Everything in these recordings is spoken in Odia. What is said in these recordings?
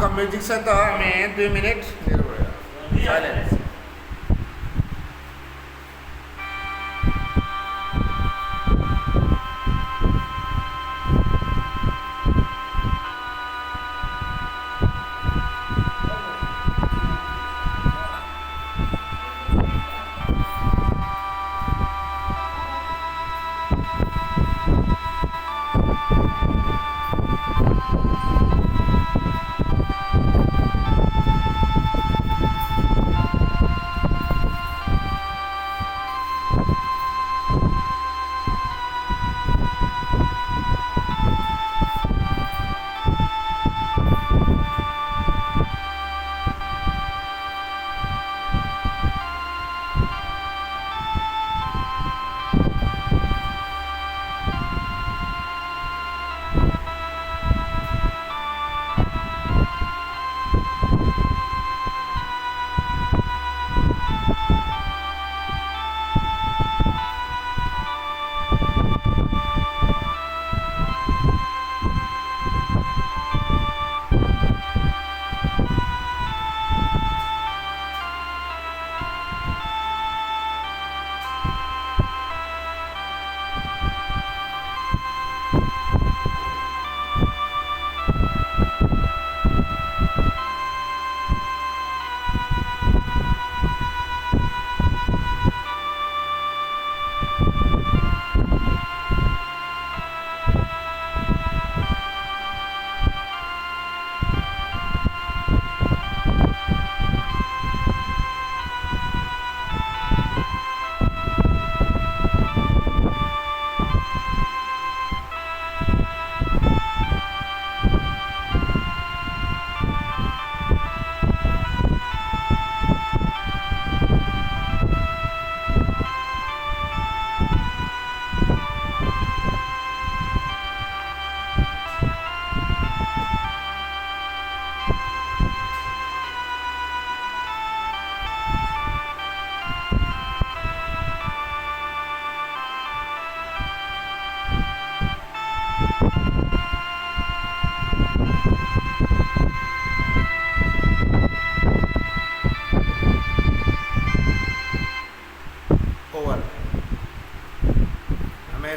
म्यूजिक सहित आम 2 मिनिट साइलेंस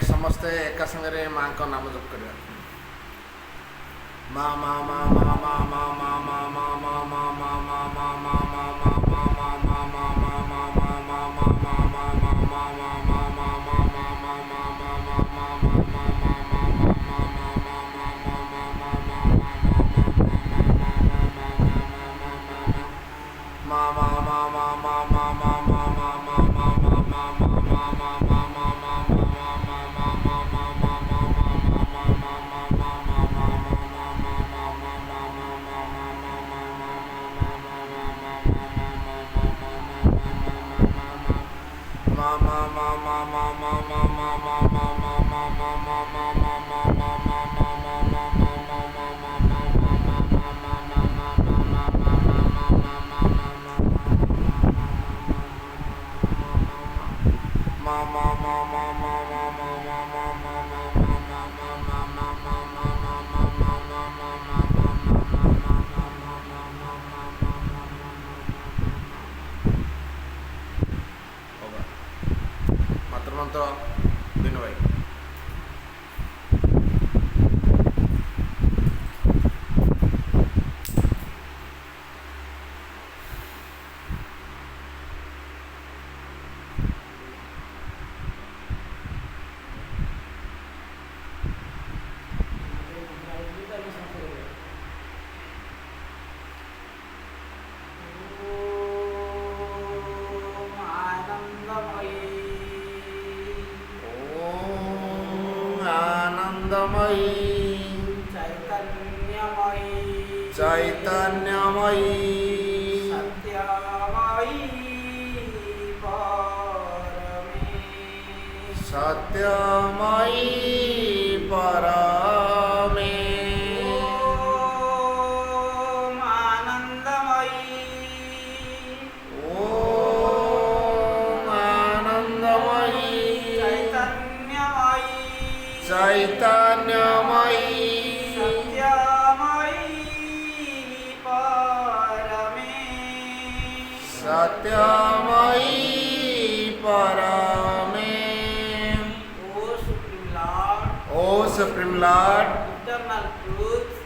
समस्ते एक संगे माँ का नाम जप कर माँ माँ माँ माँ माँ माँ माँ माँ माँ माँ माँ माँ माँ माँ माँ माँ माँ माँ मंत्र दिन भाई चैतन्यमयी सत्यमयी परमे ओम आनंदमयी चैतन्यमयी सत्यमयी परमे। O Supreme Lord,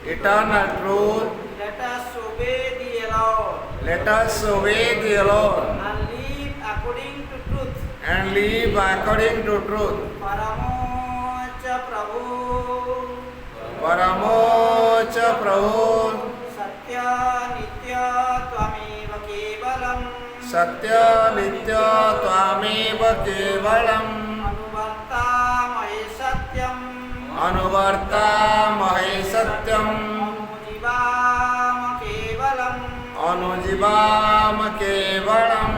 eternal truth, let us obey Thee alone, let us obey Thee alone, and live according to truth. and live according to truth. Paramocha Prabhu, Paramocha Prabhu, Satya Nitya Tvameva Kevalam, Satya Nitya Tvameva Kevalam, Anuvarta Mahe Satyam, Anuvarta Mahe Satyam, Anujivama Kevalam. Anujivam Kevalam.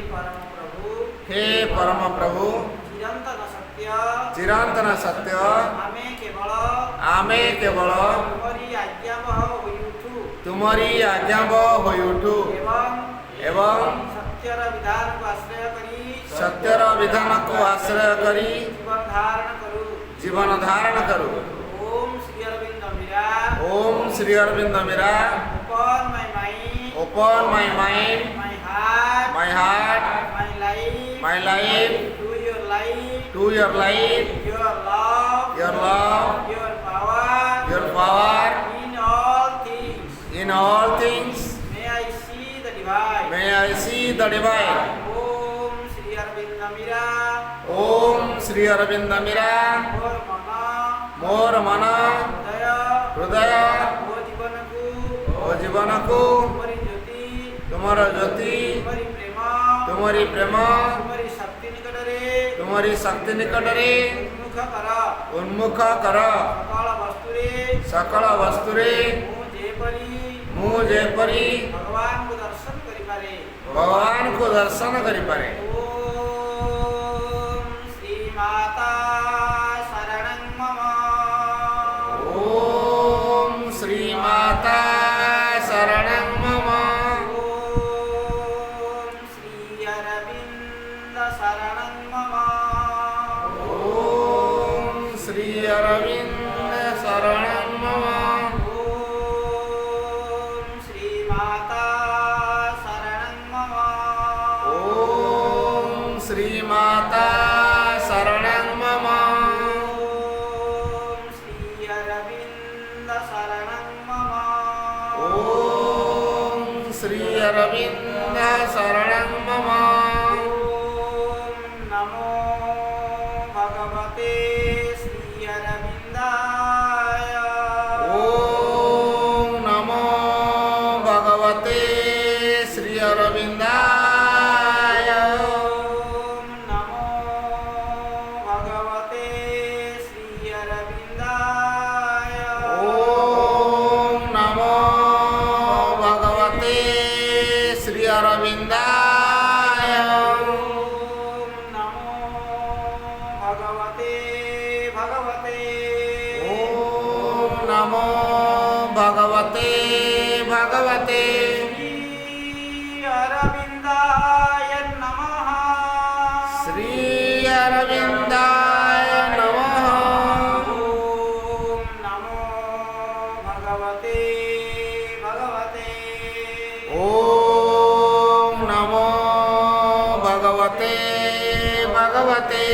हे परम प्रभु, हे परम प्रभु, चिरंतन सत्य, चिरंतन सत्य, आमे केवल तुम्हारी आज्ञावह होइउठु, तुम्हारी आज्ञावह होइउठु, एवं सत्यर विधान को आश्रय करी, सत्यर विधान को आश्रय करी जीवन धारण करू। ओम Shri Arvind Meera, open my mind, my heart, my life, to your life, your love, your power, in all things. May I see the divine. May I see the divine. Om Sri Arvinda Mira, Om Sri Arvinda Mira, Mor Mana, Hridaya, Daya, O Jivanaku, Tumara Jyoti, Tumari Prema, Tumari Shakti Nikatare, Unmukha Kara, Sakala Vasture, Mu Jepari, भगवान को दर्शन करि पारे। ओम श्री माता शरणं मम, ओम श्री माता शरणं मम, ओम श्री अरविंद शरणं मम, ओम श्री अरविंद शरणं मम, ओम श्री माता शरणं मम, ओम श्री माता शरणं मम, ओम श्री अरविंद शरणं मम, ओम श्री अरविंद शरणं मम। ओम नमो भगवते श्री अरविंदाय, ओम नमो भगवते श्री अरविंदाय, ओम नमो भगवते श्री अरविंदाय, ओम नमो भगवते श्री अरविंदाय, ओम नमो भगवते भगवते, ओम नमो भगवते भगवते, श्री अरविंदाय नमः, श्री अरविंदाय नमः, ओम नमो भगवते भगवते, ओम नमो भगवते भगवते,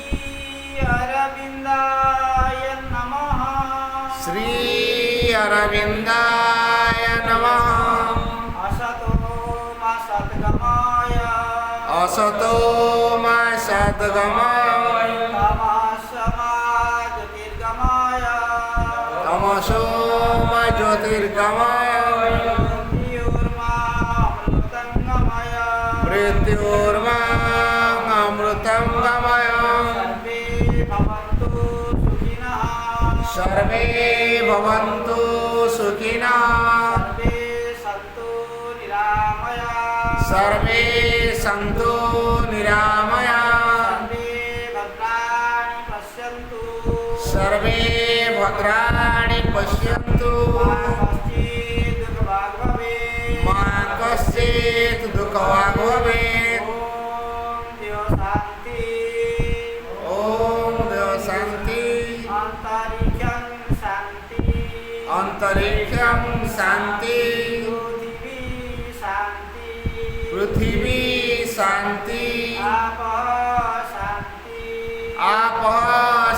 श्री अरविंदाय नमः, श्री अरविंदाय नमः। असतो मा सद्गमाय, असतो मा सद्गमय, तमसमा ज्योतिर्गमाय, तमसो मा ज्योतिर्गमय, मृत्युर्मामृतंगमय, मृत्युर्मा अमृतं गमय, सर्वे भवन्तु सुखिनः, सर्वे सन्तु निरामया, सर्वे भद्राणि पश्यन्तु, मा कश्चित् दुःखभाग् भवेत्। ओम देव शांति, अंतरिक्षं शांति, पृथिवी शांति आपः शांति आपः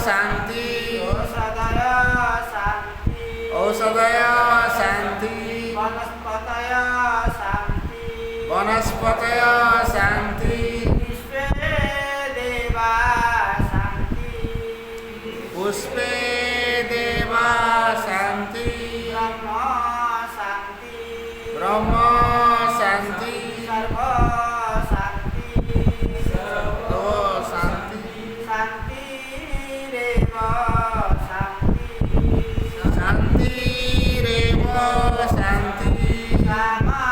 शांति औषधय शांति औषधय शांति वनस्पतय शांति वनस्पतय शांति विश्वे देवा शांति पुष्पे देवा शांति ब्रह्म शांति ब्रह्म शांति सर्व शांति सर्व शांति शांतिरेव शांति शांतिरेव शांति क्षमा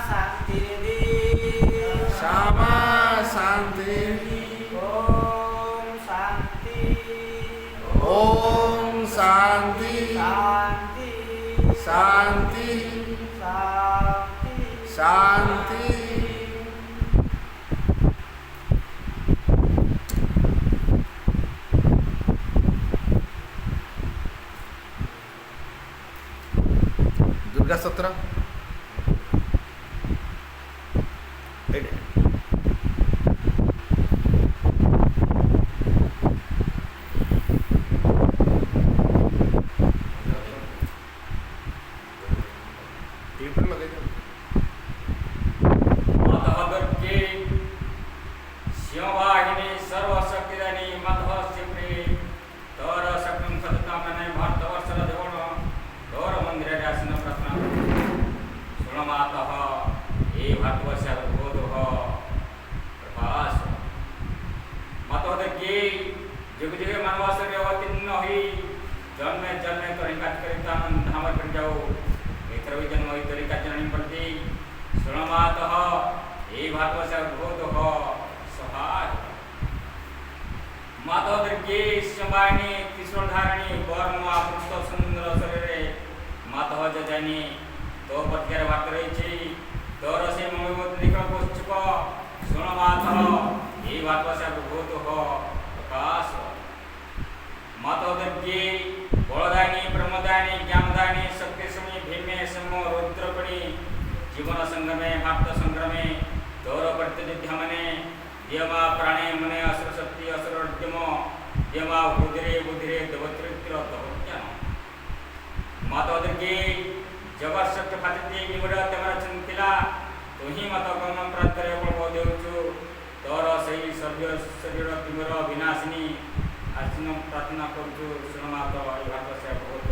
शांतिर्दि क्षमा शांति ओम शांति ओम शांति शांति शांति शांति शांति दुर्गा सत्र मतहदुर्गे शिववाहिनी सर्वशक्तिदानी मतह शिवप्रे तोर शक्तिं सततामने भारतवर्षर देवण तोर मंदिरे आसन प्रार्थना सुण मातः ए भारतवर्षर बोधः प्रकाश मतहदुर्गे जुग जुग मानवासरे अवतीर्ण होई जन्मे जन्मे तोरी काज करिता धाम कर जाओ मित्र भी जन्म होई तोरी काज जणी पड़ती सुण मातः ए भारतवर्षर बोधः सहाय माता दुर्गे शंबाणी त्रिशूल धारणी बर्म आपुष्ट सुंदर शरीरे माता जजानी तो पत्यार भात रही तोर से मणिमुद्रिक पुष्प सुण माता ए भारतवर्षर बोधः प्रकाश माता दुर्गे बलदानी ब्रह्मदानी ज्ञानदानी शक्तिशमी भीमे समो रुद्रपणी जीवन संगमे भारत संग्रमे तोर प्रतिनिध्य मने दियमा प्राणे मने असुर शक्ति असुर उद्यम दियमा बुधिरे बुधिरे देवत्रित्र दवज्ञान माता दुर्गे जगत शक्ति फातिते निवड तेमरा चिंतिला तुही माता गमन प्रातरे बळ देउछु तोर सही सर्व शरीर तिमर विनाशिनी अर्चन प्रार्थना करछु सुन माता भागवत से बहुत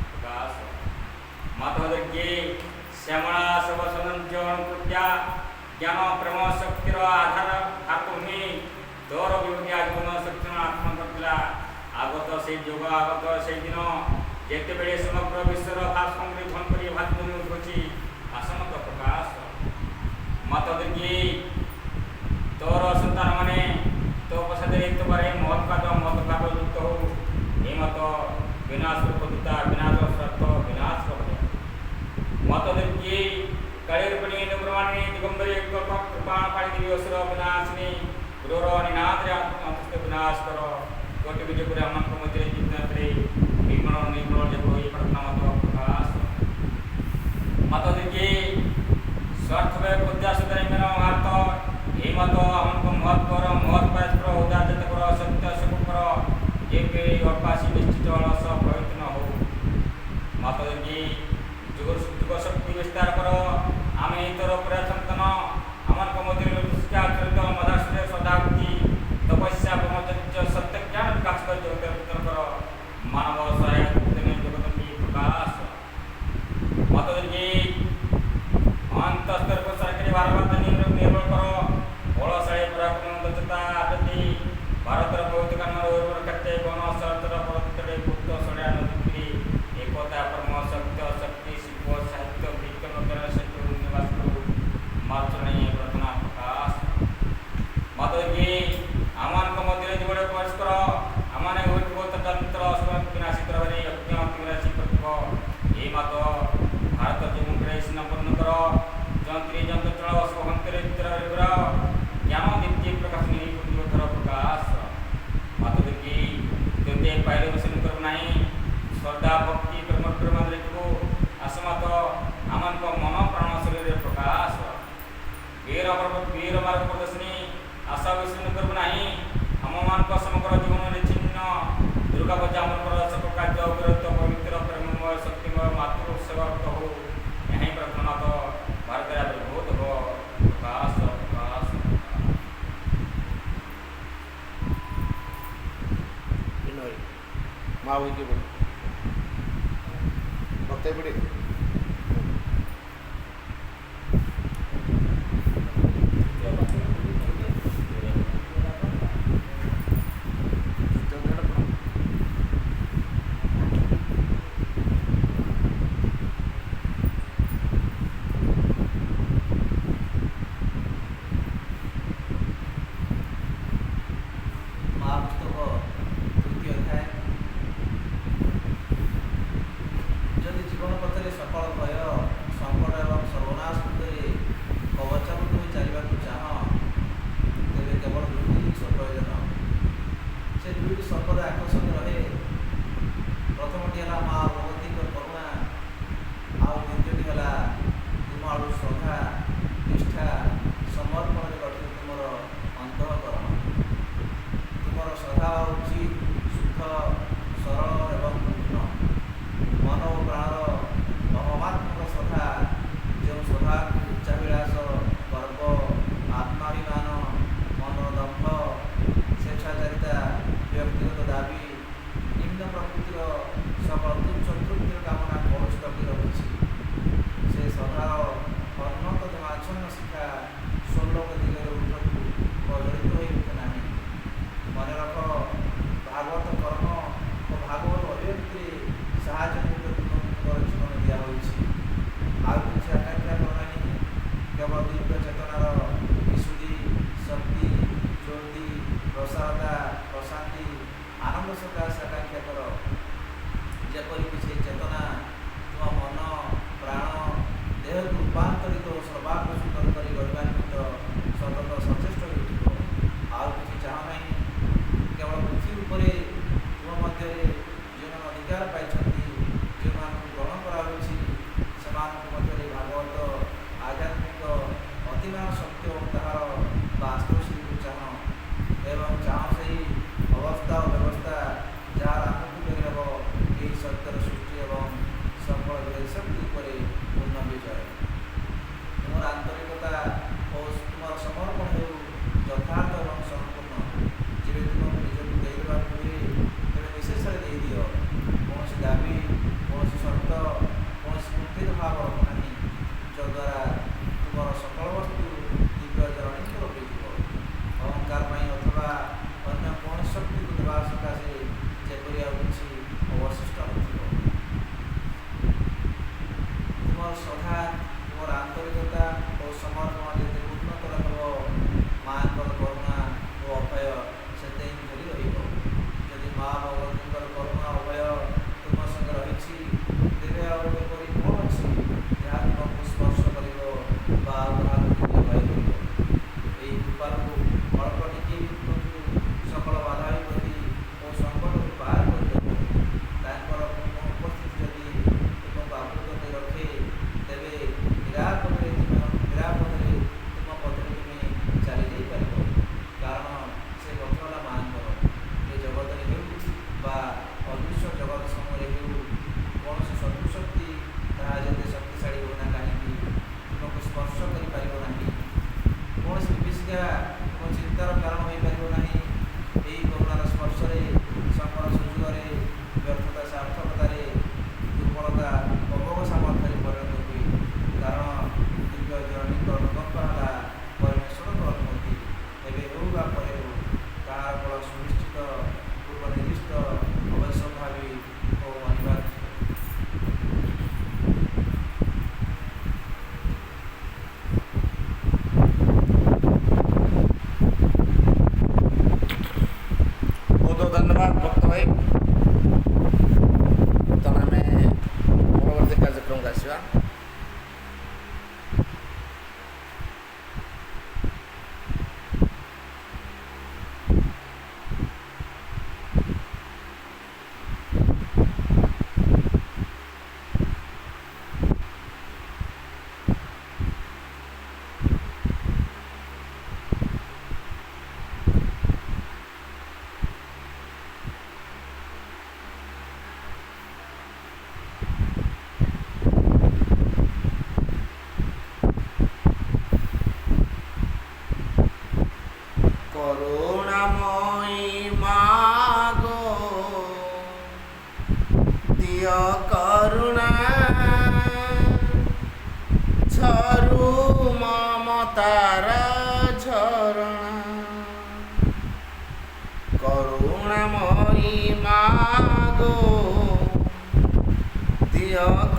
प्रकाश माता दुर्गे श्यामला सबसनंजन कृत्या ज्ञान प्रेम शक्तिर आधार हातुनी तोर विभूति आगमन शक्ति आत्मा करथिला आगत से युग आगत से दिन जेते बेले समग्र विश्वर भास्कंग्री धन करी भातुनी उठुची आसमत प्रकाश माता दुर्गे तोर संतान माने तो पसदे एक बारे महत्काद युक्त हो हे मत विनाश रूपता विनाश सत्व विनाश कर माता दुर्गे कालीर्पणी निर्माणी दिगंबरी कृपाण पाणी देवी असुर विनाशिनी क्रूर निनाद्रे आत्मस्थ विनाश करो कोटि विजय पुरे अमन प्रमोदरे जितने निर्मल निर्मल जब ये प्रार्थना मत प्रकाश माता दुर्गे स्वार्थ में विद्या सुधरे मेरा भारत हे मत अमन को महत् कर महत् पास कर उदार जत कर सत्य सब कर ये पे अपासी निश्चित अलस प्रयत्न न हो माता दुर्गे जुग शक्ति विस्तार करो आमे तोर प्रयत्न अमन को मध्य दृष्टि आचरित मदाश्रय सदावती तपस्या ब्रह्मचर्य सत्य ज्ञान विकास कर जगत कर मानव सहायक जगत प्रकाश माता दुर्गे अंतस्तर को सरकारी भारत निर्भर करो बलशाली पराक्रम दक्षता आदि भारतर बहुत कामर उर्वर करते गण सरतर परतरे गुप्त सड़या नदी एकता परम सत्य शक्ति शिल्प साहित्य विज्ञान माँ हुई के बोले बक्ते पड़ी ମହାପୁସ୍ତକ ତୃତୀୟ ଅଧ୍ୟାୟ। ଯଦି ଜୀବନ ପଥରେ ସକଳ ଭୟ ସଙ୍କଟ ଏବଂ ସର୍ବନାଶ ଭିତରେ କବଚାବଦ୍ଧ ହୋଇ ଚାଲିବାକୁ ଚାହଁ, ତେବେ କେବଳ ଦୁଇଟି ଜିନିଷ ପ୍ରୟୋଜନ। ସେ ଦୁଇଟି ସର୍ବଦା ଆକର୍ଷଣୀୟ ରହେ। ପ୍ରଥମଟି ହେଲା ମା ଭଗବତୀଙ୍କ କରୁଣା, ଆଉ ଦ୍ୱିତୀୟଟି ହେଲା ତୁମ ଆଡ଼ୁ ଶ୍ରଦ୍ଧା, ନିଷ୍ଠା, ସମର୍ପଣରେ ଗଠିତ ତୁମର ଅନ୍ତଃକରଣ। ତୁମର ସ୍ୱଭାବ ଉଚିତ, ଶୁଦ୍ଧ, ସରଳ ଏବଂ ପୂର୍ଣ୍ଣ। ମନ ଓ ପ୍ରାଣର ଅହମାତ୍ମକ ଶ୍ରଦ୍ଧା, ଯେଉଁ ଶ୍ରଦ୍ଧାକୁ ଉଚ୍ଚାଭିଳାଷ, ଗର୍ବ, ଆତ୍ମାଭିମାନ, ମନର ଦମ୍ଭ, ସ୍ୱେଚ୍ଛାଚାରିତା, ବ୍ୟକ୍ତିଗତ ଦାବି, ନିମ୍ନ ପ୍ରକୃତିର ସକଳ ତୁଚ୍ଛ ତୃପ୍ତିର କାମନା କଳୁଷ କରି ରଖିଛି। ସେ ଶ୍ରଦ୍ଧାର ଅନ୍ନତ ଜମାଚ୍ଛନ୍ନ ଶିକ୍ଷା ଷୋଳକ ଦିଗରେ ଉର୍ଦ୍ଧ୍ୱକୁ ପ୍ରଜ୍ୱଳିତ ହୋଇ ଉଠେ ନାହିଁ। ମନେ ରଖ, ଭାଗବତ କର୍ମ ଓ ଭାଗବତ ଅଭିବ୍ୟକ୍ତିରେ ସାହାଯ୍ୟ ନିମିତ୍ତ ତୁମର ଜୀବନ ଦିଆହୋଇଛି। ଆଉ କିଛି ଆକାଂକ୍ଷା କର ନାହିଁ। କେବଳ ଦିବ୍ୟ ଚେତନାର ବିଶୁଦ୍ଧି, ଶକ୍ତି, ଜ୍ୟୋତି, ପ୍ରସାରତା, ପ୍ରଶାନ୍ତି, ଆନନ୍ଦ ସକାଶ ଆକାଂକ୍ଷା କର। ଯେପରିକି ସେହି ଚେତନା ତୁମ ମନ, ପ୍ରାଣ, ଦେହକୁ ରୂପାନ୍ତରିତ ଓ ସର୍ବାଙ୍ଗ ସୁନ୍ଦର କରି ଗଢ଼ିବା ନିମିତ୍ତ ସତତ ସଚେଷ୍ଟ ହୋଇ ଉଠିବ। ଆଉ କିଛି ଚାହ ନାହିଁ। କେବଳ ପୃଥିବୀ ଉପରେ ତୁମ ମଧ୍ୟରେ ଯେଉଁମାନେ ଅଧିକାର ପାଇଛନ୍ତି, ଯେଉଁମାନଙ୍କୁ ଗ୍ରହଣ କରାଯାଉଛି, ସେମାନଙ୍କ ମଧ୍ୟରେ ଭାଗବତ ଆଧ୍ୟାତ୍ମିକ ଅତିମାନ ସତ୍ୟ ଓ ତାହାର ବାସ୍ତବ ସ୍ଥିତିକୁ ଚାହ ଏବଂ ଚାହ ସେହି ଅବସ୍ଥା ଓ ବ୍ୟବସ୍ଥା ଯାହାର ଆନୁକୂଲ୍ୟରେ ହେବ ଏହି ସତ୍ୟର ସୃଷ୍ଟି ଏବଂ ସକଳ ଶକ୍ତି ଉପରେ ପୂର୍ଣ୍ଣ ବିଜୟ। ତୁମର ଆନ୍ତରିକତା ଓ ତୁମର ସମର୍ପଣ ହେଉ ଯଥାର୍ଥ ଏବଂ ସମ୍ପୂର୍ଣ୍ଣ। ଯେବେ ତୁମକୁ ନିଜକୁ ଦେଇଦେବାକୁ ହୁଏ, ତେବେ ନିଶେଷରେ ଦେଇଦିଅ। କୌଣସି ଦାବି, କୌଣସି ସର୍ତ୍ତ, କୌଣସି କୁଣ୍ଠିତ ଭାବ ରଖ ନାହିଁ, ଯଦ୍ୱାରା ତୁମର ସକଳ ବସ୍ତୁ ଦିବ୍ୟ ଜରଣୀଙ୍କର ହୋଇଯିବ। ଅହଙ୍କାର ପାଇଁ ଅଥବା ଅନ୍ୟ କୌଣସି ଶକ୍ତିକୁ ଦେବା ସକାଶେ ଯେପରି ଆଉ କିଛି ଅବଶିଷ୍ଟ ନଥିବ। ତୁମର ଶ୍ରଦ୍ଧା, ତୁମର ଆନ୍ତରିକତା ଓ ସମର୍ପଣ ଯେତେ ଉନ୍ନତର ହେବ, ମାଙ୍କର କରୁଣା ଓ ଅଭୟ ସେତେ ହିଁ ଧରି ରହିବ। ଯଦି ମା ଭଗବତୀଙ୍କର କରୁଣା ଅଭୟ ତୁମ ସଙ୍ଗେ ରହିଛି, ତେବେ ଆଉ ଏପରି କ'ଣ ଅଛି ଯାହା ତୁମକୁ ସ୍ପର୍ଶ କରିବ ବା ଆଉ କାହାକୁ ଟିକେ ଭୟ କରିବ। ଏହି କୃପାରୁ ଅଳ୍ପ ଟିକେ ତୁମକୁ ସକଳ ବାଧା ବିପତ୍ତି ଓ ସଙ୍କଟକୁ ପାର କରିଦେବ। ତାଙ୍କର ଉପସ୍ଥିତି ଯଦି ତୁମକୁ ଆବୃତ କରି ରଖେ, ତେବେ ନିରାପଦରେ ତୁମ ପଥରେ ତୁମେ ଚାଲି ଯାଇପାରିବ। କାରଣ ସେ ପଥ ହେଲା ମାଙ୍କର। ଏ ଜଗତରେ ହେଉ ବା ଅଦୃଶ୍ୟ ଜଗତ ସମୟରେ ହେଉ, କୌଣସି ଶତ୍ରୁଶକ୍ତି ତାହା ଯେତେ ଶକ୍ତିଶାଳୀ ହେଉ ନା କାହିଁକି ତୁମକୁ ସ୍ପର୍ଶ କରିପାରିବ ନାହିଁ। କୌଣସି ବିଭୀଷିକା ତୁମ ଚିନ୍ତାର କାରଣ ହୋଇପାରିବ ନାହିଁ। ଏହି କରୁଣାର ସ୍ପର୍ଶରେ ସକଳ ସୁଯୋଗରେ ବ୍ୟର୍ଥତା ସାର୍ଥକତାରେ, ଦୁର୍ବଳତା ଅମୋଘ ସାମର୍ଥ୍ୟରେ ପରିଣତ ହୁଏ। କାରଣ ଦିବ୍ୟ ଜନନୀଙ୍କ ଅନୁକମ୍ପ ହେଲା ପରମେଶ୍ୱରଙ୍କ ଅନୁମତି। ଏବେ ହେଉ ବା ପରେ ହେଉ, ତାହାର ଫଳ ସୁନିଶ୍ଚିତ, ପୂର୍ବ ନିର୍ଦ୍ଦିଷ୍ଟ, ଅବଶ୍ୟମ୍ଭାବୀ ଓ ଅନିବାର୍ଯ୍ୟ। बहुत बहुत धन्यवाद भक्त भाई। बर्तमान आम परवर्ती कार्यक्रम को आसवा।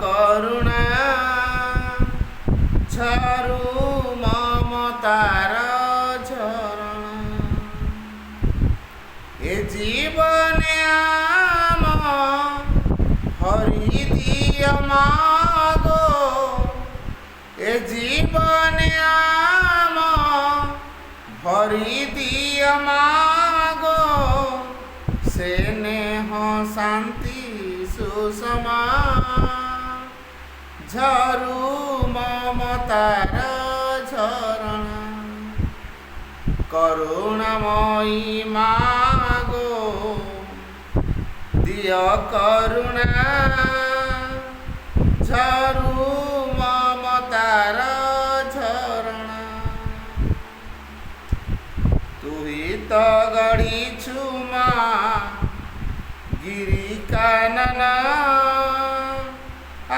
କରୁଣା ଝରୁ ମମତାର ଝରଣା। ଏ ଜୀବନେ ଆମ ହରି ଦିଅ ମାଗୋ, ଏ ଜୀବନେ ଆମ ହରି ଦିଅ ମାଗୋ, ସେ ନେହ ଶାନ୍ତି ସୁଷମା ଝରୁ ମମତାର ଝରଣା। କରୁଣାମୟୀ ମାଗୋ ଦିଅ କରୁଣା ଝରୁ ମମତାର ଝରଣା। ତୁହି ତ ଗଢ଼ିଛୁ ମା ଗିରି କାନନ,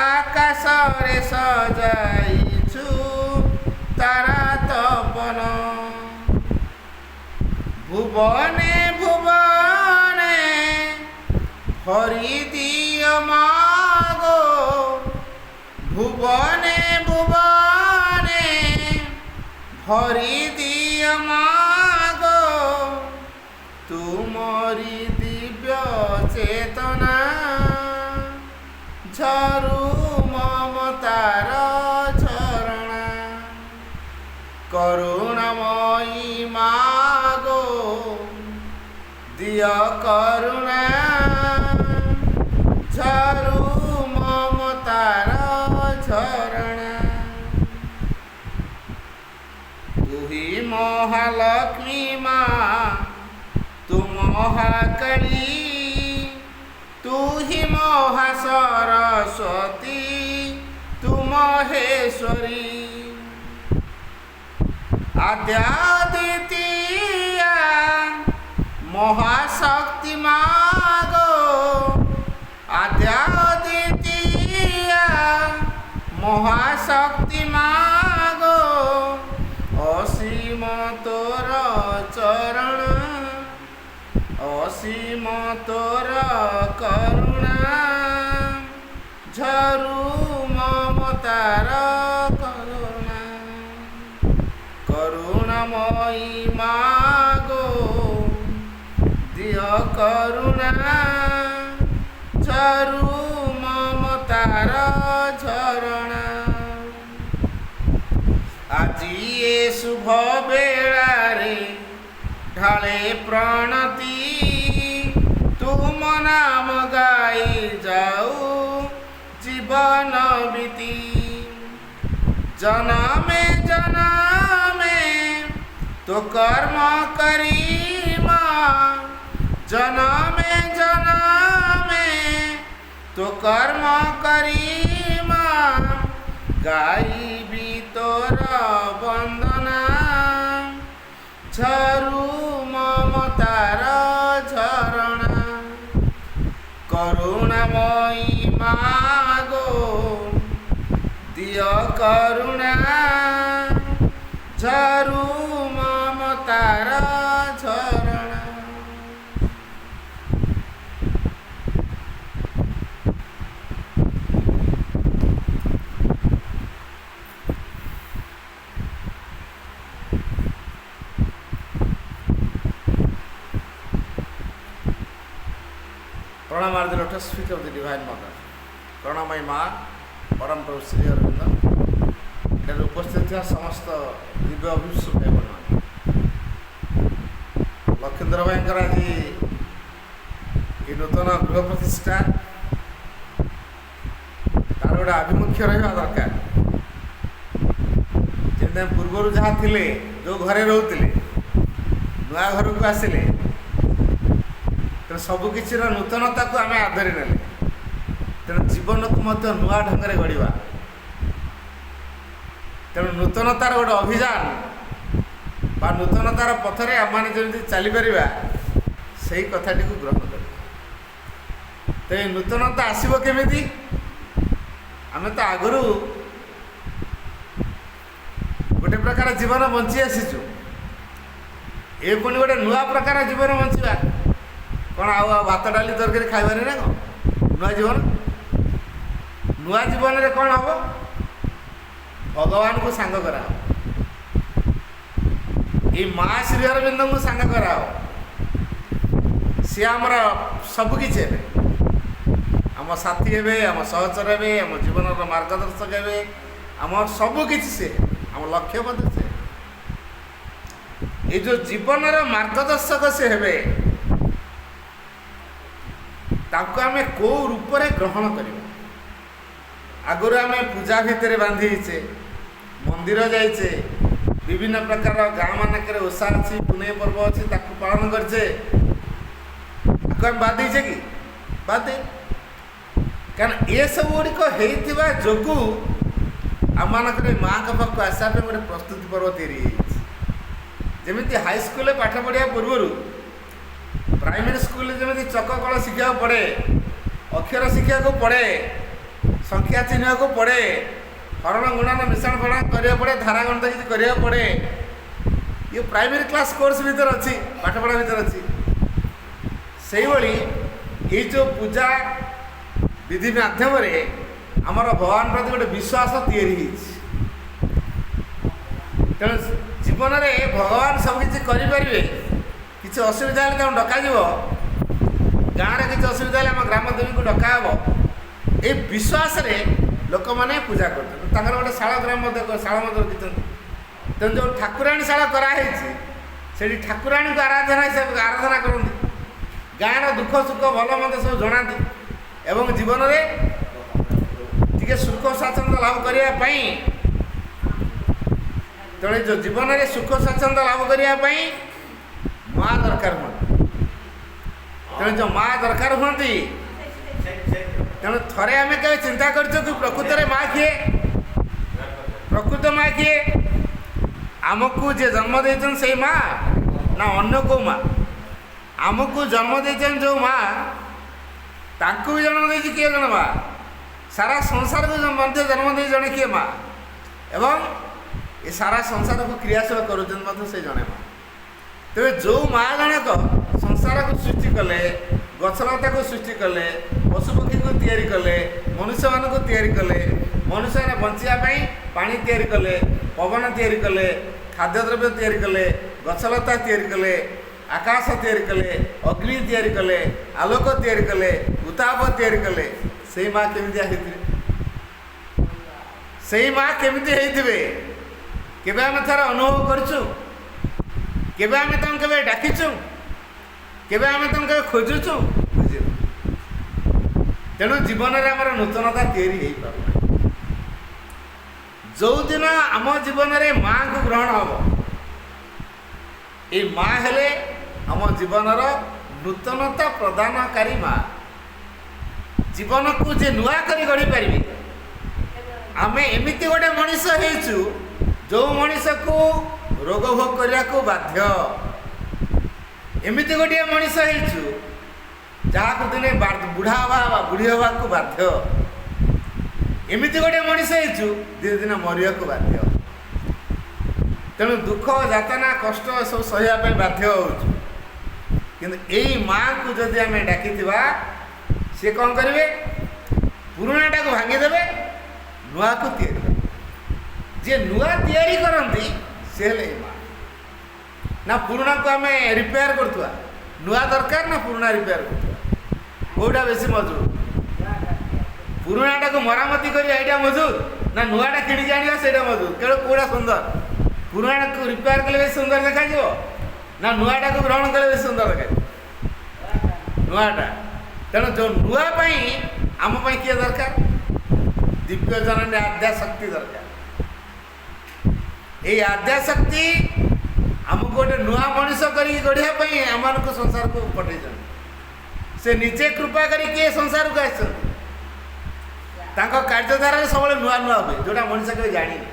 ଆକାଶରେ ସଜାଇଛୁ ତାରା ତପନ। ଭୁବନେ ଭୁବନେ ହରି ଦିଅ ମାଗୋ, ଭୁବନେ ଭୁବନେ ହରି ଦିଅ ମାଗୋ, ତୁମରି ଦିବ୍ୟ ଚେତନା ଝରୁ ମମତାର ଝରଣା। କରୁଣାମୟୀ ମାଗୋ ଦିଅ କରୁଣା ଝରୁ ମମତାର ଝରଣା। ତୁହି ମହାଲକ୍ଷ୍ମୀ ମା ତୁ ମହାକାଳୀ, ତୁହି ମହା ସରସ୍ୱତୀ ତୁ ମହେଶ୍ୱରୀ। ଆଦ୍ୟାଦ୍ୱିତୀୟା ମହାଶକ୍ତି ମାଗୋ, ଆଦ୍ୟାଦ୍ୱିତୀୟା ମହାଶକ୍ତି ମାଗୋ, ଅସୀମ ତୋର ଚରଣ, ଅସୀମ ତୋର କରୁଣା ଝରୁ ମମତାର କରୁଣା। କରୁଣାମୟୀ ମାଗୋ ଦିଅ କରୁଣା ଝରୁ ମମତାର ଝରଣା। ଆଜି ଏ ଶୁଭ ବେଳାରେ ଢାଳେ ପ୍ରଣତି, ତୁମ ନାମ ଗାଇ ଯାଉ ଜୀବନ ବିତି। ଜନମେ ଜନମେ তো কর্ম করি মা জনমে জনমে তো কর্ম করি মা গাইবি তোর বন্দনা ঝরু মমতার ঝরণা করুণাময়ী মা গো দিয় করুণা ঝরু মমতার ঝরণা। Pranam are the lotus feet of the Divine Mother. Pranamai Ma, Param Prabhu Sri Aurobindo. এটার উপস্থিত ଥିବା ସମସ୍ତ ଦିବ୍ୟ ଅଭିଷେକ ଭାଇମାନେ ଲକ୍ଷ୍ମୀଧର ଭାଇଙ୍କର ଆଜି ଏ ନୂତନ ଗୃହ ପ୍ରତିଷ୍ଠା ତାର ଗୋଟେ ଆଭିମୁଖ୍ୟ ରହିବା ଦରକାର। ଯେମିତି ଆମେ ପୂର୍ବରୁ ଯାହା ଥିଲେ ଯେଉଁ ଘରେ ରହୁଥିଲେ ନୂଆ ଘରକୁ ଆସିଲେ ତେଣୁ ସବୁକିଛିର ନୂତନତାକୁ ଆମେ ଆଦରି ନେଲେ, ତେଣୁ ଜୀବନକୁ ମଧ୍ୟ ନୂଆ ଢଙ୍ଗରେ ଗଢ଼ିବା। ତେଣୁ ନୂତନତାର ଗୋଟେ ଅଭିଯାନ ବା ନୂତନତାର ପଥରେ ଆମମାନେ ଯେମିତି ଚାଲିପାରିବା ସେଇ କଥାଟିକୁ ଗ୍ରହଣ କରିବା। ତ ଏଇ ନୂତନତା ଆସିବ କେମିତି? ଆମେ ତ ଆଗରୁ ଗୋଟେ ପ୍ରକାର ଜୀବନ ବଞ୍ଚି ଆସିଛୁ, ଏ ପୁଣି ଗୋଟେ ନୂଆ ପ୍ରକାର ଜୀବନ ବଞ୍ଚିବା। କ'ଣ ଆଉ ଭାତ ଡାଲି ତରକାରୀ ଖାଇବାନି ନା କ'ଣ? ନୂଆ ଜୀବନ ନୂଆ ଜୀବନରେ କ'ଣ ହେବ? ଭଗବାନଙ୍କୁ ସାଙ୍ଗ କରାହବ। ଏଇ ମା ଶ୍ରୀ ଅରବିନ୍ଦଙ୍କୁ ସାଙ୍ଗ କରାହବ। ସିଏ ଆମର ସବୁକିଛି ହେବେ, ଆମ ସାଥୀ ହେବେ, ଆମ ସହଚର ହେବେ, ଆମ ଜୀବନର ମାର୍ଗଦର୍ଶକ ହେବେ, ଆମ ସବୁକିଛି ସେ, ଆମ ଲକ୍ଷ୍ୟ ମଧ୍ୟ ସେ। ଏଇ ଯେଉଁ ଜୀବନର ମାର୍ଗଦର୍ଶକ ସେ ହେବେ, ତାଙ୍କୁ ଆମେ କେଉଁ ରୂପରେ ଗ୍ରହଣ କରିବା? ଆଗରୁ ଆମେ ପୂଜା ଭିତରେ ବାନ୍ଧି ହେଇଛେ, ମନ୍ଦିର ଯାଇଛେ, ବିଭିନ୍ନ ପ୍ରକାର ଗାଁ ମାନଙ୍କରେ ଓଷା ଅଛି, ପୁନେଇ ପର୍ବ ଅଛି, ତାକୁ ପାଳନ କରିଛେ। ତାକୁ ଆମେ ବାଦ ଦେଇଛେ କି? ବାଦ ଦେଇ। କାରଣ ଏସବୁ ଗୁଡ଼ିକ ହେଇଥିବା ଯୋଗୁଁ ଆମମାନଙ୍କର ମାଆଙ୍କ ପାଖକୁ ଆସିବା ପାଇଁ ଗୋଟେ ପ୍ରସ୍ତୁତି ପର୍ବ ତିଆରି ହେଇଯାଇଛି। ଯେମିତି ହାଇସ୍କୁଲରେ ପାଠ ପଢ଼ିବା ପୂର୍ବରୁ ପ୍ରାଇମେରୀ ସ୍କୁଲରେ ଯେମିତି ଚକ କଳ ଶିଖିବାକୁ ପଡ଼େ, ଅକ୍ଷର ଶିଖିବାକୁ ପଡ଼େ, ସଂଖ୍ୟା ଚିହ୍ନିବାକୁ ପଡ଼େ, ହରଣ ଗୁଣନ ମିଶାଣ ଫେଣାଣ କରିବାକୁ ପଡ଼େ, ଧାରା ଗଣିତ କିଛି କରିବାକୁ ପଡ଼େ, ଇଏ ପ୍ରାଇମେରୀ କ୍ଲାସ୍ କୋର୍ସ ଭିତରେ ଅଛି, ପାଠପଢ଼ା ଭିତରେ ଅଛି। ସେଇଭଳି ଏଇ ଯେଉଁ ପୂଜା ବିଧି ମାଧ୍ୟମରେ ଆମର ଭଗବାନ ପ୍ରତି ଗୋଟେ ବିଶ୍ୱାସ ତିଆରି ହେଇଛି। ତେଣୁ ଜୀବନରେ ଭଗବାନ ସବୁକିଛି କରିପାରିବେ। କିଛି ଅସୁବିଧା ହେଲେ ତାଙ୍କୁ ଡକାଯିବ, ଗାଁରେ କିଛି ଅସୁବିଧା ହେଲେ ଆମ ଗ୍ରାମ ଦେବୀଙ୍କୁ ଡକାହେବ। ଏଇ ବିଶ୍ୱାସରେ ଲୋକମାନେ ପୂଜା କରୁଛନ୍ତି। ତାଙ୍କର ଗୋଟେ ଶାଳ ଗ୍ରାମ ମଧ୍ୟ ଶାଳ ମଧ୍ୟ ରଖିଛନ୍ତି। ତେଣୁ ଯେଉଁ ଠାକୁରାଣୀ ଶାଳ କରାହେଇଛି, ସେଠି ଠାକୁରାଣୀଙ୍କୁ ଆରାଧନା କରନ୍ତି। ଗାଁର ଦୁଃଖ ସୁଖ ଭଲ ମନ୍ଦ ସବୁ ଜଣାନ୍ତି ଏବଂ ଜୀବନରେ ଟିକେ ସୁଖ ସ୍ୱାଚ୍ଛନ୍ଦ୍ୟ ଲାଭ କରିବା ପାଇଁ, ତେଣୁ ଯେଉଁ ଜୀବନରେ ସୁଖ ସ୍ୱାଚ୍ଛନ୍ଦ୍ୟ ଲାଭ କରିବା ପାଇଁ ମା ଦରକାର ହୁଅନ୍ତି। ତେଣୁ ଯେଉଁ ମା ଦରକାର ହୁଅନ୍ତି, ତେଣୁ ଥରେ ଆମେ କେବେ ଚିନ୍ତା କରିଛୁ କି ପ୍ରକୃତରେ ମା କିଏ? ପ୍ରକୃତ ମା କିଏ? ଆମକୁ ଯିଏ ଜନ୍ମ ଦେଇଛନ୍ତି ସେଇ ମା ନା ଅନ୍ୟ କେଉଁ ମା? ଆମକୁ ଜନ୍ମ ଦେଇଛନ୍ତି ଯେଉଁ ମା, ତାଙ୍କୁ ବି ଜନ୍ମ ଦେଇଛି କିଏ? ଜଣେ ମା। ସାରା ସଂସାରକୁ ମଧ୍ୟ ଜନ୍ମ ଦେଇ ଜଣେ କିଏ? ମା। ଏବଂ ଏ ସାରା ସଂସାରକୁ କ୍ରିୟାଶୀଳ କରୁଛନ୍ତି ମଧ୍ୟ ସେ ଜଣେ ମା। ତେବେ ଯେଉଁ ମା ଜଣକ ସଂସାରକୁ ସୃଷ୍ଟି କଲେ, ଗଛଲତାକୁ ସୃଷ୍ଟି କଲେ, ପଶୁପକ୍ଷୀକୁ ତିଆରି କଲେ, ମନୁଷ୍ୟମାନଙ୍କୁ ତିଆରି କଲେ, ମନୁଷ୍ୟମାନେ ବଞ୍ଚିବା ପାଇଁ ପାଣି ତିଆରି କଲେ, ପବନ ତିଆରି କଲେ, ଖାଦ୍ୟଦ୍ରବ୍ୟ ତିଆରି କଲେ, ଗଛଲତା ତିଆରି କଲେ, ଆକାଶ ତିଆରି କଲେ, ଅଗ୍ନି ତିଆରି କଲେ, ଆଲୋକ ତିଆରି କଲେ, ଉତ୍ତାପ ତିଆରି କଲେ, ସେଇ ମା କେମିତିଆ ହେଇଥିବେ? ସେଇ ମା କେମିତି ହେଇଥିବେ? କେବେ ଆମେ ତାର ଅନୁଭବ କରିଛୁ? କେବେ ଆମେ ତାଙ୍କୁ କେବେ ଡାକିଛୁ? କେବେ ଆମେ ତାଙ୍କୁ କେବେ ଖୋଜୁଛୁ? ବୁଝିଲୁ? ତେଣୁ ଜୀବନରେ ଆମର ନୂତନତା ତିଆରି ହେଇପାରୁନି। ଯେଉଁଦିନ ଆମ ଜୀବନରେ ମାଙ୍କୁ ଗ୍ରହଣ ହେବ, ଏଇ ମା ହେଲେ ଆମ ଜୀବନର ନୂତନତା ପ୍ରଦାନକାରୀ ମା। ଜୀବନକୁ ଯେ ନୂଆ କରି ଗଢ଼ିପାରିବେ। ଆମେ ଏମିତି ଗୋଟେ ମଣିଷ ହେଇଛୁ ଯେଉଁ ମଣିଷକୁ ରୋଗ ଭୋଗ କରିବାକୁ ବାଧ୍ୟ। ଏମିତି ଗୋଟିଏ ମଣିଷ ହେଇଛୁ ଯାହାକୁ ଦିନେ ବୁଢ଼ା ହେବା ବା ବୁଢ଼ୀ ହେବାକୁ ବାଧ୍ୟ। ଏମିତି ଗୋଟିଏ ମଣିଷ ହେଇଛୁ ଦିନେ ଦିନେ ମରିବାକୁ ବାଧ୍ୟ। ତେଣୁ ଦୁଃଖ ଯାତନା କଷ୍ଟ ଏସବୁ ସହିବା ପାଇଁ ବାଧ୍ୟ ହେଉଛୁ। କିନ୍ତୁ ଏଇ ମାଆଙ୍କୁ ଯଦି ଆମେ ଡାକିଥିବା, ସିଏ କ'ଣ କରିବେ? ପୁରୁଣାଟାକୁ ଭାଙ୍ଗିଦେବେ, ନୂଆକୁ ତିଆରି କରିବେ। ଯିଏ ନୂଆ ତିଆରି କରନ୍ତି ସେ ହେଲେ ଏଇ ମା। ନା ପୁରୁଣାକୁ ଆମେ ରିପେୟାର କରୁଥିବା? ନୂଆ ଦରକାର ନା ପୁରୁଣା ରିପେୟାର କରୁଥିବା? କେଉଁଟା ବେଶୀ ମଜବୁତ? ପୁରୁଣାଟାକୁ ମରାମତି କରିବା ଏଇଟା ମଜବୁତ ନା ନୂଆଟା କିଣିକି ଆଣିବା ସେଇଟା ମଜବୁତ? କେଉଁଟା ସୁନ୍ଦର? ପୁରୁଣାଟାକୁ ରିପେୟାର କଲେ ବେଶୀ ସୁନ୍ଦର ଦେଖାଯିବ ନା ନୂଆଟାକୁ ଗ୍ରହଣ କଲେ ବେଶୀ ସୁନ୍ଦର ଦେଖାଯିବ? ନୂଆଟା। ତେଣୁ ଯେଉଁ ନୂଆ ପାଇଁ ଆମ ପାଇଁ କିଏ ଦରକାର? ଦିବ୍ୟ ଜନନୀ ଆଦ୍ୟା ଶକ୍ତି ଦରକାର। ଏଇ ଆଦ୍ୟା ଶକ୍ତି ଆମକୁ ଗୋଟେ ନୂଆ ମଣିଷ କରିକି ଗଢ଼ିବା ପାଇଁ ଆମମାନଙ୍କୁ ସଂସାରକୁ ପଠେଇଛନ୍ତି। ସେ ନିଜେ କୃପା କରିକି ଏ ସଂସାରକୁ ଆସିଛନ୍ତି। ତାଙ୍କ କାର୍ଯ୍ୟଧାରାରେ ସବୁବେଳେ ନୂଆ ନୂଆ ହୁଏ, ଯେଉଁଟା ମଣିଷ କେବେ ଜାଣିନି।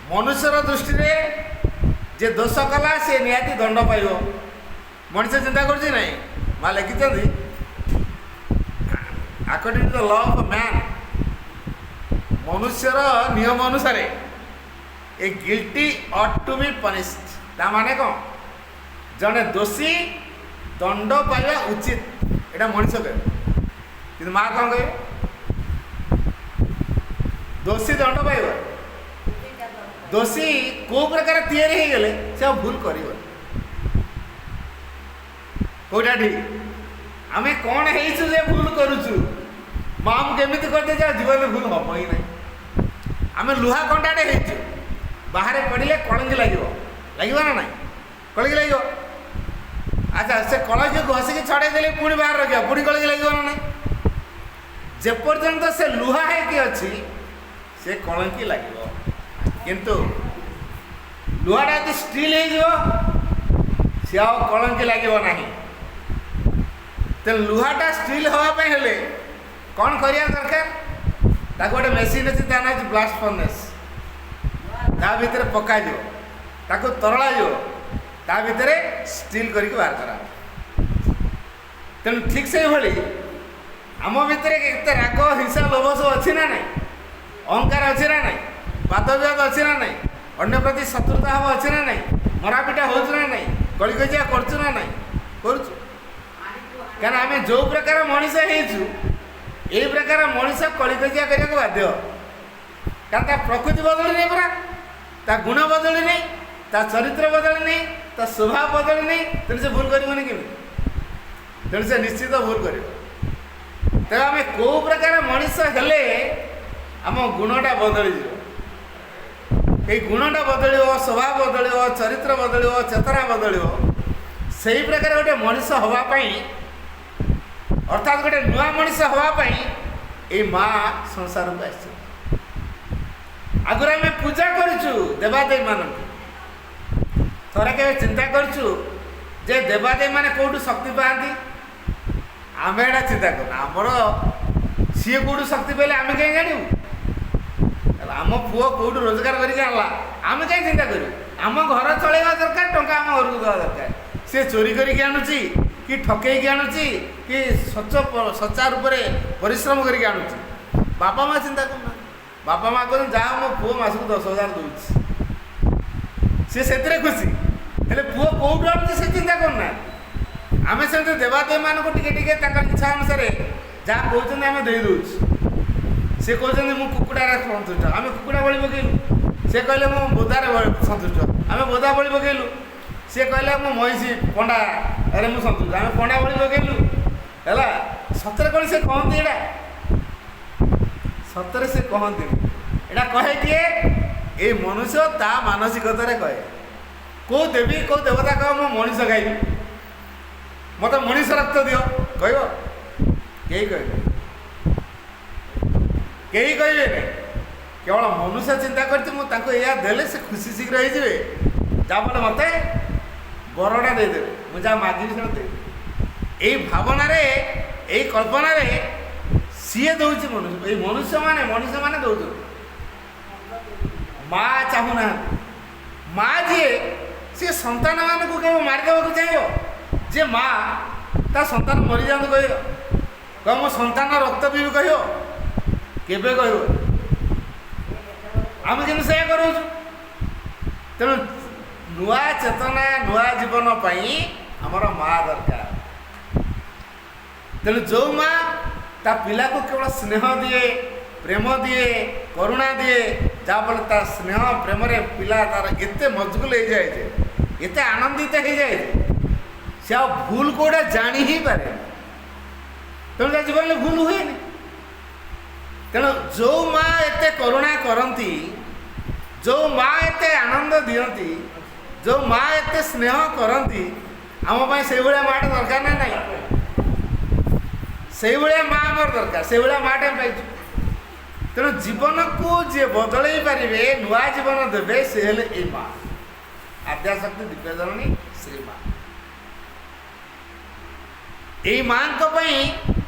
ମନୁଷ୍ୟର ଦୃଷ୍ଟିରେ ଯେ ଦୋଷ କଲା ସେ ନିହାତି ଦଣ୍ଡ ପାଇବ। ମଣିଷ ଚିନ୍ତା କରୁଛି ନାହିଁ। ମା ଲେଖିଛନ୍ତି, according to the law of man, ମନୁଷ୍ୟର ନିୟମ ଅନୁସାରେ ଏ ଗିଲ୍ଟି ଅଟ୍ ଟୁ ବି ପନିଶ୍ଡ। ତା ମାନେ କ'ଣ? ଜଣେ ଦୋଷୀ ଦଣ୍ଡ ପାଇବା ଉଚିତ, ଏଇଟା ମଣିଷ କହିବ। କିନ୍ତୁ ମା କ'ଣ କହିବେ? दोषी दंड पाइब। दोषी को प्रकार तैयारी हो गले से भूल कर कौटा ठीक आम कौन है भूल करुचु माम केमी करते जीवन में भूल हम ही ना आम लुहा कंटाटे हो बाहर पड़े कलंगी लगे ना ना कलंगी लगे अच्छा से कलंगी घषिकी छड़े देले पुणी बाहर रखा पुणी कलंगी लगे ना ना जेपर्यंत से लुहा है अच्छी से कलंकी लगे किंतु लुहाटा यदि स्टील हो सी आ कलंकी लगे ना तो लुहाटा स्टील हाँपाई हेले कौन करिया दरकार ताको गोटे मेसीन अच्छी ता ना ब्लास्ट फर्नेस ता भितर पका जो ताको तरला जो ता भितर स्टील करके बाहर करा तेणु ठीक से भाई आम भितर केते राग हिंसा लोभ सब अच्छी ना ना अहंकार अच्छी ना ना वाद विवाद अच्छी ना ना अन्य प्रति शत्रुता भाव अच्छी ना ना मरापिटा हो ना कलिकजिया करचु ना ना करुचु कारण आम जो प्रकार मनीष यही प्रकार मनीष कलिकजिया करने को बाध्य कारण ता प्रकृति बदली नहीं परा ता गुण बदली नहीं ता चरित्र बदली नहीं ता स्वभाव बदली नहीं तेणु से भूल कर तेणु से निश्चित भूल कर तेज आम कौ प्रकार मनीष हेले आम गुणटा बदली ये गुणटा बदल स्वभाव बदल चरित्र बदल चेतना बदल से ही प्रकार गोटे मनीष हाँपाई अर्थात गोटे नुआ मनीष हाँपाई ये माँ संसार को आगुरी आम पूजा करुचु देवादेवी मान थोड़ा के चिंता करुचु जे देवादेवी मैंने कौटू शक्ति पाती आम एटा चिंता कर आमर सी कौटू शक्ति पाइले आम कहीं जानू आम पुओ कौटू रोजगार करके आनला आम कहीं चिंता करूँ आम घर चलवा दरकार टंका आम घर को देवा दरकार सी चोरी करके आणुची कि ठकईकी आणुची कि सच्चा रूप से परिश्रम करके आणुची बापा माँ चिंता करना बापा माँ कहते जहाँ मो पुओ मास को 10,000 दूसरी सी से खुशी हेल्ले पुओ कौटू आणुची से चिंता करना आम से देवादेवी मान को टिके इच्छा अनुसार जहाँ कहते आम दे दूँ सी कहते मु कुकुड़ा सन्तुष्ट आम कुकुड़ा बलि पकईलु सी कहले मो बोदार सन्तुष्ट आम बोदा बलि पकईलु सी कहले मो महिषी पंडा अरे मु सन्तुष्ट आम पंडा बलि पकईलु है सतरे कौन से कहती एटा सतरे से कहती एटा कहे किए ये मनुष्य ता मानसिकतार कहे कौ देवी कौ देवता कह मो मनीष खाइबी मत मनीष रक्त दियो कह कही कहे केवल मनुष्य चिंता करती देले से खुशी शीघ्र हो जाफल मत बरटा देदेवे मुझे मागिनी से दे यही भावना यही कल्पना सी दौर मनुष्य ये मनुष्य माने दौर माँ चाहूना माँ जी सी संतान मान को कह मारिदेवा चाहिए जे माँ ता संतान मरी जातु कह मो संतान रक्त पीबी कह केबे कह आम कि करूँ तेणु नुआ चेतना नुआ जीवन पाई आमर माँ दरकार तेणु जो माँ ता पिला को केवल स्नेह दिए प्रेम दिए करुणा दिए जहाँफल ता स्नेह प्रेम रे पिला तार एते मजबूत हो जाए एते आनंदित हो जाए से आ भूल कोड़ा जानी ही पारे तेणु जीवन में भूल हुए तेणु जो माँ एते करुणा करती जो माँ एते आनंद दियंती जो माँ एते स्नेह करती आम से माँ दरकार ना नहीं से माँ आमर दरकार से माँ टाइम पाई तेणु जीवन को जी बदल पारे नुआ जीवन देवे से हेले माँ आद्याशक्ति दिव्यजननी श्री माँ यही माँ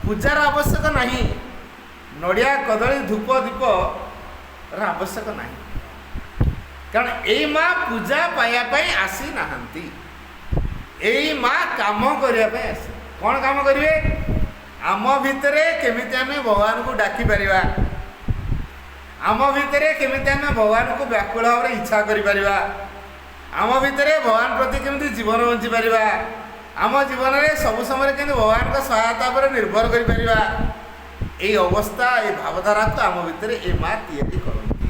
पूजार आवश्यक नहीं नड़िया कदली धूप दीप आवश्यक नहीं कारण यही माँ पूजा पाइबापी आसी नहांती यही माँ काम करने आसी कौन काम करेंगे आम भितर केमिति आम भगवान को डाकी पारिबा आम भितर केमिति आम भगवान को व्याकुल भाव में इच्छा करिपार आम भितर भगवान प्रति केमिति जीवन बंची पारिबा आम जीवन में सब समय केमिति भगवान का सहायता पर निर्भर करिपारिबा এই অবস্থা এই ভাবধারাକୁ ଆମ ଭିତରେ ଏ ମା ତିଆରି କରନ୍ତି।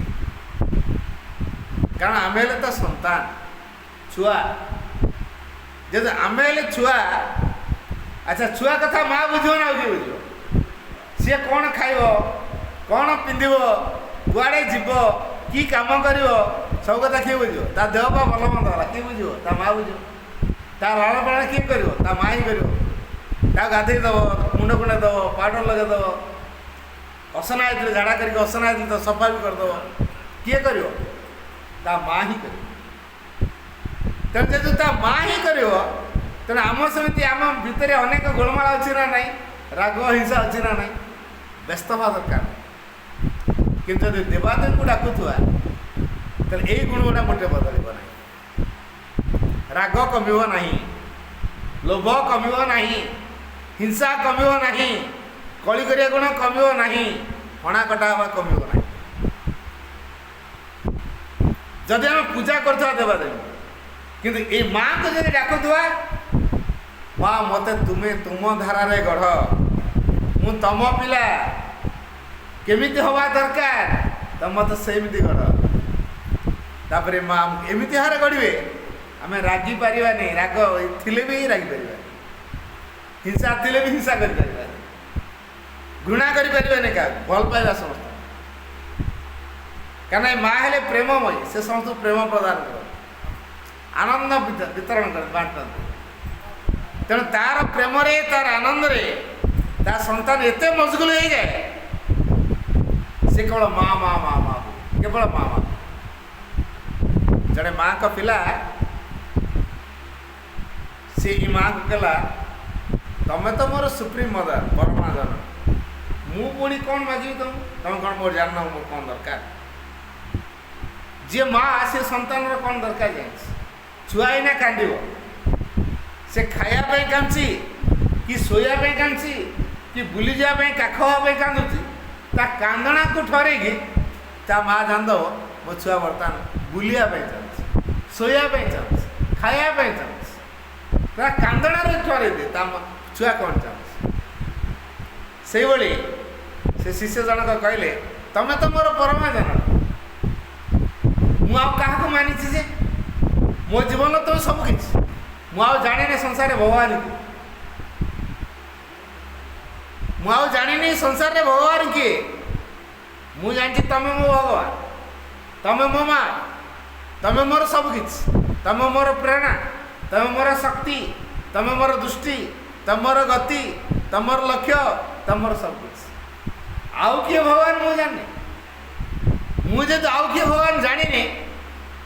କାରଣ ଆମେ ହେଲେ ତା ସନ୍ତାନ ଛୁଆ, ଯଦି ଆମେ ହେଲେ ଛୁଆ, ଆଚ୍ଛା ଛୁଆ କଥା ମା ବୁଝିବ ନା ଆଉ କିଏ ବୁଝିବ? ସିଏ କ'ଣ ଖାଇବ, କ'ଣ ପିନ୍ଧିବ, କୁଆଡ଼େ ଯିବ, କି କାମ କରିବ, ସବୁ କଥା କିଏ ବୁଝିବ? ତା ଦେହ ପା ଭଲ ମନ୍ଦ ହେଲା କିଏ ବୁଝିବ? ତା ମା ବୁଝିବ। ତା ଲାଳନ ପାଳନ କିଏ କରିବ? ତା ମା ହିଁ କରିବ। ତାକୁ ଗାଧେଇ ଦେବ, ମୁଣ୍ଡ କୁଣ୍ଡେଇ ଦେବ, ପାଉଡ଼ର ଲଗେଇ ଦେବ, ଅସନା ହେଇଥିଲେ ଝାଡ଼ା କରିକି ଅସନା ହେଇଥିଲେ ତ ସଫା ବି କରିଦେବ। କିଏ କରିବ? ତା ମା ହିଁ କରିବ। ତେଣୁ ଯେହେତୁ ତା ମା ହିଁ କରିବ, ତେଣୁ ଆମ ସେମିତି ଆମ ଭିତରେ ଅନେକ ଗୋଳମାଳ ଅଛି ନା ନାହିଁ, ରାଗ ହିଂସା ଅଛି ନା ନାହିଁ, ବ୍ୟସ୍ତ ହେବା ଦରକାର। କିନ୍ତୁ ଯଦି ଦେବାଦେବୀଙ୍କୁ ଡାକୁଥିବା ତାହେଲେ ଏଇ ଗୁଣ ଗୁଡ଼ା ମୋଟେ ବଦଳିବ ନାହିଁ। ରାଗ କମିବ ନାହିଁ, ଲୋଭ କମିବ ନାହିଁ, ହିଂସା କମିବ ନାହିଁ, କଳି କରିବା ଗୁଣ କମିବ ନାହିଁ, ହଣା କଟା ହେବା କମିବ ନାହିଁ। ଯଦି ଆମେ ପୂଜା କରୁଥିବା ଦେବାଦେବୀ, କିନ୍ତୁ ଏଇ ମାଆଙ୍କୁ ଯଦି ଡାକୁଥିବା, ମା ମୋତେ ତୁମେ ତୁମ ଧାରାରେ ଗଢ଼, ମୁଁ ତମ ପିଲା, କେମିତି ହେବା ଦରକାର ତ ମୋତେ ସେମିତି ଗଢ଼। ତାପରେ ମା ଏମିତି ଭାବରେ ଗଢ଼ିବେ ଆମେ ରାଗି ପାରିବାନି, ରାଗ ଥିଲେ ବି ରାଗିପାରିବାନି, ହିଂସା ଥିଲେ ବି ହିଂସା କରିପାରିବାନି, ଘୃଣା କରିପାରିବାନି କାହାକୁ, ଭଲ ପାଇବା ସମସ୍ତେ। କାରଣ ଏ ମା ହେଲେ ପ୍ରେମମୟୀ, ସେ ସମସ୍ତଙ୍କୁ ପ୍ରେମ ପ୍ରଦାନ କରନ୍ତି, ଆନନ୍ଦ ବିତରଣ କରନ୍ତି, ବାଣ୍ଟନ୍ତି। ତେଣୁ ତାର ପ୍ରେମରେ ତାର ଆନନ୍ଦରେ ତା ସନ୍ତାନ ଏତେ ମଜଗୁଲ ହେଇଯାଏ, ସେ କେବଳ ମା ମା ମା ମା, କେବଳ ମା ମା। ଜଣେ ମାଆଙ୍କ ପିଲା ସେ ଇ ମାଆକୁ କହିଲା, ତମେ ତ ମୋର ସୁପ୍ରିମ ମଦର, ପରମା ଜନ, ମୁଁ ପୁଣି କ'ଣ ମାଗିବି ତମକୁ? ତମେ କ'ଣ ମୋର ଜାଣିନ ମୋର କ'ଣ ଦରକାର? ଯିଏ ମା ସେ ସନ୍ତାନର କ'ଣ ଦରକାର ଜାଣିଛି। ଛୁଆ ଏଇନା କାନ୍ଦିବ, ସେ ଖାଇବା ପାଇଁ କାନ୍ଦୁଛି କି ଶୋଇବା ପାଇଁ କାନ୍ଦୁଛି କି ବୁଲିଯିବା ପାଇଁ କାଖ ହେବା ପାଇଁ କାନ୍ଦୁଛି, ତା କାନ୍ଦଣାକୁ ଠରେଇକି ତା ମା ଜାଣିଦେବ ମୋ ଛୁଆ ବର୍ତ୍ତମାନ ବୁଲିବା ପାଇଁ ଚାହୁଁଛି, ଶୋଇବା ପାଇଁ ଚାହୁଁଛି, ଖାଇବା ପାଇଁ ଚାହୁଁଛି। ତା କାନ୍ଦଣାରେ ଠରେଇ ଦିଏ ତା ଛୁଆ କ'ଣ ଚାହୁଁଛି। ସେଇଭଳି ସେ ଶିଷ୍ୟ ଜଣକ କହିଲେ, ତମେ ତ ମୋର ପରମା ଜନ, ମୁଁ ଆଉ କାହାକୁ ମାନିଛି ଯେ? ମୋ ଜୀବନର ତ ସବୁ କିଛି, ମୁଁ ଆଉ ଜାଣିନି ସଂସାରରେ ଭଗବାନଙ୍କୁ, ମୁଁ ଆଉ ଜାଣିନି ସଂସାରରେ ଭଗବାନ କିଏ। ମୁଁ ଜାଣିଛି ତମେ ମୋ ଭଗବାନ, ତମେ ମୋ ମା, ତମେ ମୋର ସବୁ କିଛି, ତମେ ମୋର ପ୍ରେରଣା, ତମେ ମୋର ଶକ୍ତି, ତମେ ମୋର ଦୃଷ୍ଟି, ତମର ଗତି, ତମର ଲକ୍ଷ୍ୟ, ତମର ସବୁ କିଛି। ଆଉ କିଏ ଭଗବାନ ମୁଁ ଜାଣିନି। ମୁଁ ଯଦି ଆଉ କିଏ ଭଗବାନ ଜାଣିନି,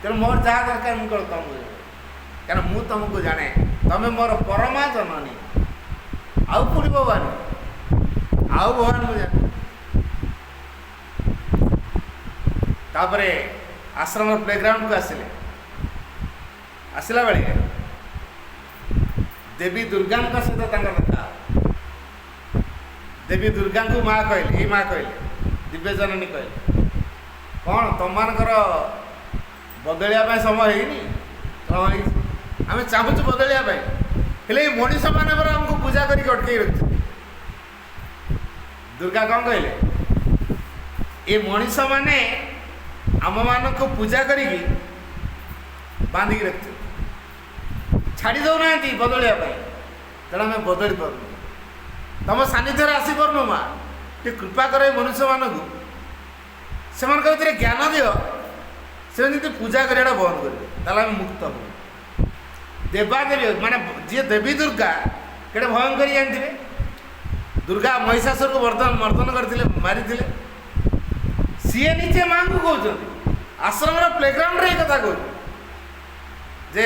ତେଣୁ ମୋର ଯାହା ଦରକାର ମୁଁ କଣ ତମକୁ ଜାଣେ, କାରଣ ମୁଁ ତମକୁ ଜାଣେ, ତମେ ମୋର ପରମା ଜନନୀ। ଆଉ କୋଉଠି ଭଗବାନ? ଆଉ ଭଗବାନ ମୁଁ ଜାଣେ। ତାପରେ ଆଶ୍ରମ ପ୍ଲେଗ୍ରାଉଣ୍ଡକୁ ଆସିଲା ବେଳେ ଦେବୀ ଦୁର୍ଗାଙ୍କ ସହିତ ତାଙ୍କର ଦେଖା। ଦେବୀ ଦୁର୍ଗାଙ୍କୁ ମା କହିଲେ, ଏଇ ମା କହିଲେ, ଦିବ୍ୟଜନନୀ କହିଲେ, କ'ଣ ତମମାନଙ୍କର ବଦଳିବା ପାଇଁ ସମୟ ହେଇନି? ସମୟ ହେଇଛି, ଆମେ ଚାହୁଁଛୁ ବଦଳିବା ପାଇଁ, ହେଲେ ଏଇ ମଣିଷମାନେ ପରା ଆମକୁ ପୂଜା କରିକି ଅଟକେଇ ରଖିଛନ୍ତି। ଦୁର୍ଗା କ'ଣ କହିଲେ? ଏ ମଣିଷମାନେ ଆମମାନଙ୍କୁ ପୂଜା କରିକି ବାନ୍ଧିକି ରଖିଛନ୍ତି, ଛାଡ଼ି ଦେଉନାହାନ୍ତି ବଦଳିବା ପାଇଁ। ତେଣୁ ଆମେ ବଦଳି ପାରୁନୁ, ତମ ସାନ୍ନିଧ୍ୟରେ ଆସିପାରୁନୁ। ମା ଟିକେ କୃପା କର ଏ ମନୁଷ୍ୟମାନଙ୍କୁ, ସେମାନଙ୍କ ଭିତରେ ଜ୍ଞାନ ଦିଅ, ସେମାନେ ଯଦି ପୂଜା କରିବାଟା ବନ୍ଦ କରିବେ, ତାହେଲେ ଆମେ ମୁକ୍ତ ହବୁ। ଦେବାଦେବୀ ମାନେ ଯିଏ ଦେବୀ ଦୁର୍ଗା କେଡ଼େ ଭୟଙ୍କରୀ ଜାଣିଥିବେ। ଦୁର୍ଗା ମହିଷାସୁରକୁ ମର୍ଦ୍ଦନ କରିଥିଲେ, ମାରିଥିଲେ। ସିଏ ନିଜେ ମାଆଙ୍କୁ କହୁଛନ୍ତି, ଆଶ୍ରମର ପ୍ଲେଗ୍ରାଉଣ୍ଡରେ ଏ କଥା କହୁଛନ୍ତି ଯେ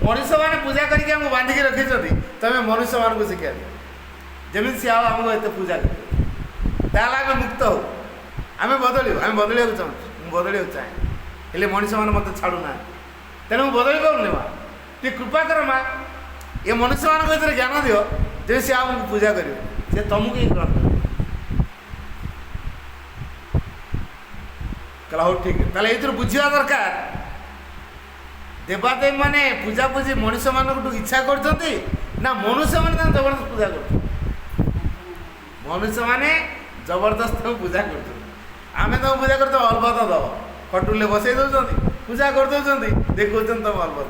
ମଣିଷମାନେ ପୂଜା କରିକି ଆମକୁ ବାନ୍ଧିକି ରଖିଛନ୍ତି, ତମେ ମନୁଷ୍ୟମାନଙ୍କୁ ଶିକ୍ଷା ଦିଅ, ଯେମିତି ସିଏ ଆଉ ଆମକୁ ଏତେ ପୂଜା କରିବେ, ତାହେଲେ ଆମେ ମୁକ୍ତ ହଉ, ଆମେ ବଦଳିବୁ। ଆମେ ବଦଳିବାକୁ ଚାହୁଁଛୁ, ମୁଁ ବଦଳିବାକୁ ଚାହେଁ, ହେଲେ ମଣିଷମାନେ ମୋତେ ଛାଡ଼ୁନାହାନ୍ତି, ତେଣୁ ମୁଁ ବଦଳି ପାରୁନି। ମା ଟିକେ କୃପା କର ମା, ଏ ମନୁଷ୍ୟମାନଙ୍କ ଭିତରେ ଜ୍ଞାନ ଦିଅ ଯେ ସିଏ ଆମକୁ ପୂଜା କରିବେ, ସେ ତମକୁ ହିଁ ଗ୍ରହଣ କରିବେ। କହିଲା ହଉ ଠିକ୍, ତାହେଲେ ଏଇଥିରୁ ବୁଝିବା ଦରକାର ଦେବାଦେବୀ ମାନେ ପୂଜାପୂଜି ମଣିଷମାନଙ୍କଠୁ ଇଚ୍ଛା କରୁଛନ୍ତି ନା ମନୁଷ୍ୟମାନେ ତାଙ୍କୁ ଜବରଦସ୍ତ ପୂଜା କରୁଛନ୍ତି? मनुष्य माने जबरदस्त पूजा कर आमे तो पूजा करते अलबत दब खटुले बसई दौरान पूजा कर दौरान देखो तुम अलबत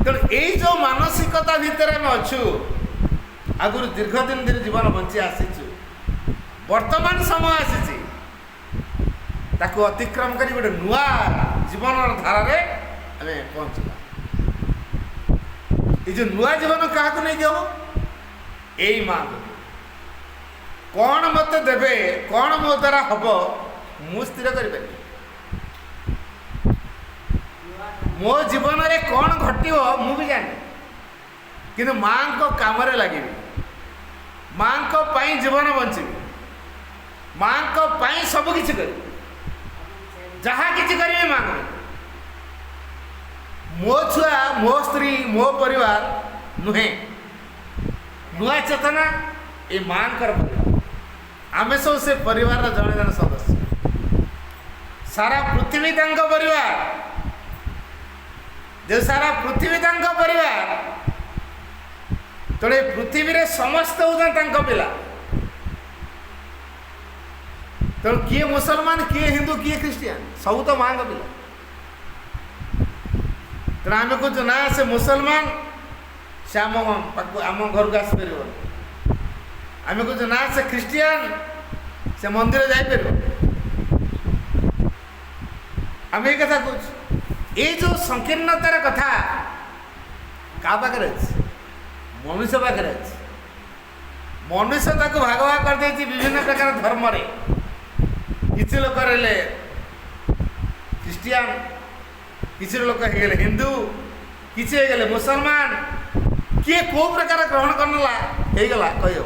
तेणु यही जो मानसिकता भितर आम अच्छु आगुरी दीर्घ दिन धीरे जीवन बंची आसीचु वर्तमान समय आसी ताकू अतिक्रम कर गोटे नुआ जीवन धारा आम पहुँचला ये जो नुआ जीवन क्या नहीं हम यही माँ कौन मत देवे कौन मो द्वारा हम मु स्थिर कर मो जीवन में कौन घटो मु भी जानी कि माँ को काम लगे माँ को पाई जीवन बंचीबी माँ को पाई सब किसी कर जहाँ किसी करी माँ को मो छुआ मो स्त्री मो परिवार नुहे नुआ चेतना ये माँ कर आम सब से परिवार जड़े जन सदस्य सारा पृथ्वी तांको परिवार जो सारा पृथ्वी तांको परिवार तेरे पृथ्वी रे समस्त होता पिला तेणु किए मुसलमान किए हिंदू किए क्रिश्चियन सब तो माँ का पिला तेणु आम कह ना से मुसलमान से आम घर को आसपर आम कह ना से क्रिश्चियन से मंदिर जापर आम ये कथा कह ये जो संकीर्णतार कथा क्या पाखे अच्छे मनुष्य पाखे अच्छे मनुष्य ताको भाग भाग कर देती विभिन्न प्रकार धर्म रे किसी लोग रहे क्रिश्चियन किसी लोग हो हिंदू किसी हो मुसलमान किए को प्रकार ग्रहण करनेला होगला कह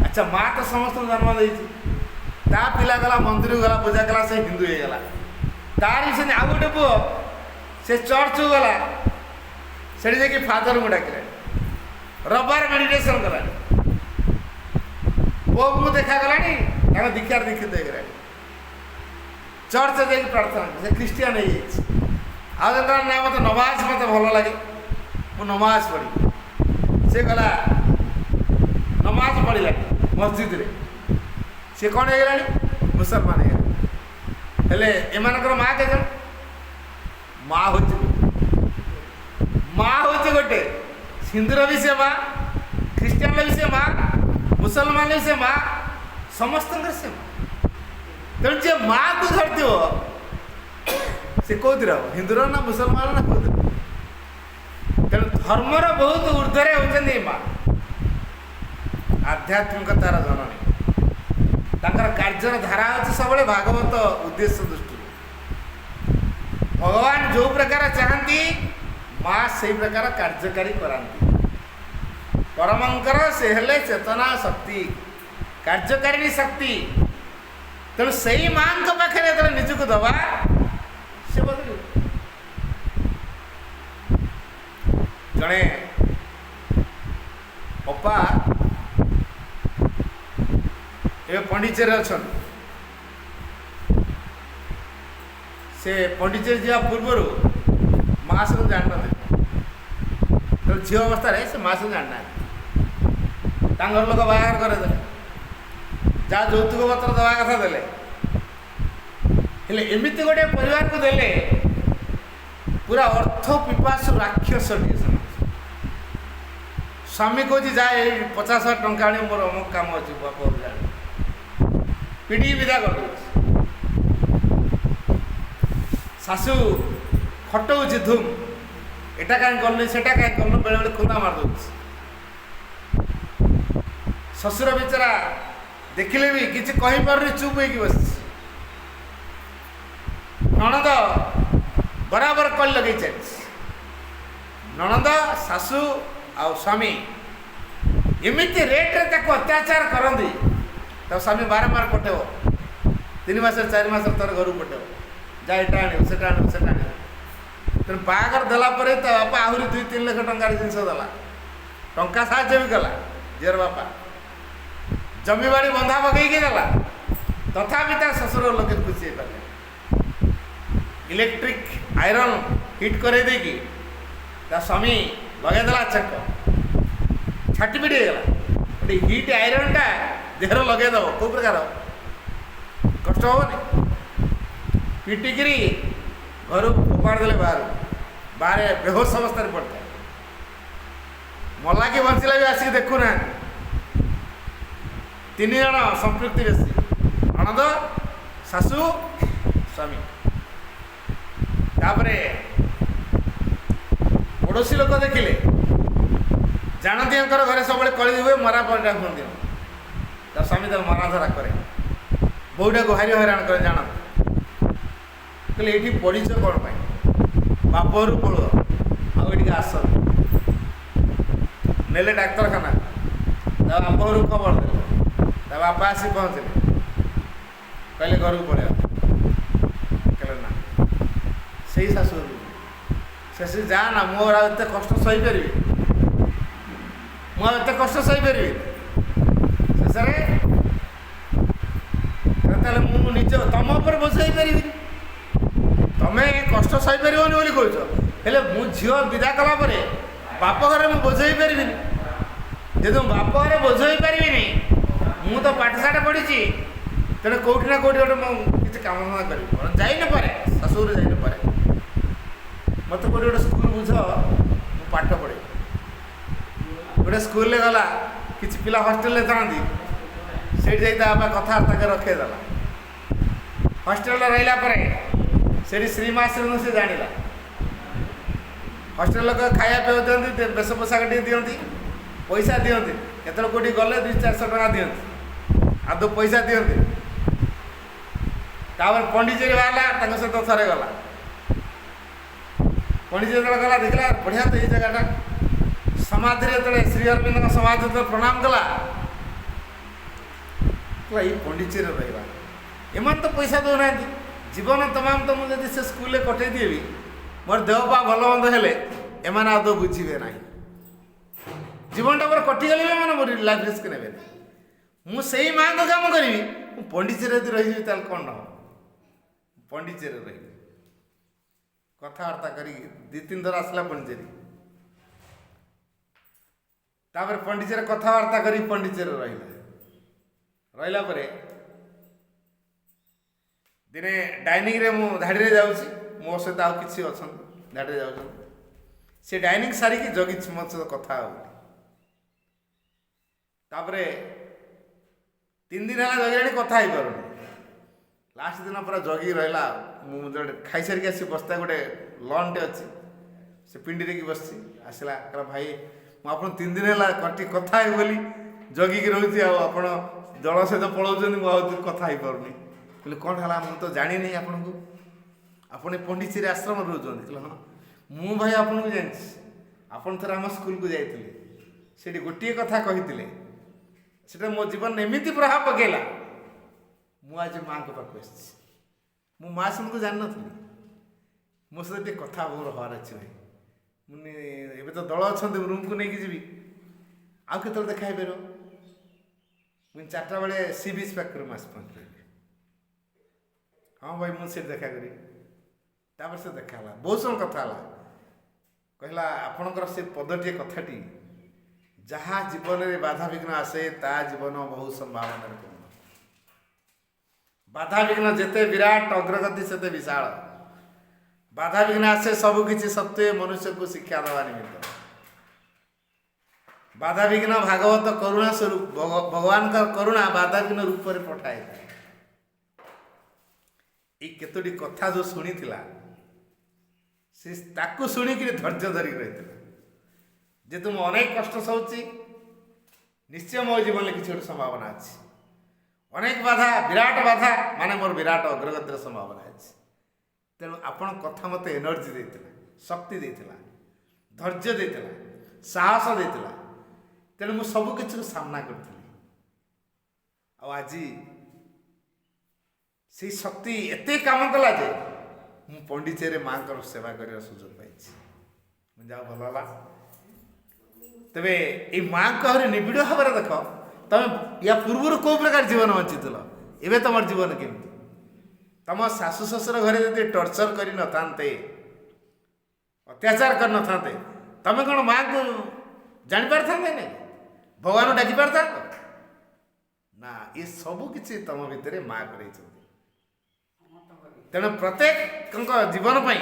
अच्छा माँ तो समस्त जन्म देती ता पिला गला मंदिर गला पूजा कला से हिंदू होगला तार भी से आउ गोटे पुओ से चर्च को गला से जाकि फादर को डाकिला रविवार मेडिटेशन कला पोप को देखागला दीक्षार दीक्षित होगा चर्च जाकि प्रार्थना से क्रिश्चियन हो ना मत नमाज मत भल लगे मु नमाज पढ़ी से गला नमाज पढ़ला मस्जिद रे से कौन होगा मुसलमान हेले एमानकर माँ के जन माँ हूँ गोटे हिंदूर भी से माँ क्रिश्चियन भी से माँ मुसलमान भी से माँ समस्त से माँ तेणु जे माँ को धरती हो से कौर हिंदूर ना मुसलमान ना कौर तेणु धर्मर बहुत ऊर्धरे होती माँ आध्यात्मिकतार जननी तांकर कार्यर धारा अच्छे सब भागवत उद्देश्य दृष्टि भगवान जो प्रकार चाहती माँ से प्रकार कार्यकारी कराती परमंकर से हेले चेतना शक्ति कार्यकारिणी शक्ति तेणु से ही माँ के पाखे जो निजक दबा से बदल जड़े अपा ए पंडिचेरी अच्छा से पंडिचेरी जा पूर्वर माँ से जान तो झील अवस्था से माँ से जानना घर लोक बाहर करदे जहाँ যৌতুକ पत्र दवा कथा देले एमती गोटे परिवार को देले पूरा अर्थ पिपासु राक्षस स्वामी कह जाए 50,000 टंका आनी मोर अमुक काम अच्छे बाप जाने पीढ़ी विदा कर शाशु खटौची धूम एटा कहीं करनी सेटा कहीं करन बेले बेले खुंदा मार दो ससुर बेचारा देखिले भी किसी कही पार चुप हो बस ननद बराबर कल लगे चली ननद शाशु आ स्वामी एमती रेट्रे अत्याचार करती तो स्वामी बारंबार पठेब 3 मास 4 मास तर घर पठेब जा एटा आण से आण तेणु बाहर देलापर तो बापा आहरी 2-3 लाख टंकार जिनस देला टंका साहय भी कला झीर बापा जमीबाड़ी बंधा पकईकी देला तथापि ता शशुर लोके खुशी हो पारे इलेक्ट्रिक आयरन हिट कर स्वामी लगेदेला चक छाटीपिटी होगा ଗୋଟେ ହିଟ୍ ଆଇରନ୍ଟା ଦେହରେ ଲଗେଇଦେବ କେଉଁ ପ୍ରକାର କଷ୍ଟ ହେବନି। ପିଟିକିରି ଘରକୁ ଫୋପାଡ଼ି ଦେଲେ ବାହାରେ ବେହୋସ ଅବସ୍ଥାରେ ପଡ଼ିଥାଏ। ମଲା କି ବଞ୍ଚିଲା ବି ଆସିକି ଦେଖୁନାହାନ୍ତି। 3 ଜଣ ସମ୍ପୃକ୍ତି ବେଶୀ, ନଣନ୍ଦ, ଶାଶୁ, ସ୍ୱାମୀ। ତାପରେ ପଡ଼ୋଶୀ ଲୋକ ଦେଖିଲେ ଜାଣନ୍ତି ୟାଙ୍କର ଘରେ ସବୁବେଳେ କଳି ହୁଏ, ମରା ପରିଟା ହୁଅନ୍ତି। ତା ସ୍ୱାମୀ ତାକୁ ମରାଧରା କରେ, ବୋଉଟାକୁ ଭାରି ହଇରାଣ କରେ। ଜାଣନ୍ତି, କହିଲେ ଏଇଠି ପଡ଼ିଛ କ'ଣ ପାଇଁ? ବାପ ଘରୁ ପଳୁଅ, ଆଉ ଏଠିକି ଆସ। ନେଲେ ଡାକ୍ତରଖାନା, ତା ବାପ ଘରକୁ ଖବର ଦେଲେ। ତା ବାପା ଆସି ପହଞ୍ଚିଲେ, କହିଲେ ଘରକୁ ପଳେଇବା। କହିଲେ ନା, ସେଇ ଶାଶୁ ସେ ଯା ନା, ମୁଁ ଆଉ ଏତେ କଷ୍ଟ ସହିପାରିବି, ମୁଁ ଆଉ ଏତେ କଷ୍ଟ ସହିପାରିବି। ଶେଷରେ ତାହେଲେ ମୁଁ ନିଜ ତମ ଉପରେ ବୋଝ ହେଇପାରିବିନି। ତମେ କଷ୍ଟ ସହିପାରିବନି ବୋଲି କହୁଛ, ହେଲେ ମୁଁ ଝିଅ ବିଦା କଲା ପରେ ବାପ ଘରେ ମୁଁ ବୋଝ ହେଇପାରିବିନି। ଯେହେତୁ ବାପ ଘରେ ବୋଝ ହେଇପାରିବିନି, ମୁଁ ତ ପାଠଶାଠ ପଢ଼ିଛି, ତେଣୁ କେଉଁଠି ନା କେଉଁଠି ଗୋଟେ ମୁଁ କିଛି କାମ ଧନ୍ଦା କରିବି। ଯାଇନପାରେ, ଶାଶୁଘରୁ ଯାଇନପାରେ, ମୋତେ କେଉଁଠି ଗୋଟେ ସ୍କୁଲ ବୁଝ, ମୁଁ ପାଠ ପଢ଼ିବି। ଗୋଟେ ସ୍କୁଲରେ ଗଲା, କିଛି ପିଲା ହଷ୍ଟେଲରେ ଥାଆନ୍ତି, ସେଇଠି ଯାଇ ତା ବାପା କଥାବାର୍ତ୍ତା କରି ରଖେଇଦେଲା। ହଷ୍ଟେଲରେ ରହିଲା ପରେ ସେଇଠି ଶ୍ରୀମାଶ୍ରମ ସେ ଜାଣିଲା। ହଷ୍ଟେଲ ଲୋକ ଖାଇବା ପିଇବା ଦିଅନ୍ତି, ବେଶ ପୋଷାକ ଟିକେ ଦିଅନ୍ତି, ପଇସା ଦିଅନ୍ତି। କେତେବେଳେ କେଉଁଠି ଗଲେ 200-400 ଟଙ୍କା ଦିଅନ୍ତି, ଆଦୌ ପଇସା ଦିଅନ୍ତି। ତାପରେ ପଣ୍ଡିଚେରୀ ବାହାରିଲା, ତାଙ୍କ ସହିତ ଥରେ ଗଲା। ପଣ୍ଡିଚେରୀ ଯେତେବେଳେ ଗଲା, ଦେଖିଲା ବଢ଼ିଆ ତ ଏଇ ଜାଗାଟା। ସମାଧିରେ ଯେତେବେଳେ ଶ୍ରୀ ଅରବିନ୍ଦଙ୍କ ସମାଧି ଯେତେବେଳେ ପ୍ରଣାମ କଲା, ଏଇ ପଣ୍ଡିଚେରୀରେ ରହିବା, ଏମାନେ ତ ପଇସା ଦେଉନାହାନ୍ତି, ଜୀବନ ତମାମ ତ ମୁଁ ଯଦି ସେ ସ୍କୁଲରେ କଟେଇ ଦେବି, ମୋର ଦେହ ପା ଭଲ ମନ୍ଦ ହେଲେ ଏମାନେ ଆଦୌ ବୁଝିବେ ନାହିଁ। ଜୀବନଟା ମୋର କଟିଗଲେ ବି ଏମାନେ ମୋର ଲାଇଫ୍ ରିସ୍କ ନେବେ। ମୁଁ ସେଇ ମାଙ୍କ କାମ କରିବି, ମୁଁ ପଣ୍ଡିଚେରୀରେ ଯଦି ରହିଯିବି ତାହେଲେ କ'ଣ ହେବ? ପଣ୍ଡିଚେରୀରେ ରହିବି, କଥାବାର୍ତ୍ତା କରିକି 2-3 ଥର ଆସିଲା ପଣ୍ଡିଚେରୀ। ତାପରେ ପଣ୍ଡିଚେରୀରେ କଥାବାର୍ତ୍ତା କରି ପଣ୍ଡିଚେରୀରେ ରହିଲା ପରେ ଦିନେ ଡାଇନିଂରେ ମୁଁ ଧାଡ଼ିରେ ଯାଉଛି, ମୋ ସହିତ ଆଉ କିଛି ଅଛନ୍ତି ଧାଡ଼ିରେ ଯାଉଛନ୍ତି। ସେ ଡାଇନିଂ ସାରିକି ଜଗିଛି ମୋ ସହିତ କଥା ହେବ। ତାପରେ 3 ଦିନ ହେଲା ଜଗିଲାଣି, କଥା ହେଇପାରୁନି। ଲାଷ୍ଟ ଦିନ ପୁରା ଜଗିକି ରହିଲା। ମୁଁ ଗୋଟେ ଖାଇସାରିକି ଆସି ବସ୍ତା, ଗୋଟେ ଲନ୍ଟେ ଅଛି, ସେ ପିଣ୍ଡିରେ ବସିଛି। ଆସିଲା, କହିଲା ଭାଇ ମୁଁ ଆପଣ 3 ଦିନ ହେଲା କଥା ହେବି ବୋଲି ଜଗିକି ରହୁଛି, ଆଉ ଆପଣ ଦଳ ସହିତ ପଳାଉଛନ୍ତି, ମୁଁ ଆଉ କଥା ହେଇପାରୁନି। କହିଲେ କ'ଣ ହେଲା? ମୁଁ ତ ଜାଣିନି ଆପଣଙ୍କୁ, ଆପଣ ଏ ପଣ୍ଡିଚେରୀ ଆଶ୍ରମରେ ରହୁଛନ୍ତି। କହିଲେ ହଁ। ମୁଁ ଭାଇ ଆପଣଙ୍କୁ ଜାଣିଛି, ଆପଣ ଥରେ ଆମ ସ୍କୁଲକୁ ଯାଇଥିଲେ, ସେଠି ଗୋଟିଏ କଥା କହିଥିଲେ, ସେଟା ମୋ ଜୀବନରେ ଏମିତି ପ୍ରଭାବ ପକାଇଲା। ମୁଁ ଆଜି ମାଆଙ୍କ ପାଖକୁ ଆସିଛି। ମୁଁ ମା ସେମାନଙ୍କୁ ଜାଣିନଥିଲି, ମୋ ସହିତ ଟିକେ କଥା ମୋର ହବାର ଅଛି ଭାଇ। ମୁଁ ଏବେ ତ ଦଳ ଅଛନ୍ତି, ମୁଁ ରୁମ୍କୁ ନେଇକି ଯିବି, ଆଉ କେତେବେଳେ ଦେଖା ହେଇପାରିବ? ମୁଁ 4ଟା ବେଳେ ସି ବିଚ୍ ପାଖରୁ ମୁଁ ଆସି ପହଞ୍ଚିପାରିବି। ହଁ ଭାଇ, ମୁଁ ସେଠି ଦେଖା କରିବି। ତାପରେ ସେ ଦେଖା ହେଲା, ବହୁତ ସମୟ କଥା ହେଲା। କହିଲା ଆପଣଙ୍କର ସେ ପଦଟିଏ କଥାଟି, ଯାହା ଜୀବନରେ ବାଧାବିଘ୍ନ ଆସେ ତା ଜୀବନ ବହୁ ସମ୍ଭାବନାରେ ପୂର୍ଣ୍ଣ। ବାଧାବିଘ୍ନ ଯେତେ ବିରାଟ, ଅଗ୍ରଗତି ସେତେ ବିଶାଳ। ବାଧାବିଘ୍ନ ଆସେ ସବୁ କିଛି ସତ୍ତ୍ୱେ ମନୁଷ୍ୟକୁ ଶିକ୍ଷା ଦେବା ନିମିତ୍ତ। ବାଧାବିଘ୍ନ ଭାଗବତ କରୁଣା ସ୍ୱରୂପ, ଭଗବାନଙ୍କ କରୁଣା ବାଧାବିଘ୍ନ ରୂପରେ ପଠାଇଥାଏ। ଏଇ କେତୋଟି କଥା ଯେଉଁ ଶୁଣିଥିଲା, ସେ ତାକୁ ଶୁଣିକିରି ଧୈର୍ଯ୍ୟ ଧରିକି ରହିଥିଲା। ଯେହେତୁ ମୁଁ ଅନେକ କଷ୍ଟ ସହୁଛି, ନିଶ୍ଚୟ ମୋ ଜୀବନରେ କିଛି ଗୋଟେ ସମ୍ଭାବନା ଅଛି। ଅନେକ ବାଧା, ବିରାଟ ବାଧା ମାନେ ମୋର ବିରାଟ ଅଗ୍ରଗତିର ସମ୍ଭାବନା ଅଛି। ତେଣୁ ଆପଣ କଥା ମୋତେ ଏନର୍ଜି ଦେଇଥିଲା, ଶକ୍ତି ଦେଇଥିଲା, ଧୈର୍ଯ୍ୟ ଦେଇଥିଲା, ସାହସ ଦେଇଥିଲା। ତେଣୁ ମୁଁ ସବୁ କିଛିକୁ ସାମ୍ନା କରିଥିଲି। ଆଉ ଆଜି ସେଇ ଶକ୍ତି ଏତେ କାମ କଲା ଯେ ମୁଁ ପଣ୍ଡିଚେରୀରେ ମାଙ୍କର ସେବା କରିବାର ସୁଯୋଗ ପାଇଛି। ମୁଁ ଯାହା ଭଲ ହେଲା। ତେବେ ଏଇ ମାଆଙ୍କୁ ଆହୁରି ନିବିଡ଼ ଭାବରେ ଦେଖ। ତମେ ୟା ପୂର୍ବରୁ କେଉଁ ପ୍ରକାର ଜୀବନ ବଞ୍ଚିଥିଲ, ଏବେ ତମର ଜୀବନ କେମିତି? ତମ ଶାଶୁ ଶ୍ୱଶୁର ଘରେ ଯଦି ଟର୍ଚର କରିନଥାନ୍ତେ, ଅତ୍ୟାଚାର କରିନଥାନ୍ତେ, ତମେ କ'ଣ ମାଆଙ୍କୁ ଜାଣିପାରିଥାନ୍ତେ? ନାଇଁ, ଭଗବାନଙ୍କୁ ଡାକି ପାରିଥାନ୍ତ ନା। ଏ ସବୁ କିଛି ତମ ଭିତରେ ମା କରେଇଛନ୍ତି। ତେଣୁ ପ୍ରତ୍ୟେକଙ୍କ ଜୀବନ ପାଇଁ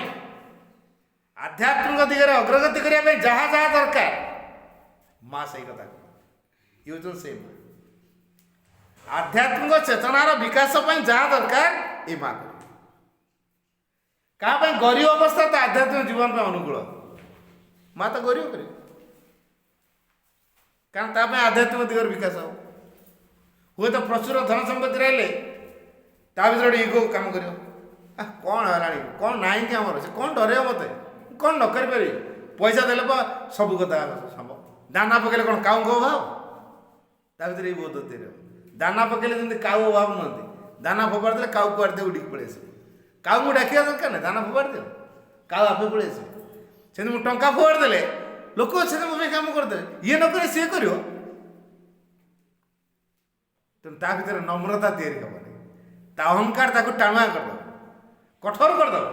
ଆଧ୍ୟାତ୍ମିକ ଦିଗରେ ଅଗ୍ରଗତି କରିବା ପାଇଁ ଯାହା ଯାହା ଦରକାର ମା ସେଇ କଥା ଇଏ ହେଉଛନ୍ତି ସେଇ ମା। ଆଧ୍ୟାତ୍ମିକ ଚେତନାର ବିକାଶ ପାଇଁ ଯାହା ଦରକାର ଏ ମା କରିବେ। କାହା ପାଇଁ ଗରିବ ଅବସ୍ଥା ତ ଆଧ୍ୟାତ୍ମିକ ଜୀବନ ପାଇଁ ଅନୁକୂଳ, ମା ତ ଗରିବ କରିବେ, କାରଣ ତା ପାଇଁ ଆଧ୍ୟାତ୍ମିକ ଦିଗର ବିକାଶ ହେବ। ହୁଏତ ପ୍ରଚୁର ଧନ ସମ୍ପତ୍ତି ରହିଲେ ତା ଭିତରେ ଗୋଟେ ଇଗୋ କାମ କରିବ। କ'ଣ ହେଲାଣି, କ'ଣ ନାହିଁ କି ଆମର, ସେ କ'ଣ ଡରେଇବ ମୋତେ, କ'ଣ ନ କରିପାରିବି, ପଇସା ଦେଲେ ସବୁ କଥା ସମ୍ଭବ। ଦାନା ପକେଇଲେ କ'ଣ କାଉଙ୍କ ଅଭାବ, ତା ଭିତରେ ଏଇ ବୋଧ ତିଆରି ହେବ। ଦାନା ପକେଇଲେ ଯେମିତି କାଉ ଅଭାବ ନୁହନ୍ତି, ଦାନା ଫୋପାଡ଼ି ଦେଲେ କାଉ କୁଆଡ଼େ ଦେଇ ଉଡ଼ିକି ପଳେଇ ଆସିବ। କାଉଙ୍କୁ ଡାକିବା ଦରକାର ନାହିଁ, ଦାନା ଫୋପାଡ଼ି ଦିଅ, କାଉ ଆପେ ପଳେଇ ଆସିବ। ସେମିତି ମୁଁ ଟଙ୍କା ଫୋପାଡ଼ି ଦେଲେ ଲୋକ ଅଛନ୍ତି ମୋ ପାଇଁ କାମ କରିଦେବେ, ଇଏ ନ କରେ ସିଏ କରିବ। ତେଣୁ ତା ଭିତରେ ନମ୍ରତା ତିଆରି ହେବନି, ତା ଅହଙ୍କାର ତାକୁ ଟାଣୁଆ କରିଦେବ, କଠୋର କରିଦେବ,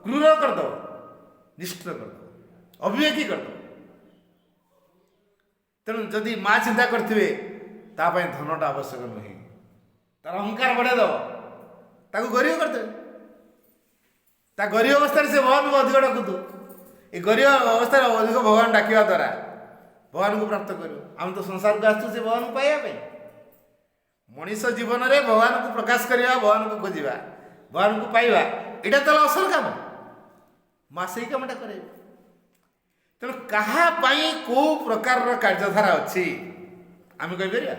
କ୍ରୂର କରିଦେବ, ନିଷ୍ଠୁର କରିଦେବ, ଅବିବେକୀ କରିଦେବ। ତେଣୁ ଯଦି ମା ଚିନ୍ତା କରିଥିବେ ତା ପାଇଁ ଧନଟା ଆବଶ୍ୟକ ନୁହେଁ, ତାର ଅହଙ୍କାର ବଢ଼େଇ ଦେବ, ତାକୁ ଗରିବ କରିଦେବେ। ତା ଗରିବ ଅବସ୍ଥାରେ ସେ ଭଗବାନଙ୍କୁ ଅଧିକ ଡାକୁଥିବ। ଏ ଗରିବ ଅବସ୍ଥାରେ ଅଧିକ ଭଗବାନ ଡାକିବା ଦ୍ୱାରା ଭଗବାନଙ୍କୁ ପ୍ରାପ୍ତ କରିବ। ଆମେ ତ ସଂସାରକୁ ଆସିଛୁ ସେ ଭଗବାନଙ୍କୁ ପାଇବା ପାଇଁ। ମଣିଷ ଜୀବନରେ ଭଗବାନଙ୍କୁ ପ୍ରକାଶ କରିବା, ଭଗବାନଙ୍କୁ ଖୋଜିବା, ଭଗବାନଙ୍କୁ ପାଇବା, ଏଇଟା ତ ଅସଲ କାମ। ମା ସେଇ କାମଟା କରେଇବେ। ତେଣୁ କାହା ପାଇଁ କେଉଁ ପ୍ରକାରର କାର୍ଯ୍ୟଧାରା ଅଛି ଆମେ କହିପାରିବା,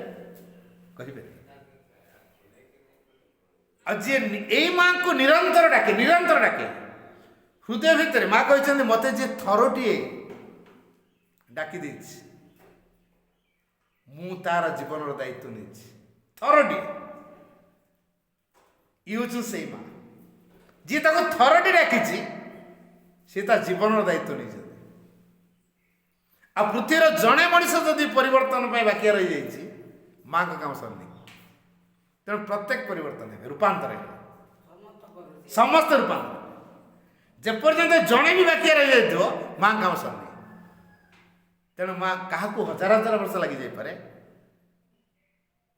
କହିପାରିବା। ଆଉ ଯିଏ ଏଇ ମାଙ୍କୁ ନିରନ୍ତର ଡାକେ, ନିରନ୍ତର ଡାକେ ହୃଦୟ ଭିତରେ, ମା କହିଛନ୍ତି ମୋତେ ଯିଏ ଥରଟିଏ ଡାକି ଦେଇଛି ମୁଁ ତାର ଜୀବନର ଦାୟିତ୍ୱ ନେଇଛି। ଥରଟିଏ, ଇଏ ହେଉଛି ସେଇ ମା। ଯିଏ ତାକୁ ଥରଟି ଡାକିଛି ସେ ତା ଜୀବନର ଦାୟିତ୍ୱ ନେଇଛନ୍ତି। ଆଉ ପୃଥିବୀର ଜଣେ ମଣିଷ ଯଦି ପରିବର୍ତ୍ତନ ପାଇଁ ବାକି ରହିଯାଇଛି ମାଙ୍କ କାମ ସରିନି। ତେଣୁ ପ୍ରତ୍ୟେକ ପରିବର୍ତ୍ତନ ହେବେ, ରୂପାନ୍ତର ହେବେ, ସମସ୍ତେ ରୂପାନ୍ତର। ଯେପର୍ଯ୍ୟନ୍ତ ଜଣେ ବି ବାକି ରହିଯାଇଥିବ ମାଙ୍କ କାମ ସରିନି। ତେଣୁ ମା କାହାକୁ ହଜାର ହଜାର ବର୍ଷ ଲାଗିଯାଇପାରେ,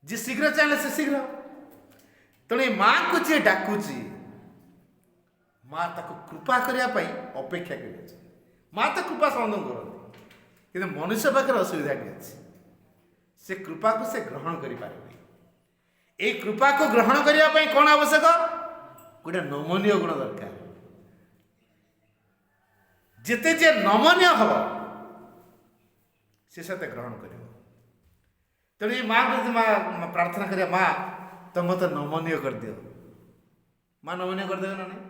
ଯିଏ ଶୀଘ୍ର ଚାହିଁଲେ ସେ ଶୀଘ୍ର। ତେଣୁ ଏ ମାଙ୍କୁ ଯିଏ ଡାକୁଛି ମା ତାକୁ କୃପା କରିବା ପାଇଁ ଅପେକ୍ଷା କରିଅଛି। ମା ତ କୃପା ସମସ୍ତଙ୍କୁ କରନ୍ତି, କିନ୍ତୁ ମନୁଷ୍ୟ ପାଖରେ ଅସୁବିଧାଟି ଅଛି, ସେ କୃପାକୁ ସେ ଗ୍ରହଣ କରିପାରିବେ। এই কৃপাকে গ্রহণ করা কোণ আবশ্যক, গোটে নমনীয় গুণ দরকার। যেতে যে নমনীয় হব সে সাথে গ্রহণ করব। তেমন এই মা যদি মা প্রার্থনা করা, মা তো মতো নমনীয় করে দিও, মা নমনীয় করে দেবে না, নাই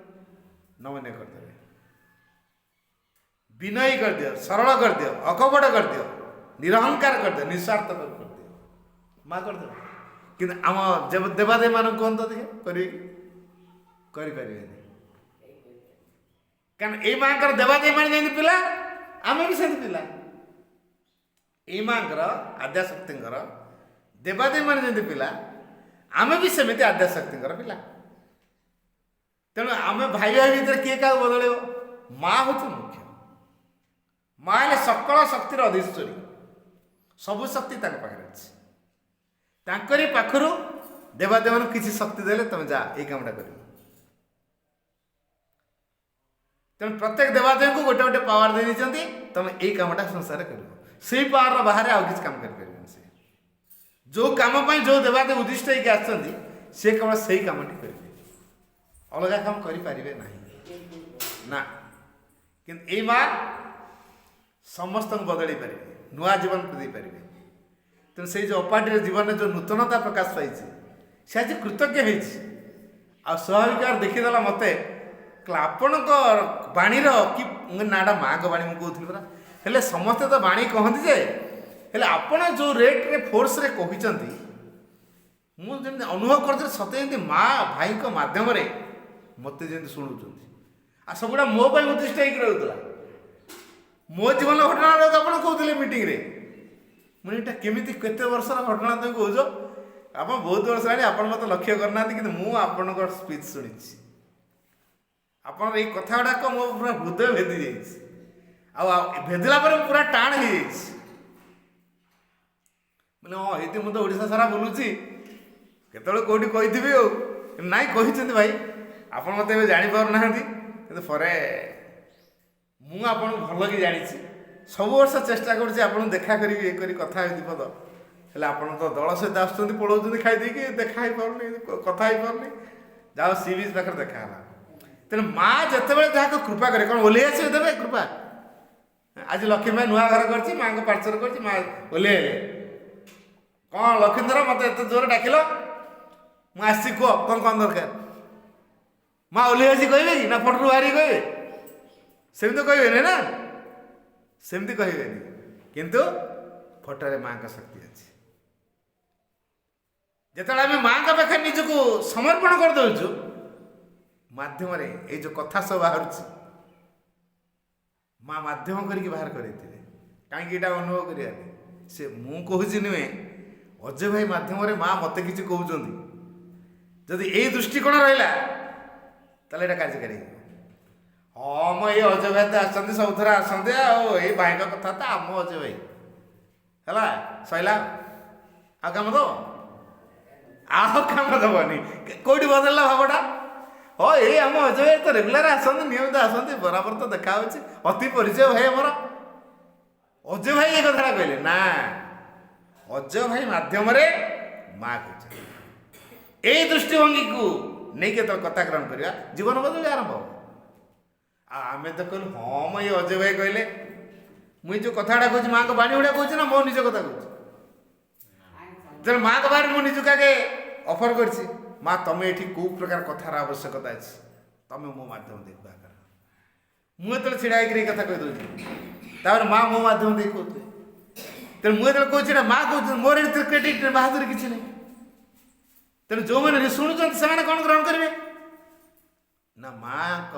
নমনীয় করে দেবে, বিনয়ী করে দিও, সরল করে দিও, অকপট করে দিও, নিরহংকার করে দিও, নিঃস্বার্থ করে দিও, মা করে দেবে। কিন্তু আম দেবাদেবী মান কুহতো দেখে করবে কি, କରିପାରିବେନି। କାରଣ ଏଇ ମାଙ୍କର ଦେବାଦେବୀ ମାନେ ଯେମିତି ପିଲା, ଆମେ ବି ସେମିତି ପିଲା। ଏଇ ମାଙ୍କର ଆଦ୍ୟାଶକ୍ତିଙ୍କର ଦେବାଦେବୀ ମାନେ ଯେମିତି ପିଲା, ଆମେ ବି ସେମିତି ଆଦ୍ୟାଶକ୍ତିଙ୍କର ପିଲା। ତେଣୁ ଆମେ ଭାଇ ଭାଇ ଭିତରେ କିଏ କାହାକୁ ବଦଳେଇବ? ମା ହେଉଛି ମୁଖ୍ୟ। ମା ହେଲେ ସକଳ ଶକ୍ତିର ଅଧିଶ୍ୱରୀ, ସବୁ ଶକ୍ତି ତାଙ୍କ ପାଖରେ ଅଛି। ତାଙ୍କରି ପାଖରୁ ଦେବାଦେବୀମାନଙ୍କୁ କିଛି ଶକ୍ତି ଦେଲେ ତମେ ଯା ଏଇ କାମଟା କରିବ। ତେଣୁ ପ୍ରତ୍ୟେକ ଦେବାଦେବୀଙ୍କୁ ଗୋଟେ ଗୋଟେ ପାୱାର ଦେଇ ଦେଇଛନ୍ତି, ତମେ ଏଇ କାମଟା ସଂସାରରେ କରିବ। ସେଇ ପାୱାରର ବାହାରେ ଆଉ କିଛି କାମ କରିପାରିବେନି। ସେ ଯେଉଁ କାମ ପାଇଁ ଯେଉଁ ଦେବାଦେବୀ ଉଦ୍ଦିଷ୍ଟ ହେଇକି ଆସିଛନ୍ତି ସେ କେବଳ ସେଇ କାମଟି କରିବେ, ଅଲଗା କାମ କରିପାରିବେ ନାହିଁ ନା। କିନ୍ତୁ ଏଇ ମା ସମସ୍ତଙ୍କୁ ବଦଳେଇ ପାରିବେ, ନୂଆ ଜୀବନ ଦେଇପାରିବେ। ତେଣୁ ସେଇ ଯେଉଁ ଅପାଟିର ଜୀବନରେ ଯେଉଁ ନୂତନତା ପ୍ରକାଶ ପାଇଛି, ସେ ଆଜି କୃତଜ୍ଞ ହେଇଛି। ଆଉ ସ୍ୱାଭାବିକ ଦେଖିଦେଲା ମୋତେ ଆପଣଙ୍କ ବାଣୀର କି ନାଁଟା ମାଆଙ୍କ ବାଣୀ ମୁଁ କହୁଥିଲି ପରା, ହେଲେ ସମସ୍ତେ ତ ବାଣୀ କହନ୍ତି ଯେ, ହେଲେ ଆପଣ ଯେଉଁ ରେଟ୍ରେ ଫୋର୍ସରେ କହିଛନ୍ତି ମୁଁ ଯେମିତି ଅନୁଭବ କରୁଥିଲି ସତେ ଯେମିତି ମା ଭାଇଙ୍କ ମାଧ୍ୟମରେ ମୋତେ ଯେମିତି ଶୁଣୁଛନ୍ତି। ଆଉ ସବୁଗୁଡ଼ା ମୋ ପାଇଁ ଉଦ୍ଦିଷ୍ଟ ହେଇକି ରହୁଥିଲା। ମୋ ଜୀବନର ଘଟଣାର ଆପଣ କହୁଥିଲେ ମିଟିଂରେ, ମୁଁ ଏଇଟା କେମିତି କେତେ ବର୍ଷର ଘଟଣା ତମେ କହୁଛ? ଆପଣ ବହୁତ ବର୍ଷ ହେଲାଣି ଆପଣ ମୋତେ ଲକ୍ଷ୍ୟ କରିନାହାନ୍ତି, କିନ୍ତୁ ମୁଁ ଆପଣଙ୍କ ସ୍ପିଚ୍ ଶୁଣିଛି। ଆପଣଙ୍କର ଏଇ କଥା ଗୁଡ଼ାକ ମୋ ପୁରା ହୃଦୟ ଭେଦି ଯାଇଛି। ଆଉ ଭେଦିଲା ପରେ ମୁଁ ପୁରା ଟାଣ ହେଇଯାଇଛି। ମାନେ ହଁ ଏଇଠି ମୁଁ ତ ଓଡ଼ିଶା ସାରା ବୁଲୁଛି, କେତେବେଳେ କେଉଁଠି କହିଥିବି ଆଉ। ନାଇଁ କହିଛନ୍ତି ଭାଇ, ଆପଣ ମୋତେ ଏବେ ଜାଣିପାରୁନାହାନ୍ତି, କିନ୍ତୁ ପରେ ମୁଁ ଆପଣଙ୍କୁ ଭଲ କି ଜାଣିଛି। ସବୁ ବର୍ଷ ଚେଷ୍ଟା କରୁଛି ଆପଣଙ୍କୁ ଦେଖା କରିବି, ଇଏ କରି କଥା ହେବି ଦିପଦ, ହେଲେ ଆପଣ ତ ଦଳ ସହିତ ଆସୁଛନ୍ତି, ପଳାଉଛନ୍ତି ଖାଇ ଦେଇକି, ଦେଖା ହେଇପାରୁନି, କଥା ହେଇପାରୁନି। ଯାହା ସି ବିଚ୍ ପାଖରେ ଦେଖା ହେଲା। ତେଣୁ ମା ଯେତେବେଳେ ଯାହାକୁ କୃପା କରେ, କ'ଣ ଓହ୍ଲେଇ ଆସିବେ ଦେବେ କୃପା? ଆଜି ଲକ୍ଷ୍ମୀ ଭାଇ ନୂଆ ଘର କରିଛି, ମାଆଙ୍କ ପାର୍ଶ୍ୱରେ କରିଛି, ମା ଓହ୍ଲେଇଲେ, କ'ଣ ଲକ୍ଷ୍ମୀଧର ମୋତେ ଏତେ ଜୋରରେ ଡାକିଲ, ମୁଁ ଆସିଛି, କୁହ କ'ଣ ଦରକାର? ମା ଓହ୍ଲେଇ ଆସି କହିବେ କି? ନା ଫଟୋରୁ ବାହାରିକି କହିବେ? ସେମିତି କହିବେନି ନା, ସେମିତି କହିବେନି। କିନ୍ତୁ ଫଟୋରେ ମାଆଙ୍କ ଶକ୍ତି ଅଛି। ଯେତେବେଳେ ଆମେ ମାଆଙ୍କ ପାଖରେ ନିଜକୁ ସମର୍ପଣ କରିଦେଉଛୁ, ମାଧ୍ୟମରେ ଏଇ ଯେଉଁ କଥା ସବୁ ବାହାରୁଛି, ମା ମାଧ୍ୟମ କରିକି ବାହାର କରିଥିବେ। କାହିଁକି ଏଇଟା ଅନୁଭବ କରିବାନି? ସେ ମୁଁ କହୁଛି ନୁହେଁ, ଅଜୟ ଭାଇ ମାଧ୍ୟମରେ ମା ମୋତେ କିଛି କହୁଛନ୍ତି। ଯଦି ଏଇ ଦୃଷ୍ଟିକୋଣ ରହିଲା, ତାହେଲେ ଏଇଟା କାର୍ଯ୍ୟକାରୀ ହେବ। ହଁ ମ ଏଇ ଅଜୟ ଭାଇ ତ ଆସନ୍ତି, ସବୁଥର ଆସନ୍ତି, ଆଉ ଏଇ ଭାଇଙ୍କ କଥା ତ ଆମ ଅଜୟ ଭାଇ ହେଲା, ସଇଲା, ଆଉ କାମ ଦବ? ଆଉ କାମ ଦବନି। କୋଉଠି ବଦଳିଲା ଭାବଟା? ହଁ ଏଇ ଆମ ଅଜୟ ଭାଇ ତ ରେଗୁଲାର ଆସନ୍ତି, ନିୟମିତ ଆସନ୍ତି, ବରାବର ତ ଦେଖା ହଉଛି, ଅତି ପରିଚୟ ଭାଇ ଆମର। ଅଜୟ ଭାଇ ଏ କଥାଟା କହିଲେ ନା, ଅଜୟ ଭାଇ ମାଧ୍ୟମରେ ମା କହିଛନ୍ତି। ଏଇ ଦୃଷ୍ଟିଭଙ୍ଗୀକୁ ନେଇକି ଯେତେବେଳେ କଥା ଗ୍ରହଣ କରିବା, ଜୀବନ ବଦଳି ଆରମ୍ଭ ହେବ। ଆଉ ଆମେ ତ କହିଲୁ ହଁ ମ ଏଇ ଅଜୟ ଭାଇ କହିଲେ, ମୁଁ ଯେଉଁ କଥାଟା କହୁଛି ମାଆଙ୍କ ବାଣୀ ଗୁଡ଼ା କହୁଛି ନା ମୋ ନିଜ କଥା କହୁଛି? ତେଣୁ ମାଆଙ୍କ ବାଣୀ ମୁଁ ନିଜକୁ ଆଗେ ଅଫର କରିଛି, ମା ତମେ ଏଠି କେଉଁ ପ୍ରକାର କଥାର ଆବଶ୍ୟକତା ଅଛି, ତମେ ମୋ ମାଧ୍ୟମ ଦେଇ କୁହା କର। ମୁଁ ଯେତେବେଳେ ଛିଡ଼ା ହେଇକିରି ଏଇ କଥା କହିଦେଉଛି, ତାପରେ ମା ମୋ ମାଧ୍ୟମ ଦେଇ କହୁଥିବେ। ତେଣୁ ମୁଁ ଯେତେବେଳେ କହୁଛି ନା ମା କହୁଛନ୍ତି, ମୋର ଏଠି କ୍ରେଡିଟ୍ ବାହାଦୁରୀ କିଛି ନାହିଁ। ତେଣୁ ଯେଉଁମାନେ ଶୁଣୁଛନ୍ତି ସେମାନେ କ'ଣ ଗ୍ରହଣ କରିବେ? ନା ମାଆଙ୍କ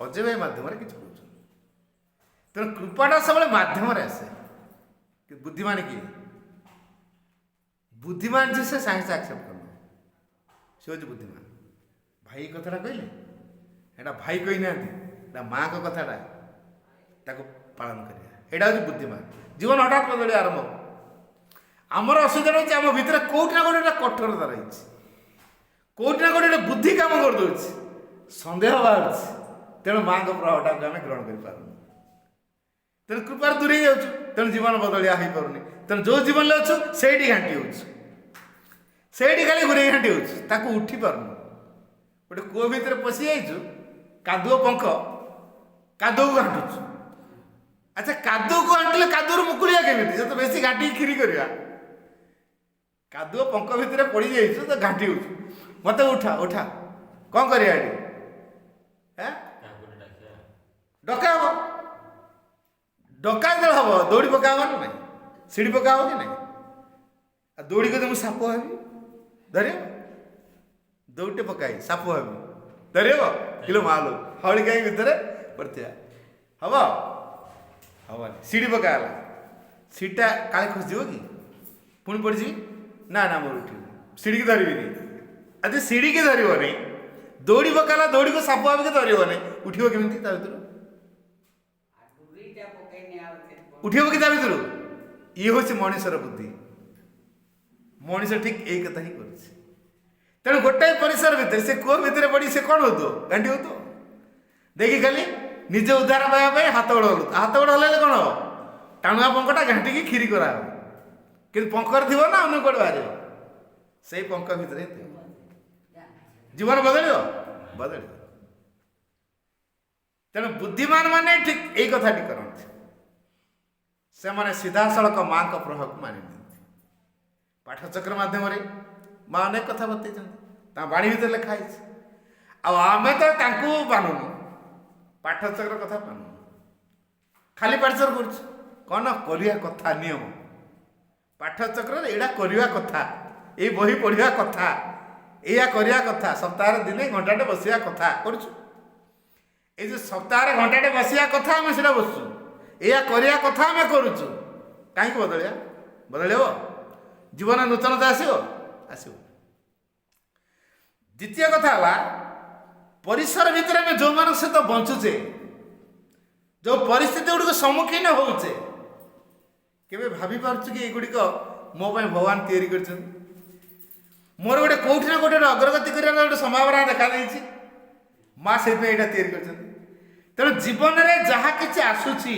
ଅଜୟ ଭାଇ ମାଧ୍ୟମରେ କିଛି କହୁଛନ୍ତି। ତେଣୁ କୃପାଟା ସବୁବେଳେ ମାଧ୍ୟମରେ ଆସେ। ବୁଦ୍ଧିମାନ କିଏ? ବୁଦ୍ଧିମାନ ଯେ ସେ ସାଙ୍ଗେ ସାଙ୍ଗେ ଆକ୍ସେପ୍ଟ କରିବ, ସେ ହେଉଛି ବୁଦ୍ଧିମାନ। ଭାଇ କଥାଟା କହିଲେ, ଏଇଟା ଭାଇ କହିନାହାନ୍ତି, ଏଇଟା ମାଆଙ୍କ କଥାଟା, ତାକୁ ପାଳନ କରିବା, ଏଇଟା ହେଉଛି ବୁଦ୍ଧିମାନ। ଜୀବନ ହଠାତ୍ ବଦଳି ଆରମ୍ଭ ହେବ। ଆମର ଅସୁବିଧା ରହିଛି, ଆମ ଭିତରେ କେଉଁଠି ନା କେଉଁଠି ଗୋଟେ କଠୋରତା ରହିଛି, କେଉଁଠି ନା କେଉଁଠି ଗୋଟେ ବୁଦ୍ଧି କାମ କରିଦେଉଛି, ସନ୍ଦେହ ବାହାରୁଛି। ତେଣୁ ମାଆଙ୍କ ପ୍ରଭାବଟାକୁ ଆମେ ଗ୍ରହଣ କରିପାରୁନୁ, ତେଣୁ କୃପାରୁ ଦୂରେଇ ଯାଉଛୁ। ତେଣୁ ଜୀବନ ବଦଳିଆ ହେଇପାରୁନି। ତେଣୁ ଯେଉଁ ଜୀବନରେ ଅଛୁ ସେଇଠି ଘାଣ୍ଟି ହେଉଛୁ, ସେଇଠି ଖାଲି ଘୁରେଇ ଘାଣ୍ଟି ହେଉଛୁ, ତାକୁ ଉଠି ପାରୁନୁ। ଗୋଟେ କୂଅ ଭିତରେ ପଶି ଯାଇଛୁ, କାଦୁଅ ପଙ୍କ, କାଦୁଅକୁ ଘାଣ୍ଟୁଛୁ। ଆଚ୍ଛା କାଦୁଅକୁ ଘାଣ୍ଟିଲେ କାଦୁଅରୁ ମୁକୁଳିବା କେମିତି? ସେ ତ ବେଶୀ ଘାଣ୍ଟିକି କ୍ଷୀରି କରିବା। କାଦୁଅ ପଙ୍କ ଭିତରେ ପଡ଼ି ଯାଇଛୁ ତ ଘାଣ୍ଟି ହେଉଛୁ, ମୋତେ ଉଠା ଉଠା, କ'ଣ କରିବା ଏଠି? ଡକା ହବ, ଡକା ଯେତେବେଳେ ହବ ଦୌଡ଼ି ପକା ହବ ନା ନାହିଁ? ସିଡ଼ି ପକା ହବ କି ନାହିଁ? ଆଉ ଦୌଡ଼ିକି ଯଦି ମୁଁ ସାପ ହେବି ଧରିବ? ଦୌଡ଼ିଟେ ପକାଇ ସାପ ହେବି ଧରିବ? କିଲୋ ମାଲୋ ହଳି ଗାଈ ଭିତରେ ପଡ଼ିଥିବା, ହବ? ହବନି। ସିଡ଼ି ପକା ହେଲା, ସିଡ଼ିଟା କାଳେ ଖସିଯିବ କି? ପୁଣି ପଡ଼ିଯିବି? ନା ନା ମୋର ଉଠିବି, ସିଡ଼ିକି ଧରିବିନି। ଆଜି ସିଡ଼ିକି ଧରିବନି, ଦୌଡ଼ି ପକାଲା, ଦୌଡ଼ିକୁ ସାପ ଭାବିକି ଧରିବନି, ଉଠିବ କେମିତି ତା ଭିତରୁ? ଉଠିବ କି ତା ଭିତରୁ? ଇଏ ହେଉଛି ମଣିଷର ବୁଦ୍ଧି। ମଣିଷ ଠିକ୍ ଏଇ କଥା ହିଁ କରୁଛି। ତେଣୁ ଗୋଟାଏ ପରିସର ଭିତରେ, ସେ କୂଅ ଭିତରେ ପଡ଼ି ସେ କ'ଣ ହେଉଥିବ? ଘାଣ୍ଟି ହେଉଥିବ। ଦେଖି ଖାଲି ନିଜ ଉଦ୍ଧାର ପାଇବା ପାଇଁ ହାତ ଗୋଡ଼ ହଲୁ, ହାତ ଗୋଡ଼ ହଲେଇଲେ କ'ଣ ହେବ? ଟାଣୁଆ ପଙ୍କଟା ଘାଣ୍ଟିକି କ୍ଷୀରି କରାହେବ। କିନ୍ତୁ ପଙ୍କରେ ଥିବ ନା ଅନ୍ୟ କୁଆଡ଼େ ବାହାରିବ? ସେଇ ପଙ୍କ ଭିତରେ ଥିବ। ଜୀବନ ବଦଳିବ? ବଦଳିବ। ତେଣୁ ବୁଦ୍ଧିମାନ ମାନେ ଠିକ୍ ଏଇ କଥାଟି କରନ୍ତି, ସେମାନେ ସିଧାସଳଖ ମାଆଙ୍କ ପ୍ରଭାବକୁ ମାନି ନିଅନ୍ତି। ପାଠଚକ୍ର ମାଧ୍ୟମରେ ମା ଅନେକ କଥା ବତେଇଛନ୍ତି, ତାଙ୍କ ବାଣୀ ଭିତରେ ଲେଖା ହେଇଛି। ଆଉ ଆମେ ତ ତାଙ୍କୁ ମାନୁନୁ, ପାଠଚକ୍ର କଥା ମାନୁନୁ, ଖାଲି ପାଠଚକ୍ର କରୁଛୁ। କ'ଣ କରିବା କଥା? ନିୟମ ପାଠଚକ୍ରରେ ଏଇଟା କରିବା କଥା, ଏଇ ବହି ପଢ଼ିବା କଥା, ଏଇଆ କରିବା କଥା, ସପ୍ତାହରେ ଦିନେ ଘଣ୍ଟାଟେ ବସିବା କଥା କରୁଛୁ। ଏଇ ଯେଉଁ ସପ୍ତାହରେ ଘଣ୍ଟାଟେ ବସିବା କଥା ଆମେ ସେଇଟା ବସୁଛୁ, ଏଇଆ କରିବା କଥା ଆମେ କରୁଛୁ। କାହିଁକି ବଦଳିବା? ବଦଳି ହେବ? ଜୀବନ ନୂତନତା ଆସିବ? ଆସିବ। ଦ୍ୱିତୀୟ କଥା ହେଲା, ପରିସର ଭିତରେ ଆମେ ଯେଉଁମାନଙ୍କ ସହିତ ବଞ୍ଚୁଛେ, ଯେଉଁ ପରିସ୍ଥିତି ଗୁଡ଼ିକ ସମ୍ମୁଖୀନ ହେଉଛେ, କେବେ ଭାବିପାରୁଛୁ କି ଏଗୁଡ଼ିକ ମୋ ପାଇଁ ଭଗବାନ ତିଆରି କରିଛନ୍ତି। ମୋର ଗୋଟେ କୋଉଠି ନା କୋଉଠି ଅଗ୍ରଗତି କରିବାର ଗୋଟେ ସମ୍ଭାବନା ଦେଖାଦେଇଛି। ମା ସେଇଥିପାଇଁ ଏଇଟା ତିଆରି କରିଛନ୍ତି। ତେଣୁ ଜୀବନରେ ଯାହା କିଛି ଆସୁଛି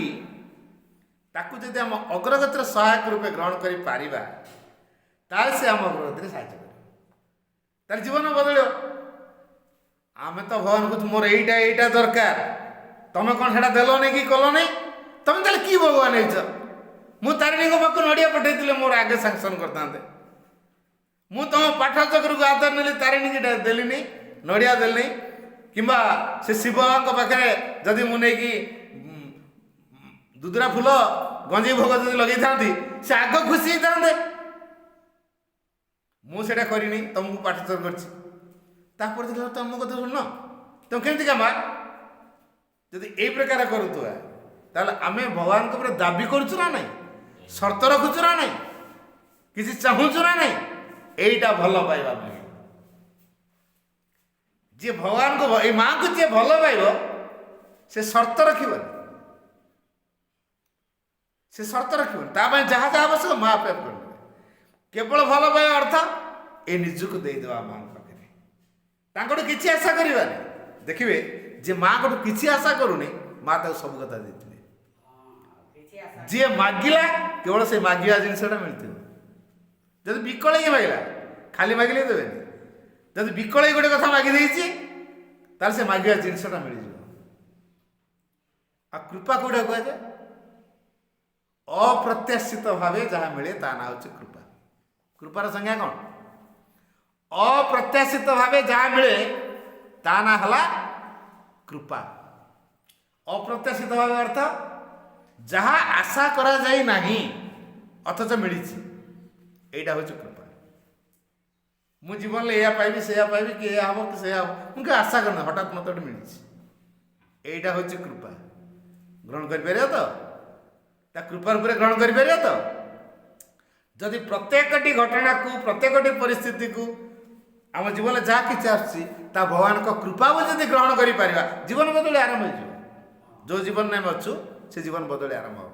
ତାକୁ ଯଦି ଆମ ଅଗ୍ରଗତିର ସହାୟକ ରୂପେ ଗ୍ରହଣ କରିପାରିବା ତାହେଲେ ସେ ଆମ ଅଗ୍ରଗତିରେ ସାହାଯ୍ୟ କରିବ, ତାହେଲେ ଜୀବନ ବଦଳିବ। ଆମେ ତ ଭଗବାନ କହୁଛୁ ମୋର ଏଇଟା ଦରକାର, ତମେ କ'ଣ ସେଟା ଦେଲନି କି କଲନି? ତମେ ତାହେଲେ କି ଭଗବାନ ହେଇଛ? ମୁଁ ତାରିଣୀଙ୍କ ପାଖକୁ ନଡ଼ିଆ ପଠେଇଥିଲେ ମୋର ଆଗେ ସାଙ୍ଗସନ୍ କରିଥାନ୍ତେ। ମୁଁ ତମ ପାଠ ଚକ୍ରକୁ ଆଦର ନେଲି, ତାରିଣୀକି ଦେଲିନି, ନଡ଼ିଆ ଦେଲିନି। କିମ୍ବା ସେ ଶିବଙ୍କ ପାଖରେ ଯଦି ମୁଁ ନେଇକି ଦୁଦୁରା ଫୁଲ ଗଞ୍ଜେଇ ଭୋଗ ଯଦି ଲଗେଇଥାନ୍ତି ସେ ଆଗ ଖୁସି ହେଇଥାନ୍ତେ। ମୁଁ ସେଇଟା କରିନି, ତମକୁ ପାଠଚର କରିଛି, ତାପରେ ଦେଖିଲା ତମ ମୋ କଥା ଶୁଣୁନ, ତମେ କେମିତି କାମା? ଯଦି ଏଇ ପ୍ରକାର କରୁଥିବା ତାହେଲେ ଆମେ ଭଗବାନଙ୍କ ଉପରେ ଦାବି କରୁଛୁ ନା ନାହିଁ, ସର୍ତ୍ତ ରଖୁଛୁ ନା ନାହିଁ, କିଛି ଚାହୁଁଛୁ ନା ନାହିଁ? ଏଇଟା ଭଲ ପାଇବା ନାହିଁ। ଯିଏ ଭଗବାନଙ୍କୁ ଏଇ ମାଆଙ୍କୁ ଯିଏ ଭଲ ପାଇବ ସେ ସର୍ତ୍ତ ରଖିବନି, ସେ ସର୍ତ୍ତ ରଖିବନି। ତା ପାଇଁ ଯାହା ଯାହା ଆବଶ୍ୟକ ମା ଆପେ କରିଦେବେ। କେବଳ ଭଲ ପାଇବା ଅର୍ଥ ଏ ନିଜକୁ ଦେଇଦେବା ମାଙ୍କ ପାଖରେ, ତାଙ୍କଠୁ କିଛି ଆଶା କରିବାନି। ଦେଖିବେ ଯେ ମାଙ୍କଠୁ କିଛି ଆଶା କରୁନି ମା ତାକୁ ସବୁ କଥା ଦେଇଥିବେ। ଯିଏ ମାଗିଲା କେବଳ ସେ ମାଗିବା ଜିନିଷଟା ମିଳିଥିବ। ଯଦି ବିକଳେଇ ମାଗିଲା ଖାଲି ମାଗିଲେ ଦେବେନି। ଯଦି ବିକଳେଇ ଗୋଟେ କଥା ମାଗି ଦେଇଛି ତାହେଲେ ସେ ମାଗିବା ଜିନିଷଟା ମିଳିଯିବ। ଆଉ କୃପା କୋଉଟା କୁହାଯାଏ? ଅପ୍ରତ୍ୟାଶିତ ଭାବେ ଯାହା ମିଳେ ତା ନାଁ ହେଉଛି କୃପା। କୃପାର ସଂଜ୍ଞା କ'ଣ? ଅପ୍ରତ୍ୟାଶିତ ଭାବେ ଯାହା ମିଳେ ତା ନାଁ ହେଲା କୃପା। ଅପ୍ରତ୍ୟାଶିତ ଭାବେ ଅର୍ଥ ଯାହା ଆଶା କରାଯାଇ ନାହିଁ ଅଥଚ ମିଳିଛି, ଏଇଟା ହେଉଛି କୃପା। ମୁଁ ଜୀବନରେ ଏଇଆ ପାଇବି ସେଇଆ ପାଇବି କି ଏଇଆ ହବ କି ସେଇଆ ହବ, ମୁଁ କି ଆଶା କରିନି, ହଠାତ୍ ମୋତେ ଗୋଟେ ମିଳିଛି, ଏଇଟା ହେଉଛି କୃପା। ଗ୍ରହଣ କରିପାରିବ ତ? ତା କୃପା ରୂପରେ ଗ୍ରହଣ କରିପାରିବ ତ? ଯଦି ପ୍ରତ୍ୟେକଟି ଘଟଣାକୁ ପ୍ରତ୍ୟେକଟି ପରିସ୍ଥିତିକୁ ଆମ ଜୀବନରେ ଯାହା କିଛି ଆସୁଛି ତା ଭଗବାନଙ୍କ କୃପା ବୋଲି ଯଦି ଗ୍ରହଣ କରିପାରିବା ଜୀବନ ବଦଳି ଆରମ୍ଭ ହେଇଯିବ। ଯେଉଁ ଜୀବନରେ ଆମେ ଅଛୁ ସେ ଜୀବନ ବଦଳି ଆରମ୍ଭ ହେବ।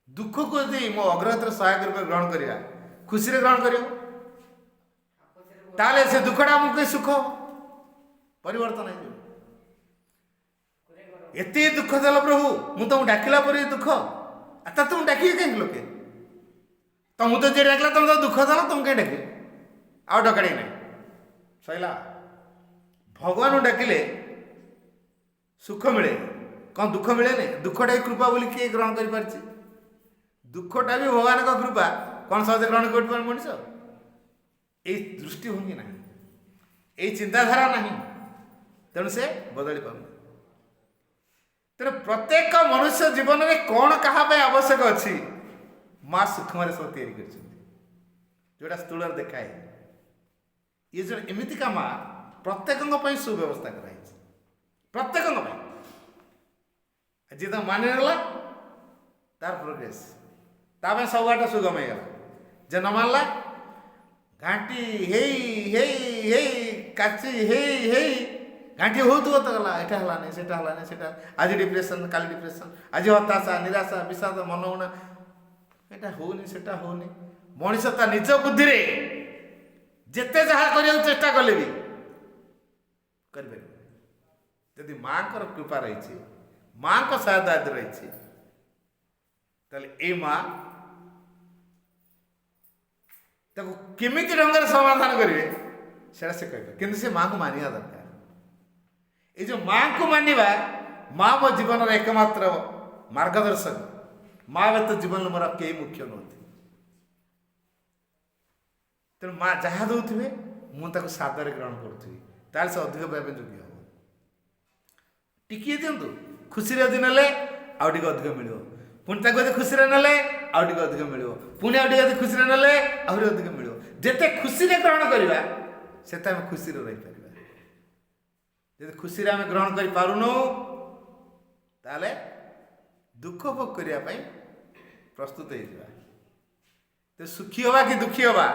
ଦୁଃଖକୁ ଯଦି ମୋ ଅଗ୍ରଗତିର ସହାୟକ ରୂପେ ଗ୍ରହଣ କରିବା, ଖୁସିରେ ଗ୍ରହଣ କରିବ, ତାହେଲେ ସେ ଦୁଃଖଟା ଆମକୁ ସୁଖ ପରିବର୍ତ୍ତନ ହେଇଯିବ। ଏତେ ଦୁଃଖ ଦେଲ ପ୍ରଭୁ, ମୁଁ ତମକୁ ଡାକିଲା ପରେ ଦୁଃଖ, ତା ତମକୁ ଡାକିବେ କାହିଁକି ଲୋକେ? ତମକୁ ତ ଯିଏ ଡାକିଲା ତମେ ତ ଦୁଃଖ ଦେଲ, ତମକୁ କାହିଁ ଡାକିବେ? ଆଉ ଡକାଡ଼ି ନାହିଁ, ସଇଲା। ଭଗବାନଙ୍କୁ ଡାକିଲେ ସୁଖ ମିଳେ, କ'ଣ ଦୁଃଖ ମିଳେନି? ଦୁଃଖଟା ବି କୃପା ବୋଲି କିଏ ଗ୍ରହଣ କରିପାରିଛି? ଦୁଃଖଟା ବି ଭଗବାନଙ୍କ କୃପା, କ'ଣ ସହଜେ ଗ୍ରହଣ କରିପାରେ ମଣିଷ? ଏଇ ଦୃଷ୍ଟିଭଙ୍ଗୀ ନାହିଁ, ଏଇ ଚିନ୍ତାଧାରା ନାହିଁ, ତେଣୁ ସେ ବଦଳି ପାରୁନି। ତେଣୁ ପ୍ରତ୍ୟେକ ମନୁଷ୍ୟ ଜୀବନରେ କ'ଣ କାହା ପାଇଁ ଆବଶ୍ୟକ ଅଛି ମା ସୂକ୍ଷ୍ମରେ ସବୁ ତିଆରି କରିଛନ୍ତି, ଯେଉଁଟା ସ୍ଥୂଳରେ ଦେଖାଏ। ଇଏ ଜଣେ ଏମିତିକା ମା ପ୍ରତ୍ୟେକଙ୍କ ପାଇଁ ସୁବ୍ୟବସ୍ଥା କରାଯାଇଛି, ପ୍ରତ୍ୟେକଙ୍କ ପାଇଁ। ଯିଏ ତାକୁ ମାନି ନେଲା ତାର ପ୍ରୋଗ୍ରେସ୍, ତା ପାଇଁ ସବୁ ବାଟ ସୁଗମ ହେଇଗଲା। ଯେ ନ ମାନିଲା ଘାଣ୍ଟି ହେଇ ହେଇ ହେଇ କାଚି ହେଇ ହେଇ ଘାଣ୍ଟି ହେଉଥିବ ତ ଗଲା, ଏଇଟା ହେଲାନି ସେଇଟା ହେଲାନି ସେଇଟା, ଆଜି ଡିପ୍ରେସନ୍ କାଲି ଡିପ୍ରେସନ୍, ଆଜି ହତାଶା ନିରାଶା ବିଷାଦ ମନଉଣା, ଏଇଟା ହେଉନି ସେଟା ହେଉନି। ମଣିଷ ତା ନିଜ ବୁଦ୍ଧିରେ ଯେତେ ଯାହା କରିବାକୁ ଚେଷ୍ଟା କଲେ ବି କରିପାରିବ। ଯଦି ମାଙ୍କର କୃପା ରହିଛି, ମାଙ୍କ ସହାୟତା ରହିଛି, ତାହେଲେ ଏଇ ମା ତାକୁ କେମିତି ଢଙ୍ଗରେ ସମାଧାନ କରିବେ ସେଟା ସେ କହିବେ, କିନ୍ତୁ ସେ ମାଙ୍କୁ ମାନିବା ଦରକାର। ଏଇ ଯେଉଁ ମାଙ୍କୁ ମାନିବା, ମା ମୋ ଜୀବନର ଏକମାତ୍ର ମାର୍ଗଦର୍ଶକ, ମା ବ୍ୟତୀତ ଜୀବନରେ ମୋର କେହି ମୁଖ୍ୟ ନୁହନ୍ତି। ତେଣୁ ମା ଯାହା ଦେଉଥିବେ ମୁଁ ତାକୁ ସାଦରେ ଗ୍ରହଣ କରୁଥିବି, ତାହେଲେ ସେ ଅଧିକ ପାଇବା ଯୋଗ୍ୟ ହେବ। ଟିକିଏ ଦିଅନ୍ତୁ, ଖୁସିରେ ଯଦି ନେଲେ ଆଉ ଟିକେ ଅଧିକ ମିଳିବ, ପୁଣି ତାକୁ ଯଦି ଖୁସିରେ ନେଲେ ଆଉ ଟିକେ ଅଧିକ ମିଳିବ, ପୁଣି ଆଉ ଟିକେ ଯଦି ଖୁସିରେ ନେଲେ ଆହୁରି ଅଧିକ ମିଳିବ। ଯେତେ ଖୁସିରେ ଗ୍ରହଣ କରିବା ସେତେ ଆମେ ଖୁସିରେ ରହିପାରିବା। ଯଦି ଖୁସିରେ ଆମେ ଗ୍ରହଣ କରିପାରୁନୁ ତାହେଲେ ଦୁଃଖ ଭୋଗ କରିବା ପାଇଁ ପ୍ରସ୍ତୁତ ହେଇଯିବା। ତ ସୁଖୀ ହେବା କି ଦୁଃଖୀ ହେବା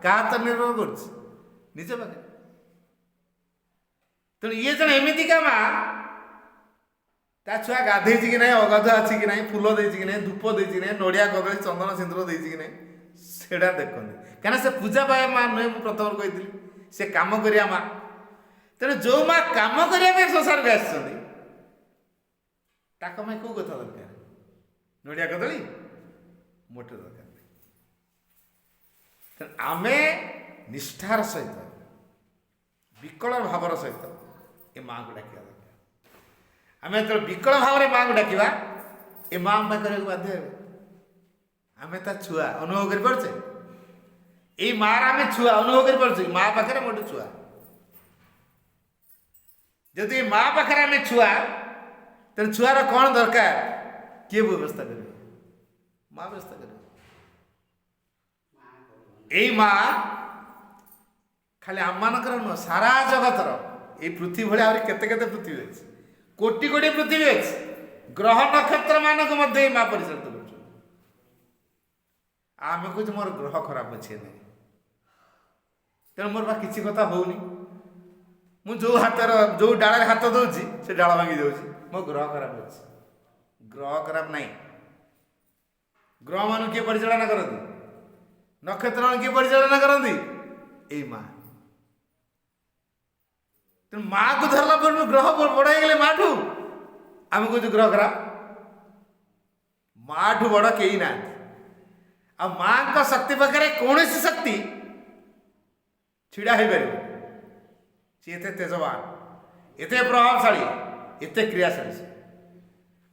କାହା ହାତରେ ନିର୍ଭର କରୁଛି? ନିଜ ପାଖରେ। ତେଣୁ ଇଏ ଜଣେ ଏମିତିକା ମା, ତା ଛୁଆ ଗାଧେଇଛି କି ନାହିଁ, ଅଗାଧୁଆ ଅଛି କି ନାହିଁ, ଫୁଲ ଦେଇଛି କି ନାହିଁ, ଧୂପ ଦେଇଛି କି ନାହିଁ, ନଡ଼ିଆ କଦଳୀ ଚନ୍ଦନ ସିନ୍ଦୁର ଦେଇଛି କି ନାହିଁ, ସେଇଟା ଦେଖନ୍ତି କାହିଁକିନା ସେ ପୂଜା ପାଇବା ମା ନୁହେଁ। ମୁଁ ପ୍ରଥମରୁ କହିଥିଲି ସେ କାମ କରିବା ମା। ତେଣୁ ଯେଉଁ ମା କାମ କରିବା ପାଇଁ ସଂସାରକୁ ଆସିଛନ୍ତି ତାଙ୍କ ପାଇଁ କେଉଁ କଥା ଦରକାର? ନଡ଼ିଆ କଦଳୀ ମୋଟେ ଦରକାର ନାହିଁ। ତେଣୁ ଆମେ ନିଷ୍ଠାର ସହିତ ବିକଳ ଭାବର ସହିତ ଏ ମାଆଙ୍କୁ ଡାକିବା ଦରକାର। ଆମେ ଯେତେବେଳେ ବିକଳ ଭାବରେ ମାଆଙ୍କୁ ଡାକିବା ଏ ମା ଆମେ କରିବାକୁ ବାଧ୍ୟ ହେବେ। ଆମେ ତା ଛୁଆ ଅନୁଭବ କରିପାରୁଛେ? ଏଇ ମାଆର ଆମେ ଛୁଆ ଅନୁଭବ କରିପାରୁଛେ? ମା ପାଖରେ ମୋଟେ ଛୁଆ। ଯଦି ଏ ମା ପାଖରେ ଆମେ ଛୁଆ ତେଣୁ ଛୁଆର କ'ଣ ଦରକାର? କିଏ ବ୍ୟବସ୍ଥା କରିବ? ମା ବ୍ୟବସ୍ଥା କରିବ। ଏଇ ମା ଖାଲି ଆମମାନଙ୍କର ନୁହଁ, ସାରା ଜଗତର, ଏଇ ପୃଥିବୀ ଭଳିଆ ଆହୁରି କେତେ କେତେ ପୃଥିବୀ ଅଛି, କୋଟି କୋଟି ପୃଥିବୀ ଅଛି, ଗ୍ରହ ନକ୍ଷତ୍ର ମାନଙ୍କୁ ମଧ୍ୟ ଏଇ ମା ପରିଚାଳିତ କରୁଛନ୍ତି। ଆମେ କହୁଛୁ ମୋର ଗ୍ରହ ଖରାପ ଅଛି ନାହିଁ, ତେଣୁ ମୋର ବା କିଛି କଥା ହଉନି। ମୁଁ ଯେଉଁ ଡାଳରେ ହାତ ଦେଉଛି ସେ ଡାଳ ଭାଙ୍ଗି ଯାଉଛି, ମୋ ଗ୍ରହ ଖରାପ ଅଛି। ଗ୍ରହ ଖରାପ ନାହିଁ। ଗ୍ରହ ମାନଙ୍କୁ କିଏ ପରିଚାଳନା କରନ୍ତି? ନକ୍ଷତ୍ର ମାନଙ୍କୁ କିଏ ପରିଚାଳନା କରନ୍ତି? ଏଇ ମା। ତେଣୁ ମାଆକୁ ଧରିଲା ପରେ ଗ୍ରହ ବଡ଼ ହେଇଗଲେ ମାଠୁ ଆମେ କହୁଛୁ ଗ୍ରହ ଖରାପ। ମାଠୁ ବଡ଼ କେହି ନାହାନ୍ତି। ଆଉ ମାଙ୍କ ଶକ୍ତି ପାଖରେ କୌଣସି ଶକ୍ତି ଛିଡ଼ା ହେଇପାରିବ। ସିଏ ଏତେ ତେଜବାନ, ଏତେ ପ୍ରଭାବଶାଳୀ, ଏତେ କ୍ରିୟାଶୀଳ।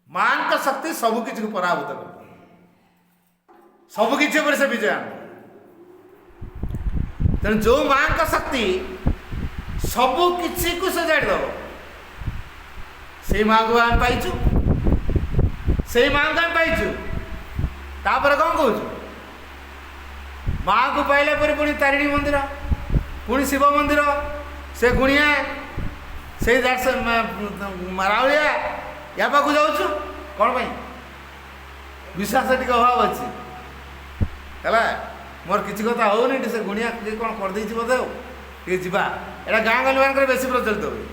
ମାଙ୍କ ଶକ୍ତି ସବୁକିଛିକୁ ପରାଭୂତ କରିବ, ସବୁକିଛି ଉପରେ ସେ ବିଜୟ ଆଣିବ। ତେଣୁ ଯେଉଁ ମାଙ୍କ ଶକ୍ତି ସବୁ କିଛିକୁ ସେ ଜାଣିଦେବ, ସେଇ ମାଙ୍କୁ ଆମେ ପାଇଛୁ, ସେଇ ମାଙ୍କୁ ଆମେ ପାଇଛୁ। ତାପରେ କ'ଣ କହୁଛୁ? ମାଆକୁ ପାଇଲା ପରେ ପୁଣି ତାରିଣୀ ମନ୍ଦିର, ପୁଣି ଶିବ ମନ୍ଦିର, ସେ ଗୁଣିଆ, ସେଇ ରାଉଳିଆ, ୟା ପାଖକୁ ଯାଉଛୁ କ'ଣ ପାଇଁ? ବିଶ୍ୱାସ ଟିକେ ଅଭାବ ଅଛି ହେଲା। ମୋର କିଛି କଥା ହେଉନି, ଟିକେ ସେ ଗୁଣିଆ ଟିକେ କ'ଣ କରିଦେଇଛି ବୋଧେ, ଆଉ ଟିକେ ଯିବା। ଏଇଟା ଗାଁ ଗହଳି ମାନଙ୍କରେ ବେଶୀ ପ୍ରଚଳିତ ହୁଏ।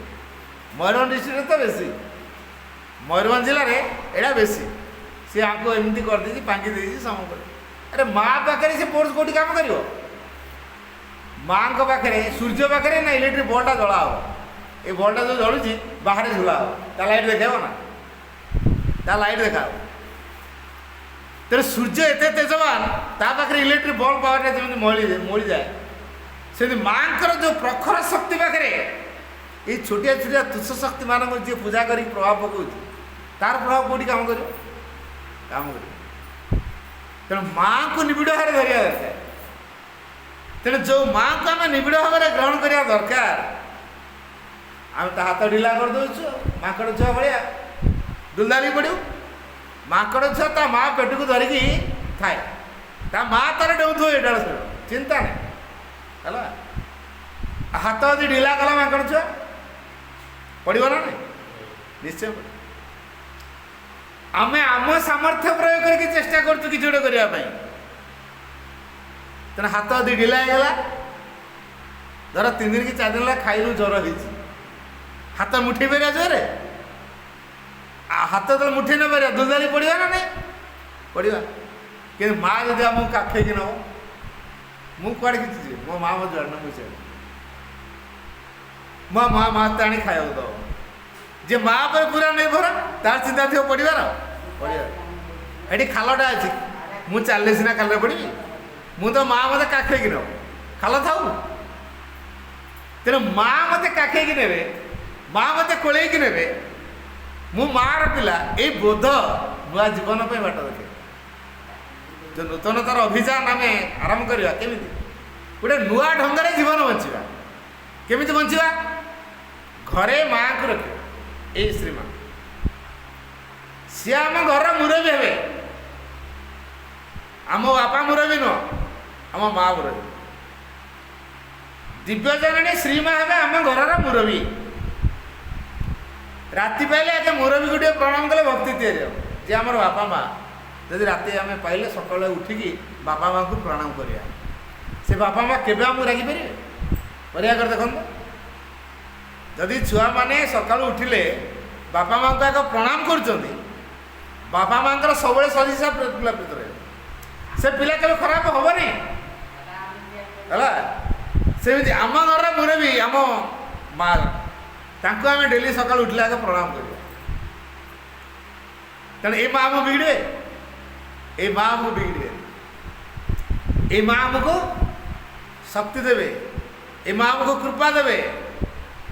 ମୟୂରଭଞ୍ଜ ଡିଷ୍ଟ୍ରିକ୍ଟରେ ତ ବେଶୀ, ମୟୂରଭଞ୍ଜ ଜିଲ୍ଲାରେ ଏଇଟା ବେଶୀ। ସେ ଆଙ୍କୁ ଏମିତି କରିଦେଇଛି, ପାଙ୍ଗି ଦେଇଛି ସମ କରି। ଆରେ ମା ପାଖରେ ସେ ଫୋର୍ସ କେଉଁଠି କାମ କରିବ? ମାଙ୍କ ପାଖରେ, ସୂର୍ଯ୍ୟ ପାଖରେ ନା ଇଲେକ୍ଟ୍ରିକ୍ ବଲ୍ଟା ଜଳା ହେବ। ଏ ବଲ୍ଟା ଯେଉଁ ଜଳୁଛି ବାହାରେ ଝୁଲା ହେବ, ତା ଲାଇଟ୍ ଦେଖାଇବ ନା? ତା ଲାଇଟ୍ ଦେଖାହେବ। ତେଣୁ ସୂର୍ଯ୍ୟ ଏତେ ତେଜବାନ, ତା ପାଖରେ ଇଲେକ୍ଟ୍ରିକ୍ ବଲ୍ବ ପାୱାରଟା ଯେମିତି ମଳିଯାଏ, ସେମିତି ମାଙ୍କର ଯେଉଁ ପ୍ରଖର ଶକ୍ତି ପାଖରେ ଏଇ ଛୋଟିଆ ଛୋଟିଆ ତୁଚ୍ଛ ଶକ୍ତି ମାନଙ୍କୁ ଯିଏ ପୂଜା କରିକି ପ୍ରଭାବ ପକାଉଛି, ତାର ପ୍ରଭାବ କେଉଁଠି କାମ କରିବ? କାମ କରିବ। ତେଣୁ ମାଆଙ୍କୁ ନିବିଡ଼ ଭାବରେ ଧରିବା ଦରକାର। ତେଣୁ ଯେଉଁ ମାଆଙ୍କୁ ଆମେ ନିବିଡ଼ ଭାବରେ ଗ୍ରହଣ କରିବା ଦରକାର, ଆମେ ତା ହାତ ଢିଲା କରିଦେଉଛୁ। ମାଙ୍କଡ଼ ଛୁଆ ଭଳିଆ ଦୁଲଦାଲି ପଡ଼ିବୁ। ମାଙ୍କଡ଼ ଛୁଆ ତା ମା ପେଟକୁ ଧରିକି ଥାଏ, ତା ମା ତାର ଡେଉଁଥିବ ଏଇଟା ଚିନ୍ତା ନାହିଁ ହେଲା। ହାତ ଯଦି ଢିଲା କଲା ମାଙ୍କଡ଼ ଛୁଆ ପଡ଼ିବ ନା ନାହିଁ? ନିଶ୍ଚୟ ପଡ଼ିବ। ଆମେ ଆମ ସାମର୍ଥ୍ୟ ପ୍ରୟୋଗ କରିକି ଚେଷ୍ଟା କରୁଛୁ କିଛି ଗୋଟେ କରିବା ପାଇଁ। ତେଣୁ ହାତ ଯଦି ଢିଲା ହେଇଗଲା, ଧର 3 ଦିନ କି 4 ଦିନ ହେଲା ଖାଇଲୁ, ଜ୍ୱର ହେଇଛି, ହାତ ମୁଠେଇ ପାରିବା ଜୋରରେ? ହାତ ଯେତେବେଳେ ମୁଠେଇ ନ ପାରିବା ଦୁଲଦାଲି ପଡ଼ିବା ନା ନାହିଁ? ପଡ଼ିବା। କିନ୍ତୁ ମା ଯଦି ଆମକୁ କାଖେଇକି ନେବ, ମୁଁ କୁଆଡ଼େ କିଛି ଯିବି, ମୋ ମା ମୋ ଯୁଆଡ଼େ ମୁଁ ସିଆଡ଼େ, ମୋ ମା ହାତ ଆଣି ଖାଇବାକୁ ଦେବ। ଯେ ମା ଉପରେ ପୁରା ନିର୍ଭର, ତାର ଚିନ୍ତା ଥିବ ପଡ଼ିବାର। ପଡ଼ିବାର ଏଠି ଖାଲଟା ଅଛି, ମୁଁ ଚାଲିଲେ ସିନା ଖାଲରେ ପଡ଼ିବି, ମୁଁ ତ ମା ମୋତେ କାଖେଇକି ନେବ, ଖାଲ ଥାଉ। ତେଣୁ ମା ମୋତେ କାଖେଇକି ନେବେ, ମା ମୋତେ କୋଳେଇକି ନେବେ, ମୁଁ ମାଆର ପିଲା, ଏଇ ବୋଧ ନୂଆ ଜୀବନ ପାଇଁ ବାଟ ଦେଖେ। ଯେଉଁ ନୂତନତାର ଅଭିଯାନ ଆମେ ଆରମ୍ଭ କରିବା, କେମିତି ଗୋଟେ ନୂଆ ଢଙ୍ଗରେ ଜୀବନ ବଞ୍ଚିବା। କେମିତି ବଞ୍ଚିବା? ଘରେ ମାଆଙ୍କୁ ରଖିବା। ଏଇ ଶ୍ରୀମା ସିଏ ଆମ ଘରର ମୁରବୀ ହେବେ। ଆମ ବାପା ମୁରବୀ ନୁହଁ, ଆମ ମା ମୁରବୀ। ଦିବ୍ୟଜନନୀ ଶ୍ରୀମା ହେବେ ଆମ ଘରର ମୁରବୀ। ରାତି ପାଇଲେ ଆଗେ ମୁରବୀକୁ ଟିକେ ପ୍ରଣାମ କଲେ ଭକ୍ତି ତିଆରି ହେବ। ଯେ ଆମର ବାପା ମା, ଯଦି ରାତି ଆମେ ପାଇଲେ ସକାଳେ ଉଠିକି ବାପା ମାଆଙ୍କୁ ପ୍ରଣାମ କରିବା, ସେ ବାପା ମା କେବେ ଆମକୁ ରାଗିପାରିବେ? ପରିବା କରି ଦେଖନ୍ତୁ। ଯଦି ଛୁଆମାନେ ସକାଳୁ ଉଠିଲେ ବାପା ମାଆଙ୍କୁ ଆଗ ପ୍ରଣାମ କରୁଛନ୍ତି, ବାପା ମାଆଙ୍କର ସବୁବେଳେ ସଦିଶା ପିଲା ରହିବ। ସେ ପିଲା କେବେ ଖରାପ ହେବନି। ହେଲା ସେମିତି ଆମ ଘରର ମୁରବୀ ଆମ ମା ତାଙ୍କୁ ଆମେ ଡେଲି ସକାଳୁ ଉଠିଲେ ଆଗ ପ୍ରଣାମ କରିବା। ତେଣୁ ଏ ମା ଆମକୁ ବିଗିଡ଼ିବେ, ଏ ମା ଆମକୁ ବିଗିଡ଼ିବେ, ଏ ମା ଆମକୁ ଶକ୍ତି ଦେବେ, ଏ ମା ଆମକୁ କୃପା ଦେବେ,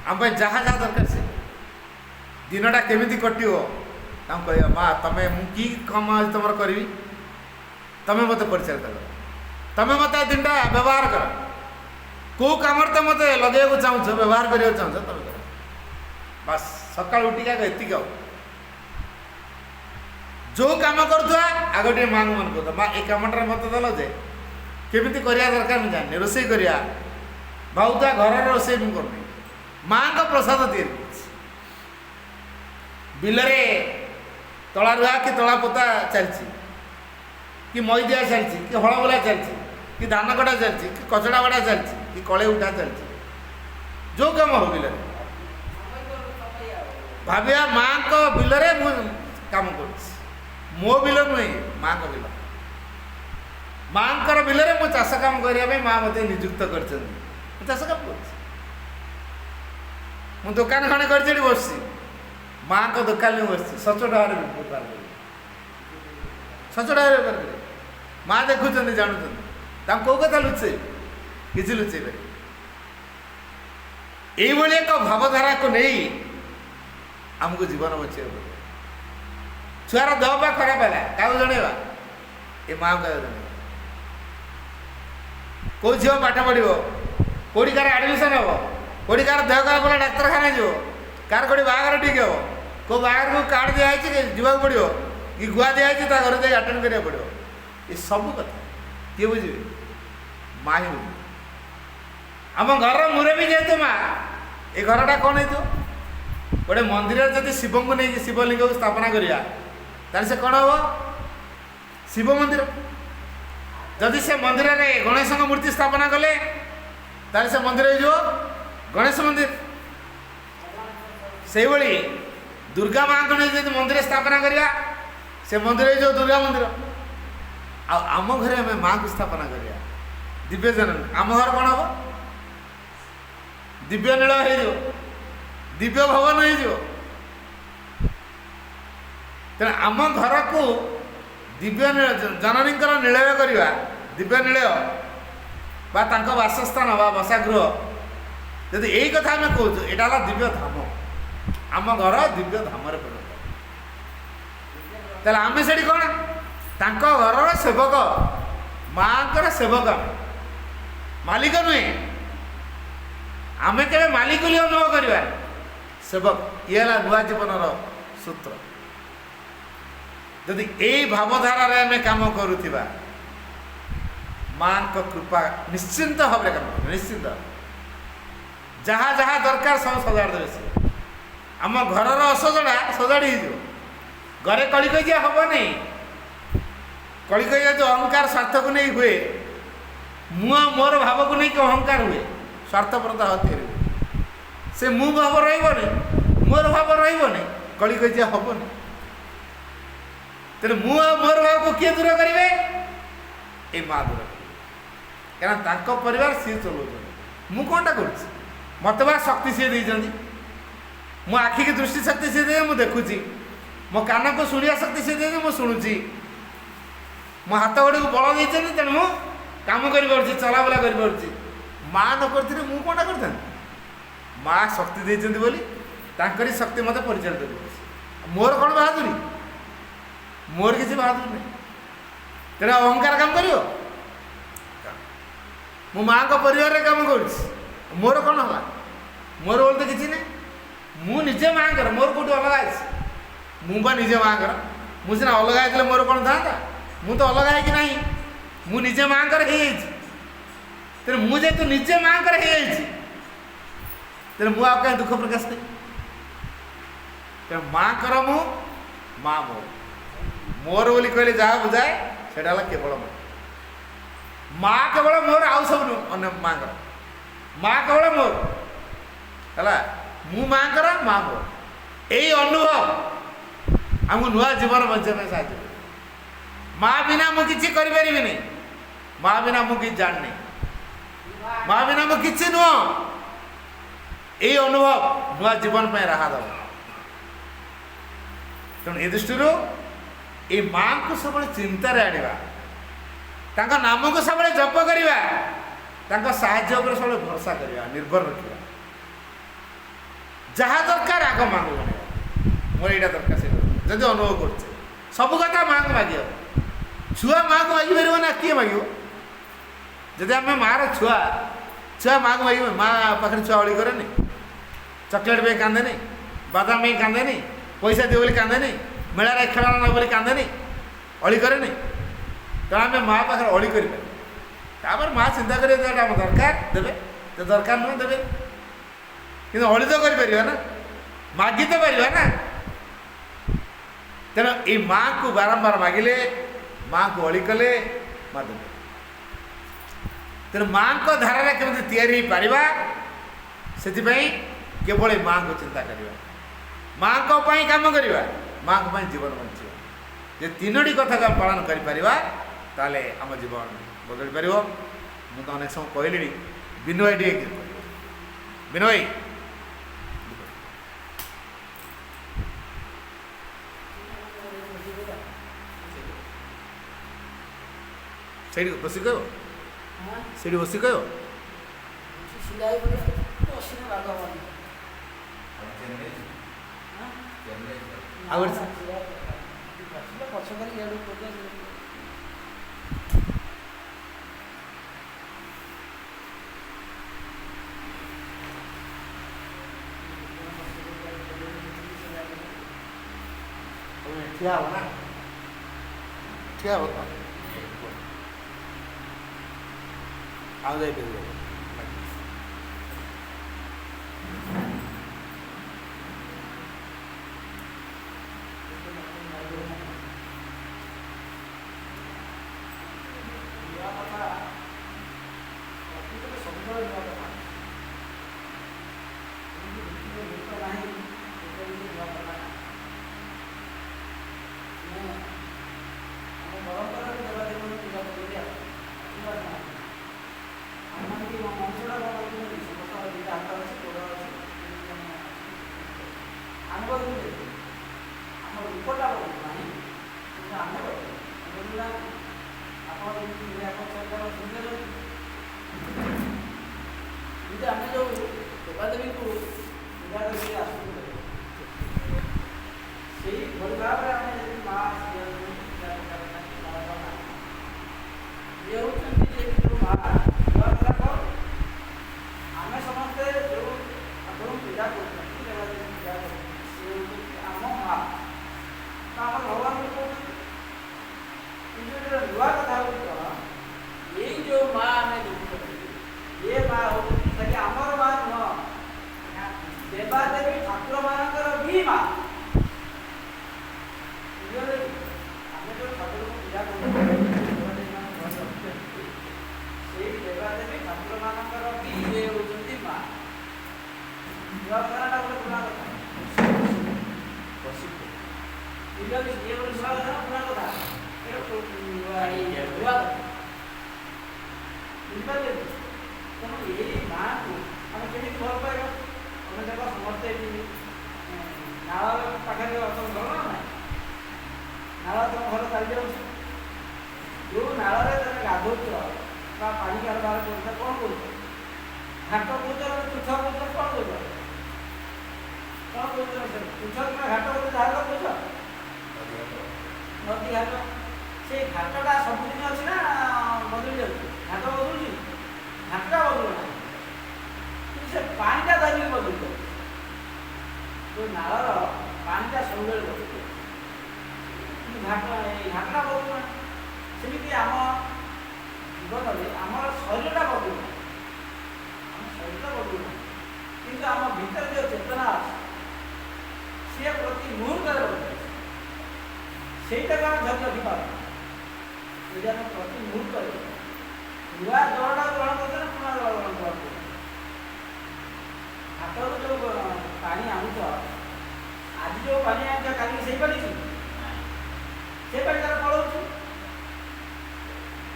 ଆମ ପାଇଁ ଯାହା ଯାହା ଦରକାର ସେ ଦିନଟା କେମିତି କଟିବ ତାଙ୍କୁ କହିବା ମା ତମେ ମୁଁ କି କାମ ଆଜି ତୁମର କରିବି, ତମେ ମୋତେ ପରିଚାଳିତ କର, ତମେ ମୋତେ ଦିନଟା ବ୍ୟବହାର କର, କେଉଁ କାମରେ ତ ମୋତେ ଲଗେଇବାକୁ ଚାହୁଁଛ ବ୍ୟବହାର କରିବାକୁ ଚାହୁଁଛ ତମେ କର। ବାସ୍ ସକାଳୁ ଉଠିକି ଆଗ ଏତିକି ଆଉ ଯେଉଁ କାମ କରୁଥିବା ଆଗ ଟିକେ ମାଆଙ୍କୁ ମନେ କରୁଥିବା ମା ଏ କାମଟାରେ ମୋତେ ଦେଲ ଯେ କେମିତି କରିବା ଦରକାର ମୁଁ ଜାଣିନି, ରୋଷେଇ କରିବା ଭାବୁଥିବା ଘରର ରୋଷେଇ ମୁଁ କରୁନି, ମାଆଙ୍କ ପ୍ରସାଦ ତିଆରି କରୁଛି। ବିଲରେ ତଳା ରୁଆ କି ତଳା ପୋତା ଚାଲିଛି, କି ମଇ ଦିଆ ଚାଲିଛି, କି ହଳ ବୁଲା ଚାଲିଛି, କି ଧାନ କଟା ଚାଲିଛି, କି କଚଡ଼ା ବଡ଼ା ଚାଲିଛି, କି କଳେଇ ଉଠା ଚାଲିଛି, ଯେଉଁ କାମ ହଉ ବିଲରେ ଭାବିବା ମାଆଙ୍କ ବିଲରେ ମୁଁ କାମ କରୁଛି। ମୋ ବିଲ ନୁହେଁ, ମାଆଙ୍କ ବିଲ। ମାଆଙ୍କର ବିଲରେ ମୁଁ ଚାଷ କାମ କରିବା ପାଇଁ ମା ମୋତେ ନିଯୁକ୍ତ କରିଛନ୍ତି, ମୁଁ ଚାଷ କାମ କରୁଛି। ମୁଁ ଦୋକାନ ଖଣ୍ଡେ କରିଛି ଏଠି ବସିଛି, ମାଆଙ୍କ ଦୋକାନରେ ବସିଛି, ସଚୋଟଭାବରେ ବେପାର କରିବି, ସଚୋଟଭାବରେ ବେପାର କରିବି। ମା ଦେଖୁଛନ୍ତି, ଜାଣୁଛନ୍ତି, ତାଙ୍କୁ କେଉଁ କଥା ଲୁଚେଇ କିଛି ଲୁଚେଇ ପାରିବେ। ଏଇଭଳି ଏକ ଭାବଧାରାକୁ ନେଇ ଆମକୁ ଜୀବନ ବଞ୍ଚିବାକୁ ପଡ଼ିବ। ଛୁଆର ଦେହ ପା ଖରାପ ହେଲା କାହାକୁ ଜଣେଇବା, ଏ ମାଆଙ୍କୁ କାହାକୁ ଜଣେଇବା। କେଉଁ ଝିଅ ପାଠ ପଢ଼ିବ, କେଉଁଠି କାହାର ଆଡ଼ମିସନ୍ ହେବ, କେଉଁଠି କାହାର ଦେହ ଖରାପ ହେଲା ଡାକ୍ତରଖାନା ଯିବ, କାହାର କେଉଁଠି ବାହାଘର ଠିକ୍ ହେବ, କେଉଁ ବାହାଘରକୁ କାର୍ଡ଼ ଦିଆହେଇଛି ଯିବାକୁ ପଡ଼ିବ, କି ଗୁଆ ଦିଆହେଇଛି ତା ଘରେ ଯାଇ ଆଟେଣ୍ଡ କରିବାକୁ ପଡ଼ିବ। ଏସବୁ କଥା କିଏ ବୁଝିବେ? ମା ହିଁ ବୁଝିବେ। ଆମ ଘରର ମୁରବୀ ଯେହେତୁ ମା, ଏ ଘରଟା କ'ଣ ହେଇଥିବ? ଗୋଟେ ମନ୍ଦିରରେ ଯଦି ଶିବଙ୍କୁ ନେଇକି ଶିବଲିଙ୍ଗକୁ ସ୍ଥାପନା କରିବା ତାହେଲେ ସେ କ'ଣ ହେବ? ଶିବ ମନ୍ଦିର। ଯଦି ସେ ମନ୍ଦିରରେ ଗଣେଶଙ୍କ ମୂର୍ତ୍ତି ସ୍ଥାପନା କଲେ ତାହେଲେ ସେ ମନ୍ଦିର ହେଇଯିବ ଗଣେଶ ମନ୍ଦିର। ସେଇଭଳି ଦୁର୍ଗା ମାଆଙ୍କୁ ନେଇ ଯଦି ମନ୍ଦିର ସ୍ଥାପନା କରିବା ସେ ମନ୍ଦିର ହେଇଯିବ ଦୁର୍ଗା ମନ୍ଦିର। ଆଉ ଆମ ଘରେ ଆମେ ମାଆଙ୍କୁ ସ୍ଥାପନା କରିବା ଦିବ୍ୟଜନନୀ, ଆମ ଘର କ'ଣ ହେବ? ଦିବ୍ୟ ନୀଳ ହେଇଯିବ, ଦିବ୍ୟ ଭବନ ହେଇଯିବ। ତେଣୁ ଆମ ଘରକୁ ଦିବ୍ୟ ଜନନୀଙ୍କର ନିଳୟ କରିବା, ଦିବ୍ୟ ନିଳୟ ବା ତାଙ୍କ ବାସସ୍ଥାନ ବା ବସାଗୃହ, ଯଦି ଏଇ କଥା ଆମେ କହୁଛୁ ଏଇଟା ହେଲା ଦିବ୍ୟ ଧାମ, ଆମ ଘର ଦିବ୍ୟ ଧାମରେ ପରିଣତ। ତାହେଲେ ଆମେ ସେଠି କ'ଣ? ତାଙ୍କ ଘରର ସେବକ, ମାଆଙ୍କର ସେବକ, ଆମେ ମାଲିକ ନୁହେଁ। ଆମେ କେବେ ମାଲିକ ବୋଲି ଅନୁଭବ କରିବା, ସେବକ। ଇଏ ହେଲା ନୂଆ ଜୀବନର ସୂତ୍ର। ଯଦି ଏଇ ଭାବଧାରାରେ ଆମେ କାମ କରୁଥିବା ମାଆଙ୍କ କୃପା ନିଶ୍ଚିନ୍ତ ଭାବରେ କାମ କରିବ, ନିଶ୍ଚିନ୍ତ। ଯାହା ଯାହା ଦରକାର ସବୁ ସଜାଡ଼ି ଦେବେ ସେ। ଆମ ଘରର ଅସଜଡ଼ା ସଜାଡ଼ି ହେଇଯିବ। ଘରେ କଳିକଜିଆ ହେବନି। କଳିକଜିଆ ଯେଉଁ ଅହଙ୍କାର ସ୍ୱାର୍ଥକୁ ନେଇ ହୁଏ, ମୁଁ ଆଉ ମୋର ଭାବକୁ ନେଇକି ଅହଙ୍କାର ହୁଏ, ସ୍ୱାର୍ଥପରତା ତିଆରି ହୁଏ। ସେ ମୁଁ ଭାବ ରହିବନି, ମୋର ଭାବ ରହିବନି, କଳିକଜିଆ ହେବନି। ତେଣୁ ମୁଁ ଆଉ ମୋର ଭାବକୁ କିଏ ଦୂର କରିବେ? ଏଇ ମା ଦୂର କରିବେ। କାରଣ ତାଙ୍କ ପରିବାର ସିଏ ଚଲାଉଛନ୍ତି, ମୁଁ କ'ଣଟା କରୁଛି? ମୋତେ ବା ଶକ୍ତି ସିଏ ଦେଇଛନ୍ତି, ମୋ ଆଖିକି ଦୃଷ୍ଟି ଶକ୍ତି ସିଏ ଦେଇଛନ୍ତି, ମୁଁ ଦେଖୁଛି। ମୋ କାନକୁ ଶୁଣିବା ଶକ୍ତି ସିଏ ଦେଇଛନ୍ତି, ମୁଁ ଶୁଣୁଛି। ମୋ ହାତ ଗୋଡ଼କୁ ବଳ ଦେଇଛନ୍ତି, ତେଣୁ ମୁଁ କାମ କରିପାରୁଛି, ଚଲାବୁଲା କରିପାରୁଛି। ମା ନ କରିଥିଲେ ମୁଁ କ'ଣଟା କରିଥାନ୍ତି? ମା ଶକ୍ତି ଦେଇଛନ୍ତି ବୋଲି ତାଙ୍କରି ଶକ୍ତି ମୋତେ ପରିଚାଳିତ କରୁଛି। ମୋର କ'ଣ ବାହାଦୁରୀ? ମୋର କିଛି ବାହାଦୁରୀ ନାହିଁ। ତେଣୁ ଅହଙ୍କାର କାମ କରିବ? ମୁଁ ମାଆଙ୍କ ପରିବାରରେ କାମ କରୁଛି, ମୋର କ'ଣ ହେଲା? ମୋର ବୋଲି ତ କିଛି ନାହିଁ। ମୁଁ ନିଜେ ମାଆଙ୍କର, ମୋର କେଉଁଠି ଅଲଗା ଅଛି? ମୁଁ ବା ନିଜେ ମାଆଙ୍କର। ମୁଁ ସିନା ଅଲଗା ହେଇଥିଲେ ମୋର କ'ଣ ଥାନ୍ତା? ମୁଁ ତ ଅଲଗା ହେଇକି ନାହିଁ, ମୁଁ ନିଜେ ମାଆଙ୍କର ହେଇଯାଇଛି। ତେଣୁ ମୁଁ ଯେହେତୁ ନିଜେ ମାଆଙ୍କର ହେଇଯାଇଛି, ତେଣୁ ମୁଁ ଆଉ କାହିଁ ଦୁଃଖ ପ୍ରକାଶ କରିବି? ତେଣୁ ମାଆଙ୍କର ମୁଁ, ମା ମୋର। ମୋର ବୋଲି କହିଲେ ଯାହା ବୁଝାଏ ସେଇଟା ହେଲା କେବଳ ମା। ମା କେବଳ ମୋର, ଆଉ ସବୁ ନୁହଁ ଅନ୍ୟ ମାଆଙ୍କର। ମା କେବଳ ମୋର ହେଲା, ମୁଁ ମାଆଙ୍କର, ମା ମୋର। ଏଇ ଅନୁଭବ ଆମକୁ ନୂଆ ଜୀବନ ବଞ୍ଚିବା ପାଇଁ ସାହାଯ୍ୟ କରେ। ମା ବିନା ମୁଁ କିଛି କରିପାରିବିନି, ମା ବିନା ମୁଁ କିଛି ଜାଣିନି। माँ बिना मैं किसी नुह ये अनुभव नुआ जीवन में राह दब तेणु ए दृष्टि ये माँ को सब चिंतार आने नाम को सब जप करवा साहाय्य उपर सब भरोसा करवा निर्भर रखा जहाँ दरकार आग माँ को मांग मोर यहाँ दरकार से जब अनुभव कर सब कथा माँ को माग छुआ माँ को मागिपर ना किए माग जदि आम मार छुआ छुआ माँ को मागे माँ पाखे छुआ अड़ी करे चॉकलेट पे कांदे बादाम पे कांदे पैसा दियो बोली कांदे मेलार खेलना ना बोली कांदे अड़ी करे तो आम माँ पाखे अड़ी कर माँ चिंता कर दरकार देवे तो दरकार नुह देवे कि अड़ी तो कर ना मागी तो पार ना तेणु ये माँ को बारंबार मागिले माँ को अड़ी कले माँ देवे तेणु माँ को धारा केमी तैयारी पारिबा से केवल माँ को चिंता करवा माँ को पाई काम करवा माँ को पाई जीवन बंचा ये तीनोटी कथा को पालन करिपरिबा ताले आम जीवन बदल पार मुझे तो अनेक समय कहली विनय टे विनय से बस कह से बस कह ठिया हो ना ठिया होता आ जाए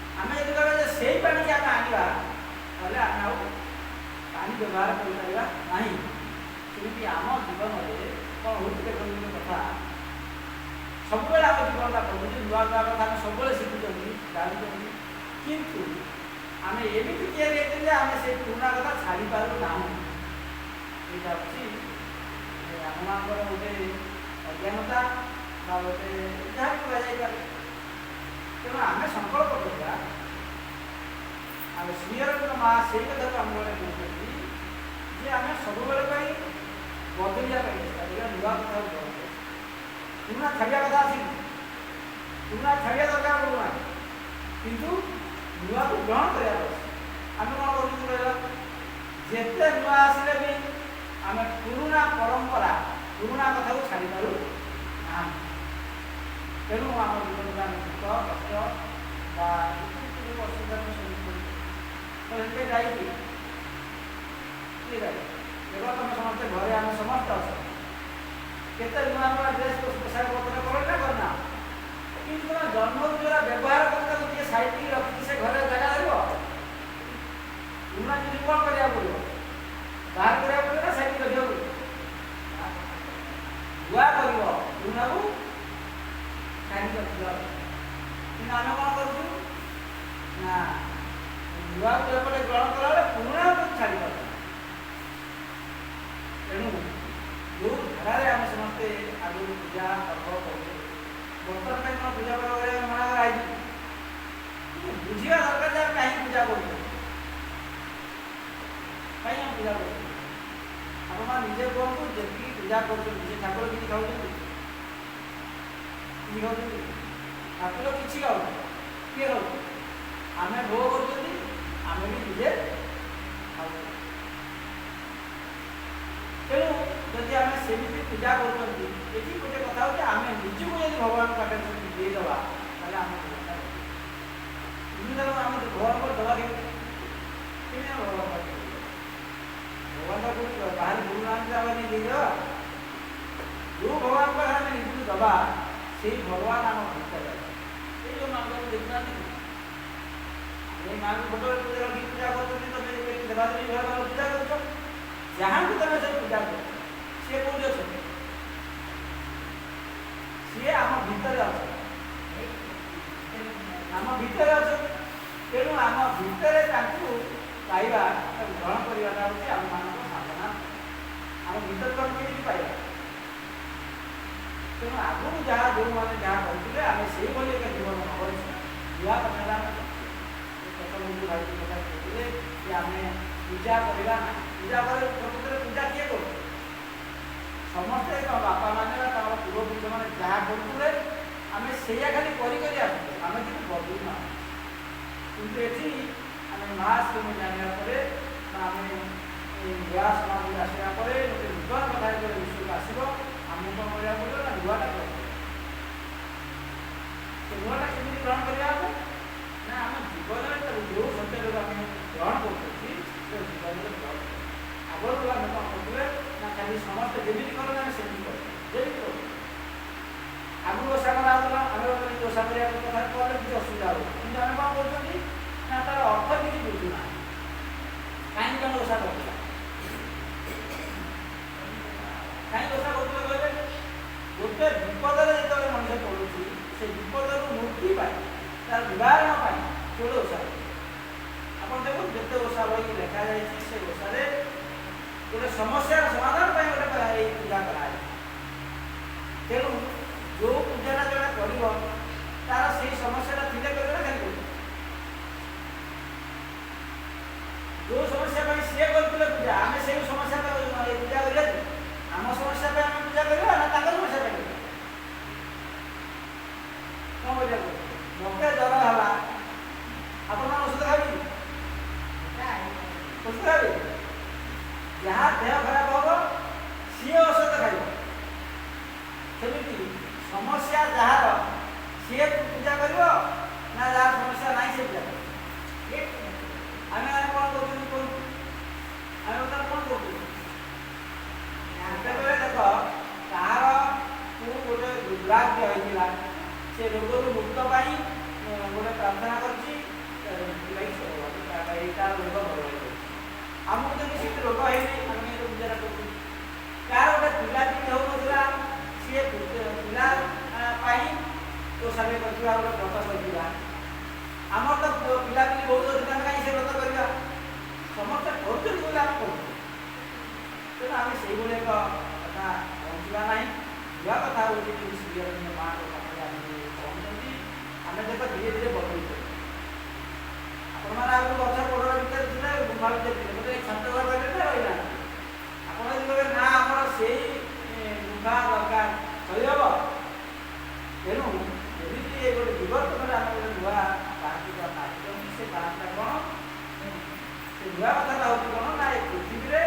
आम यदि कह से पानी आम आने ପାଣି ବ୍ୟବହାର କରିପାରିବା ନାହିଁ। ସେମିତି ଆମ ଜୀବନରେ କ'ଣ ହେଉଛି ଦେଖନ୍ତୁ କଥା, ସବୁବେଳେ ଆମ ଜୀବନଟା କରୁଛି ନୂଆ ନୂଆ କଥା ଆମେ ସବୁବେଳେ ଶିଖୁଛନ୍ତି ଜାଣୁଛନ୍ତି, କିନ୍ତୁ ଆମେ ଏମିତି ତିଆରି ହେଇଛନ୍ତି ଯେ ଆମେ ସେ ପୁରୁଣା କଥା ଛାଡ଼ିପାରୁ ନାହୁଁ। ଏଇଟା ହେଉଛି ଆମମାନଙ୍କର ଗୋଟେ ଅଜ୍ଞାନତା ବା ଗୋଟେ ଯାହା କୁହାଯାଇପାରେ। ତେଣୁ ଆମେ ସଂକଳ୍ପ କରିବା, ଆମେ ଶ୍ରୀହରିଙ୍କ ମା ସେଇ କଥାକୁ ଆମ ବେଳେ କହୁଛନ୍ତି ଯେ ଆମେ ସବୁବେଳେ ପାଇଁ ବଦଳିବା ପାଇଁ ଚେଷ୍ଟା କରିବା, ନୂଆ କଥାକୁ ଗ୍ରହଣ କରିବା। ପୁରୁଣା ଛାଡ଼ିବା କଥା ଆସିନି, ପୁରୁଣା ଛାଡ଼ିବା ଦରକାର ପଡ଼ୁନାହିଁ, କିନ୍ତୁ ନୂଆକୁ ଗ୍ରହଣ କରିବା ଅଛି। ଆମେ କ'ଣ କରୁଛୁ କହିଲ, ଯେତେ ନୂଆ ଆସିଲେ ବି ଆମେ ପୁରୁଣା ପରମ୍ପରା ପୁରୁଣା କଥାକୁ ଛାଡ଼ିପାରୁ ନାହିଁ। ତେଣୁ ଆମ ଜୀବନରେ ଆମେ ଦୁଃଖ କଷ୍ଟ ବା ଅସୁବିଧାର ସମ୍ମୁଖୀନ ତ ସେଥିପାଇଁ ଯାଇକି କିଏ ଯାଇ ଦେଖ ତମେ ସମସ୍ତେ ଘରେ ଆମେ ସମସ୍ତେ ଅଛ, କେତେ ନୂଆ ନୂଆ ଡ୍ରେସ୍ ପୋଷାକ ପତ୍ର କର ନା କରନା, କିନ୍ତୁ ତମେ ଜନ୍ମରୁ ଯୋଉଟା ବ୍ୟବହାର କରି ତାକୁ କିଏ ସାଇତିକି ରଖିକି ସେ ଘରେ ଜାଗା ଦେବ? ପୁରୁଣା ଜିନିଷ କ'ଣ କରିବାକୁ ପଡ଼ିବ? ବାହାର କରିବାକୁ ପଡ଼ିବ ନା ସାଇତିକି ରଖିବାକୁ ପଡ଼ିବ? ନୂଆ କରିବ, ପୁରୁଣାକୁ ସାଇତିକି ରଖିବ। କିନ୍ତୁ ଆମେ କ'ଣ କରୁଛୁ ନା ନୂଆକୁ ଏପଟେ ଗ୍ରହଣ କଲାବେଳେ ପୁରୁଣାକୁ ଛାଡ଼ିପାରୁ। ତେଣୁ ଯେଉଁ ଧାରାରେ ଆମେ ସମସ୍ତେ ଆଗରୁ ପୂଜା ପର୍ବ କରୁଛୁ, ବର୍ତ୍ତମାନ ପାଇଁ କ'ଣ ପୂଜା ପର୍ବ କରିବା ମନା କରାଯାଇଛି? ବୁଝିବା ଦରକାର ଯେ ଆମେ କାହିଁକି ପୂଜା କରୁଛୁ, କାହିଁକି ଆମେ ପୂଜା କରୁଛୁ। ଆପଣମାନେ ନିଜେ କୁହନ୍ତୁ, ଯେତିକି ପୂଜା କରୁଛନ୍ତି ସେ ଠାକୁର କିଛି ଖାଉଛନ୍ତି? କିଛି ଖାଉଛନ୍ତି? ଠାକୁର କିଛି ଖାଉଛନ୍ତି, କିଏ ଖାଉଛି? ଆମେ ଭୋଗ କରୁଛନ୍ତି, ଆମେ ବି ନିଜେ ଖାଉଛୁ। ତେଣୁ ଯଦି ଆମେ ସେମିତି ପୂଜା କରୁଛନ୍ତି, ଏଠି ଗୋଟେ କଥା ହେଉଛି ଆମେ ନିଜକୁ ଯଦି ଭଗବାନଙ୍କ ପାଖରେ ସେମିତି ଦେଇଦେବା ତାହେଲେ ଆମେ ପୂଜାଟା ଆମେ ଭଗବାନଙ୍କୁ ଦେବା କେମିତି ଆମେ ଭଗବାନ ପାଖରେ ଭଗବାନଙ୍କୁ ବାହାରେ ଗୁରୁନାହାନ୍ତି ଆମେ ନେଇ ଦେଇଦେବା। ଯେଉଁ ଭଗବାନ ପାଖରେ ଆମେ ନିଜକୁ ଦେବା ସେଇ ଭଗବାନ ଆମ ଭିତରେ। ଏଇ ଯେଉଁ ମାଙ୍କୁ ଦେଖୁନାହାନ୍ତି, ଏଇ ମାଙ୍କୁ ଫଟୋରେ ରଖି ପୂଜା କରୁଛନ୍ତି, ତମେ ଦେବାଦେବୀ ଭଗବାନ ପୂଜା କରୁଛ, ଯାହାଙ୍କୁ ତମେ ସେ ପୂଜା କରୁଛ ସିଏ କୋଉଠି ଅଛନ୍ତି? ସିଏ ଆମ ଭିତରେ ଅଛନ୍ତି, ଆମ ଭିତରେ ଅଛନ୍ତି। ତେଣୁ ଆମ ଭିତରେ ତାଙ୍କୁ ପାଇବା, ତାକୁ ଗ୍ରହଣ କରିବାଟା ହେଉଛି ଆମମାନଙ୍କ ସାଧନା। ଆମ ଭିତରେ ତାକୁ କେମିତି ପାଇବା? ତେଣୁ ଆଗରୁ ଯାହା ଯେଉଁମାନେ ଯାହା କରୁଥିଲେ ଆମେ ସେଇଭଳି ଏକ ଜୀବନ କରିଛୁ। ନୂଆ କଥାଟା ଆମେ ଭାଇ କଥା କହୁଥିଲେ ଯେ ଆମେ ପୂଜା କରିବା ନାହିଁ। ପୂଜା ପରେ ପ୍ରକୃତରେ ପୂଜା କିଏ କରୁଛି? ସମସ୍ତେ ତମ ବାପା ମାନେ ବା ତମ ପୂର୍ବପୁରୁଷମାନେ ଯାହା କରୁଥିଲେ ଆମେ ସେଇଆ ଖାଲି କରି ଆସୁଛୁ, ଆମେ କିନ୍ତୁ ବଦଳୁ ନାହୁଁ। କିନ୍ତୁ ଏଠି ଆମେ ମହାଶ୍ରମ ଜାଣିବା ପରେ ବା ଆମେ ନୂଆ ସମାଜକୁ ଆସିବା ପରେ ଗୋଟେ ନୂତନ କଥା ଯେତେବେଳେ ବିଶ୍ୱକୁ ଆସିବ, ଆମକୁ କ'ଣ କରିବାକୁ ପଡ଼ିବ ନା ନୂଆଟା ଗ୍ରହଣ କରିବା। ସେ ନୂଆଟା କେମିତି ଗ୍ରହଣ କରିବା ଆମେ? ନା ଆମ ଜୀବନରେ ତାକୁ ଯେଉଁ ସତ୍ୟକୁ ଆମେ ଗ୍ରହଣ କରୁଛନ୍ତି ସେ ଜୀବନରେ ଗ୍ରହଣ କରିବା। ଆଗରୁ ଆମେ କ'ଣ କରୁଥିଲେ ନା ଖାଲି ସମସ୍ତେ ଯେମିତି କରନ୍ତି ଆମେ ସେମିତି କରୁଛୁ, ଯେମିତି କରୁଛୁ। ଆଗରୁ ଓଷା କରାହେଉଥିଲା, ଆମେ ଓଷା କରିବା କଥା କଲେ କିଛି ଅସୁବିଧା ହେଉଛି, କିନ୍ତୁ ଆମେ କ'ଣ କରୁଛନ୍ତି ନା ତାର ଅର୍ଥ କିଛି ବୁଝୁନାହିଁ। କାହିଁକି ଆମେ ଓଷା କରୁଥିଲା? କାହିଁକି ଓଷା କରୁଥିଲେ କହିଲେ? ଗୋଟେ ବିପଦରେ ଯେତେବେଳେ ମଣିଷ ପଡ଼ୁଛି, ସେ ବିପଦରୁ ମୁକ୍ତି ପାଇଁ, ତାର ନିବାରଣ ପାଇଁ କେବଳ ଓଷା। ଆପଣ ଦେଖନ୍ତୁ ଯେତେ ଓଷା ବହି ଲେଖାଯାଇଛି ସେ ଓଷାରେ ଗୋଟେ ସମସ୍ୟାର ସମାଧାନ ପାଇଁ ଗୋଟେ ଏଇ ପୂଜା କରାଯାଇଛି। ତେଣୁ ଯେଉଁ ପୂଜାଟା ଜଣେ କରିବ ତାର ସେଇ ସମସ୍ୟାଟା ଥିଲେ କରିବ ନା ଖାଲି କରିବ? ଯେଉଁ ସମସ୍ୟା ପାଇଁ ସିଏ କରୁଥିଲେ ପୂଜା, ଆମେ ସେଇ ସମସ୍ୟା ପାଇଁ ପୂଜା କରିବା କି? ଆମ ସମସ୍ୟା ପାଇଁ ଆମେ ପୂଜା କରିବା ନା ତାଙ୍କ ସମସ୍ୟା ପାଇଁ କରିବା? କ'ଣ କରିବାକୁ? ମୋତେ ଜ୍ୱର ହେଲା, ଆପଣମାନେ ଔଷଧ ଖାଇବେ? ଔଷଧ ଖାଇବେ? ଯାହା ଦେହ ଖରାପ ହେବ ସିଏ ଔଷଧ ଖାଇବ। ସେମିତି ସମସ୍ୟା ଯାହାର ସିଏ ପୂଜା କରିବ ନା ଯାହାର ସମସ୍ୟା ନାହିଁ ସେ ପୂଜା କରିବ? ଆମେ କ'ଣ କରୁଛନ୍ତି କୁହନ୍ତୁ? ଆମେ ବର୍ତ୍ତମାନ କ'ଣ କରୁଛୁ? ଯେତେବେଳେ ଦେଖ କାହାର ଗୋଟେ ଦୁର୍ଭାଗ୍ୟ ହେଇଥିଲା, ସେ ରୋଗରୁ ମୁକ୍ତ ପାଇଁ ଗୋଟେ ପ୍ରାର୍ଥନା କରିଛି, ଏଇଟା ରୋଗ ଭଲ ହେଇଯାଉଛି। ଆମକୁ ଯଦି ଶୀଘ୍ର ଆମେ ସେଇଭଳି ଏକ କଥା ପହଞ୍ଚିବା ନାହିଁ। ନୂଆ କଥା ହେଉଛି ଶ୍ରୀଅରବିନ୍ଦ ମାଙ୍କ ପାଖରେ ଆମେ ପହଞ୍ଚନ୍ତି। ଆମେ ଦେଖ ଧୀରେ ଧୀରେ ବଦଳିଛୁ। ଆପଣମାନେ ଆଗରୁ ଗଛ ପୋଡ ଭିତରେ ଥିଲେ, ଗୁମ୍ଫା ଭିତରେ ଥିଲେ, ବୋଧେ ଛାତ ଘର ପାଖରେ ରହିଲା। ଆପଣ ଯଦି କହିବେ ନା ଆମର ସେଇ ଗୁମ୍ଫା ଦରକାର, କହିହେବ? ତେଣୁ ଏମିତି ଗୋଟେ ବିବର୍ତ୍ତନରେ ଆମେ ଗୋଟେ ନୂଆ ପାହାଚିକା ପାଇଛନ୍ତି। ସେ ପାହାଚଟା କ'ଣ? ସେ ନୂଆ କଥାଟା ହେଉଛି କ'ଣ ନା ଏ ପୃଥିବୀରେ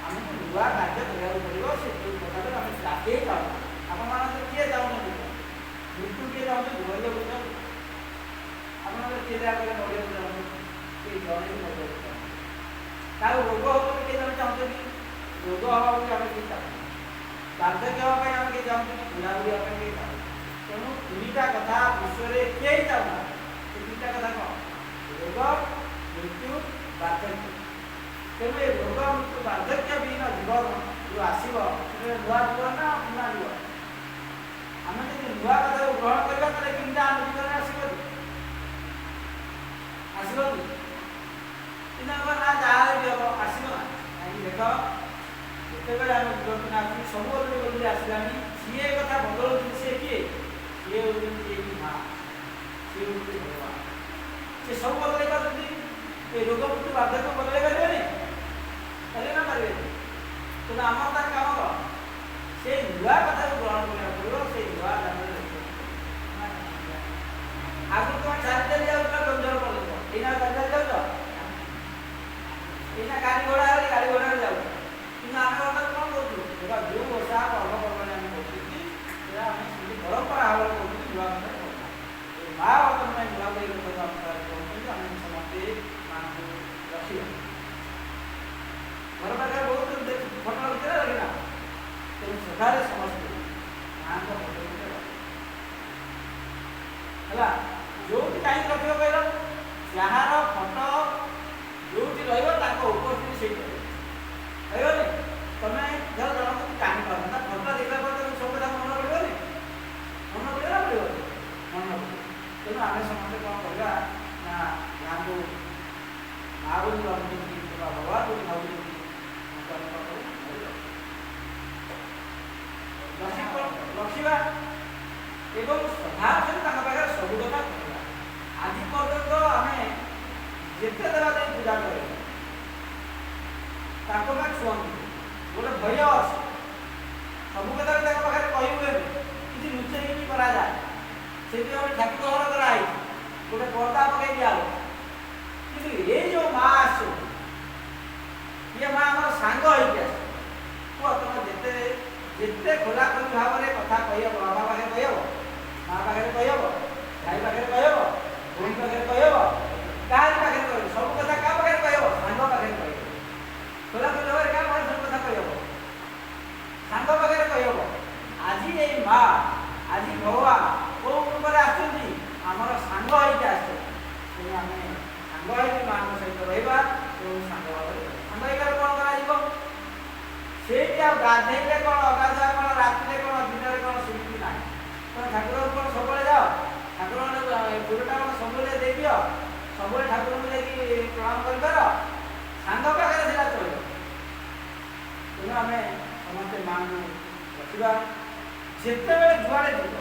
ଆମକୁ ନୂଆ କାର୍ଯ୍ୟ କରିବାକୁ ପଡ଼ିବ। ସେ ଯେଉଁ କଥାରେ ଆମେ କେହି ଚାହୁଁଛୁ। ଆପଣମାନଙ୍କର କିଏ ଚାହୁଁଛନ୍ତି? ମୃତ୍ୟୁ କିଏ ଚାହୁଁଛନ୍ତି? ମରିବାକୁ ଚାହୁଁଛନ୍ତି? ଆପଣଙ୍କର କିଏ ଜାଗାରେ ମରିବାକୁ ଚାହୁଁଛନ୍ତି? କିଏ ଜଣେ ବି ମରିବାକୁ ଚାହୁଁଛନ୍ତି? କାହାକୁ ରୋଗ ହେବ ବୋଲି କିଏ ଜଣେ ଚାହୁଁଛନ୍ତି? ରୋଗ ହେବା ବୋଲି ଆମେ କିଏ ଚାହୁଁଛୁ? ବାର୍ଦ୍ଧକ୍ୟ ହେବା ପାଇଁ ଆମେ କିଏ ଚାହୁଁଛୁ? ବୁଢ଼ାବୁଢ଼ୀ ହେବା ପାଇଁ କିଏ ଚାହୁଁଛୁ? ତେଣୁ ତିନିଟା କଥା ବିଶ୍ୱରେ କେହି ଚାହୁଁନାହାନ୍ତି। ସେ ତିନିଟା କଥା କ'ଣ? ରୋଗ, ମୃତ୍ୟୁ, ବାର୍ଦ୍ଧକ୍ୟ। ତେଣୁ ଏ ରୋଗ, ମୃତ୍ୟୁ, ବାର୍ଦ୍ଧକ୍ୟ ବିହୀନ ଜୀବନ ଯେଉଁ ଆସିବ ସେଟା ନୂଆ ଜୀବନ ନା ପୁରୁଣା ଜୀବନ? ଆମେ ଯଦି ନୂଆ କଥାକୁ ଗ୍ରହଣ କରିବା ତାହେଲେ ତିନିଟା ଆମ ଜୀବନରେ ଆସିବନି। ଆସିବନି? କିନ୍ତୁ ଆମେ ନା ଯାହାହେଲେ ବି ହେବ, ଆସିବ ନା? କାହିଁକି ଦେଖ, ଯେତେବେଳେ ଆମେ ବିବର୍ତ୍ତନ ଆସୁଛୁ ସବୁ ବଦଳି ବଦଳି ଆସିଲାଣି। ସିଏ ଏ କଥା ବଦଳଉଛନ୍ତି। ସିଏ କିଏ? ସିଏ ହେଉଛନ୍ତି ଏଇ ମା, ସିଏ ହେଉଛନ୍ତି ଭଗବାନ। ସେ ସବୁ ବଦଳାଇ ପାରୁଛନ୍ତି। ଏ ରୋଗ, ମୃତ୍ୟୁ, ବାର୍ଦ୍ଧକ୍ୟ ବଦଳାଇ ପାରିବେନି? ପାରିବେ ନା ପାରିବେନି? ତେଣୁ ଆମର ତାର କାମ କ'ଣ? ସେଇ ନୂଆ କଥାକୁ ଗ୍ରହଣ କରିବାକୁ ପଡ଼ିବ। ସେଇ ନୂଆ ଜାଗାରେ ଆଗରୁ ତୁମେ ଚାଲି ଚାଲି ଯାଉଛ କେଉଁଝର ପର୍ଯ୍ୟନ୍ତ, ଏଇନା ଚାଲି ଚାଲି ଯାଉଛ? ଏଇନା ଗାଡ଼ି ଘୋଡ଼ାରେ ଯାଉଛ। କିନ୍ତୁ ଆମେ ବର୍ତ୍ତମାନ କ'ଣ କରୁଛୁ? ଯେଉଁ ଓଷା ପର୍ବପର୍ବାଣି ଆମେ କରୁଛନ୍ତି ସେଟା ଆମେ ସେମିତି ପରମ୍ପରା ଭାବରେ କରୁଛନ୍ତି। ନୂଆ କଥା କରୁଛୁ। ମା ବର୍ତ୍ତମାନ ପାଇଁ ନୂଆ କରି କଥା କହୁଛନ୍ତି। ଆମେ ସମସ୍ତେ ମାଙ୍କୁ ରଖିବା। ଘର ପାଖରେ ବହୁତ ଫଟୋ ଭିତରେ ରଖିନା, ତେଣୁ ସେଠାରେ ସମସ୍ତେ ମାଙ୍କ ଫଟୋ ଭିତରେ ହେଲା। ଯୋଉଠି କାହିଁକି ରଖିବ କହିଲ? ଯାହାର ଫଟୋ ଯୋଉଠି ରହିବ ତାଙ୍କ ଉପସ୍ଥିତି ସେଇଠି ରହିବ। ରହିବନି? ତମେ ଧର ଜଣକୁ ଜାଣିପାରୁନ, ତା ଫଟୋ ଦେଖିଲା ପରେ ତମେ ସବୁ କଥା ମନେ ପଡ଼ିବନି? ମନେ ପଡ଼ିବ ନା ପଡ଼ିବନି? ମନେ ପଡ଼ିବ। ତେଣୁ ଆମେ ସମସ୍ତେ କ'ଣ କରିବା ନା ଯାହାକୁ ମା ବୋଲି ଭାବୁଛନ୍ତି କିମ୍ବା ଭଗବାନ ବୋଲି ଭାବୁଛନ୍ତି ରଖିବା ଏବଂ ଶ୍ରଦ୍ଧା ସହିତ ତାଙ୍କ ପାଖରେ ସବୁ କଥା କହିବା। ଆଜି ପର୍ଯ୍ୟନ୍ତ ଆମେ ଯେତେ ଦେବା ଦେଇ ପୂଜା କରିବା ତାଙ୍କ ପାଇଁ ଛୁଅନ୍ତି। ଗୋଟେ ଭୟ ଅଛି, ସବୁ କଥା ତାଙ୍କ ପାଖରେ କହି ହୁଏନି, କିଛି ଲୁଚେଇକି ବି କରାଯାଏ। ସେଥିପାଇଁ ଗୋଟେ ଠାକୁର ଘର କରାହେଇଛି, ଗୋଟେ ପର୍ଦା ପକାଇ ଦିଆହେଉଛି। କିନ୍ତୁ ଏଇ ଯେଉଁ ମା ଆସୁଛନ୍ତି, ଇଏ ମା ଆମର ସାଙ୍ଗ ହେଇକି ଆସେ। କୁହ ତମେ ଯେତେ ଯେତେ ଖୋଲାଖୋଲି ଭାବରେ କଥା କହିହେବ, ବାବା ପାଖରେ କହିହେବ, ମା ପାଖରେ କହିହେବ, ଭାଇ ପାଖରେ କହିହେବ, ଭଉଣୀ ପାଖରେ କହିହେବ, କାହାରି ପାଖରେ କହିବ? ସବୁ କଥା କାହା ପାଖରେ କହିହେବ? ସାଙ୍ଗ ପାଖରେ କହିହେବ। ଖୋଲାଖୋଲି ଭାବରେ କାହା ପାଖରେ ସବୁ କଥା କହିହେବ? ସାଙ୍ଗ ପାଖରେ କହିହେବ। ଆଜି ଏଇ ମା, ଆଜି ଭଗବାନ କୋଉ ରୂପରେ ଆସୁଛନ୍ତି? ଆମର ସାଙ୍ଗ ହେଇକି ଆସୁଛନ୍ତି। ତେଣୁ ଆମେ ସାଙ୍ଗ ହେଇକି ମାଙ୍କ ସହିତ ରହିବା ଏବଂ ସାଙ୍ଗ ଭାବରେ ସାଙ୍ଗ ହେଇକି କ'ଣ କରାଯିବ? ସେଇଠି ଆଉ ଗାଧେଇଲେ କ'ଣ, ଅଗାଧୁଆ କ'ଣ, ରାତିରେ କ'ଣ, ଦିନରେ କ'ଣ, ସେମିତି ନାହିଁ। ତମେ ଠାକୁରଙ୍କୁ କ'ଣ ସବୁବେଳେ ଯାଅ? ଠାକୁରଙ୍କ ଫୁଲଟା କ'ଣ ସବୁବେଳେ ଦେଇଦିଅ? ସବୁବେଳେ ଠାକୁରଙ୍କୁ ଯାଇକି ପ୍ରଣାମ କରିପାର? ସାଙ୍ଗ ପାଖରେ ସେଇଟା ଚଳିବ। ତେଣୁ ଆମେ ସମସ୍ତେ ମାଙ୍କୁ ରଖିବା। ଯେତେବେଳେ ଯୁଆଡ଼େ ଯିବ,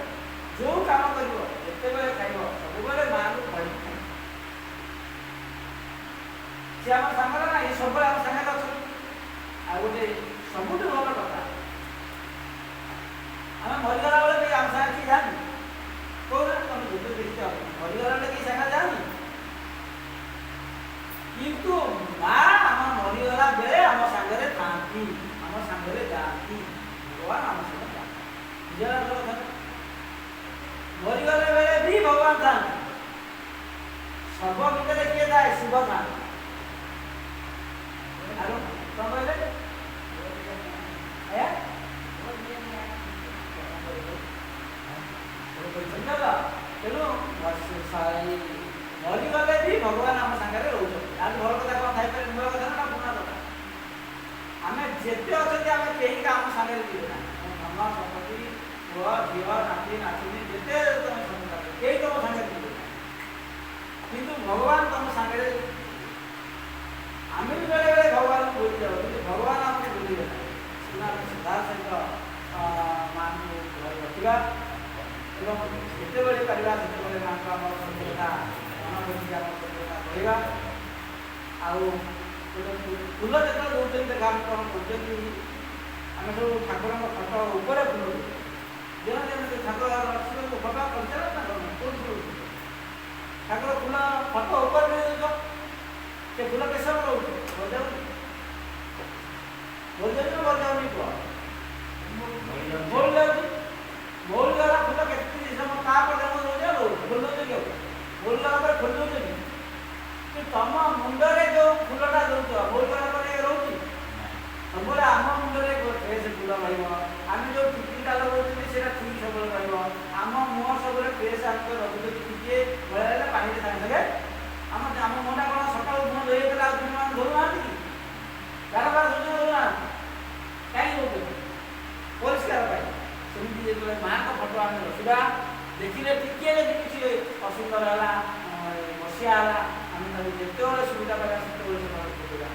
ଯେଉଁ କାମ କରିବ, ଯେତେବେଳେ ଖାଇବ, ସବୁବେଳେ ମାଙ୍କୁ କହିକି ଖାଇବ। ସେ ଆମ ସାଙ୍ଗରେ ନା, ଏ ସବୁବେଳେ ଆମ ସାଙ୍ଗରେ ଅଛନ୍ତି। ଆଉ ଗୋଟେ ସବୁଠୁ ଭଲ କଥା, ଆମେ ମରିଗଲା ବେଳେ ବି ଆମ ସାଙ୍ଗରେ କିଏ ଯାଆନ୍ତି? କହୁନା ତମେ ଯେତେ ଦେଖିଛ, ମରିଗଲା ବେଳେ କେହି ସାଙ୍ଗରେ ଯାଆନ୍ତି? କିନ୍ତୁ ମା ଆମ ମରିଗଲା ବେଳେ ଆମ ସାଙ୍ଗରେ ଥାଆନ୍ତି, ଆମ ସାଙ୍ଗରେ ଯାଆନ୍ତି। ଭଗବାନ ଆମ ସାଙ୍ଗରେ ଯାଆନ୍ତି। ବୁଝିଲା କଥା? ମରିଗଲା ବେଳେ ବି ଭଗବାନ ଥାଆନ୍ତି। ସର୍ବ ଭିତରେ କିଏ ଯାଏ? ଶିବ ଥାଆନ୍ତି। ଆଉ କ'ଣ କହିଲେ? ତେଣୁ ମରିଗଲେ ବି ଭଗବାନ ଆମ ସାଙ୍ଗରେ ରହୁଛନ୍ତି। ଆଉ ଭଲ କଥା କ'ଣ ଥାଇପାରେ? ନୂଆ କଥା ନା ପୁରୁଣା କଥା? ଆମେ ଯେତେ ଅଛନ୍ତି ଆମେ କେହି ଆମ ସାଙ୍ଗରେ ଯିବେ ନା। ଧନ ସମ୍ପତ୍ତି, ପୁଅ ଝିଅ, ନାତି ନାତୁଣୀ, ଯେତେ ତମେ ସଂସାର କେହି ତମ ସାଙ୍ଗରେ ଯିବେ ନା। କିନ୍ତୁ ଭଗବାନ ତମ ସାଙ୍ଗରେ, ଆମେ ବି ବେଳେବେଳେ ଭଗବାନଙ୍କୁ ଭୁଲି ଯାଉ, କିନ୍ତୁ ଭଗବାନ ଆମକୁ ଭୁଲିବେ ନାହିଁ। ସେଦିନ ଆମେ ଶ୍ରଦ୍ଧା ସହିତ ମାଆଙ୍କୁ ଘରେ ରଖିବା ଏବଂ ଯେତେବେଳେ ପାରିବା ସେତେବେଳେ ମାଆଙ୍କୁ ଆମର ସବୁ କଥା ମନ ବୁଝିକି ଆମର ସବୁ କଥା କହିବା। ଆଉ ଫୁଲ ଯେତେବେଳେ ଦେଉଛନ୍ତି ଦେଖ ଆମେ କ'ଣ କରୁଛନ୍ତି, ଆମେ ସବୁ ଠାକୁରଙ୍କ ଫଟୋ ଉପରେ ଫୁଲ ଦେଉଛୁ। ଯେମିତି ଠାକୁର ଫଟୋ କରିଚାଲ ନା କେଉଁଠି ଫୁଲ ଠାକୁର ଫୁଲ ଫଟୋ ଉପରେ ଦେଇ ଦେଉଛ, ସେ ଫୁଲ କେତେ ସମୟ ରହୁଛି? ବଜାଉନି ବଜାଉନି ନା ବଜାଉନି କୁହ? ମଉଳି ଯାଉଛି। ମଉଳି ଗଲା ଫୁଲ କେତେ ସମୟ ତାପରେ ରହୁଛି ଫୁଲ ଦେଉଛି କି ମଉଳି ଗଲା ପରେ ଫୁଲ ଦେଉଛି କି ତମ ମୁଣ୍ଡରେ ଯେଉଁ ଫୁଲଟା ଦେଉଛ ମଉଳି ଗଲା ପରେ ରହୁଛି? ସବୁବେଳେ ଆମ ମୁଣ୍ଡରେ ଫ୍ରେଶ ଫୁଲ ରହିବ। ଆମେ ଯେଉଁ ଟିକିଟା ଲଗାଉଛନ୍ତି ସେଇଟା ଠିକ୍ ସବୁବେଳେ ରହିବ। ଆମ ମୁହଁ ସବୁବେଳେ ଫ୍ରେଶ ଆମେ ରଖୁଛନ୍ତି। ଟିକିଏ ଭୟ ହେଲେ ପାଣିରେ ସାଙ୍ଗେ ସାଙ୍ଗେ ଆମ ମୁହଁଟା କ'ଣ ସକାଳୁ ମୁହଁ ଧୋଇ ହେଇଥିଲା ଆଉ ଦିନ ଧରୁନାହାନ୍ତି କି? ବାରବାର ଧରୁନାହାନ୍ତି କାହିଁକି ରହୁଛନ୍ତି? ପରିଷ୍କାର ପାଇଁ। ସେମିତି ଯେତେବେଳେ ମାଆଙ୍କ ଫଟୋ ଆମେ ରଖିବା, ଦେଖିଲେ ଟିକିଏ ଯଦି କିଛି ଅସୁନ୍ଦର ହେଲା ବସିଆ ହେଲା ଆମେ ତାକୁ ଯେତେବେଳେ ସୁବିଧା ପାଇବା ସେତେବେଳେ ସେମାନେ କରିବା।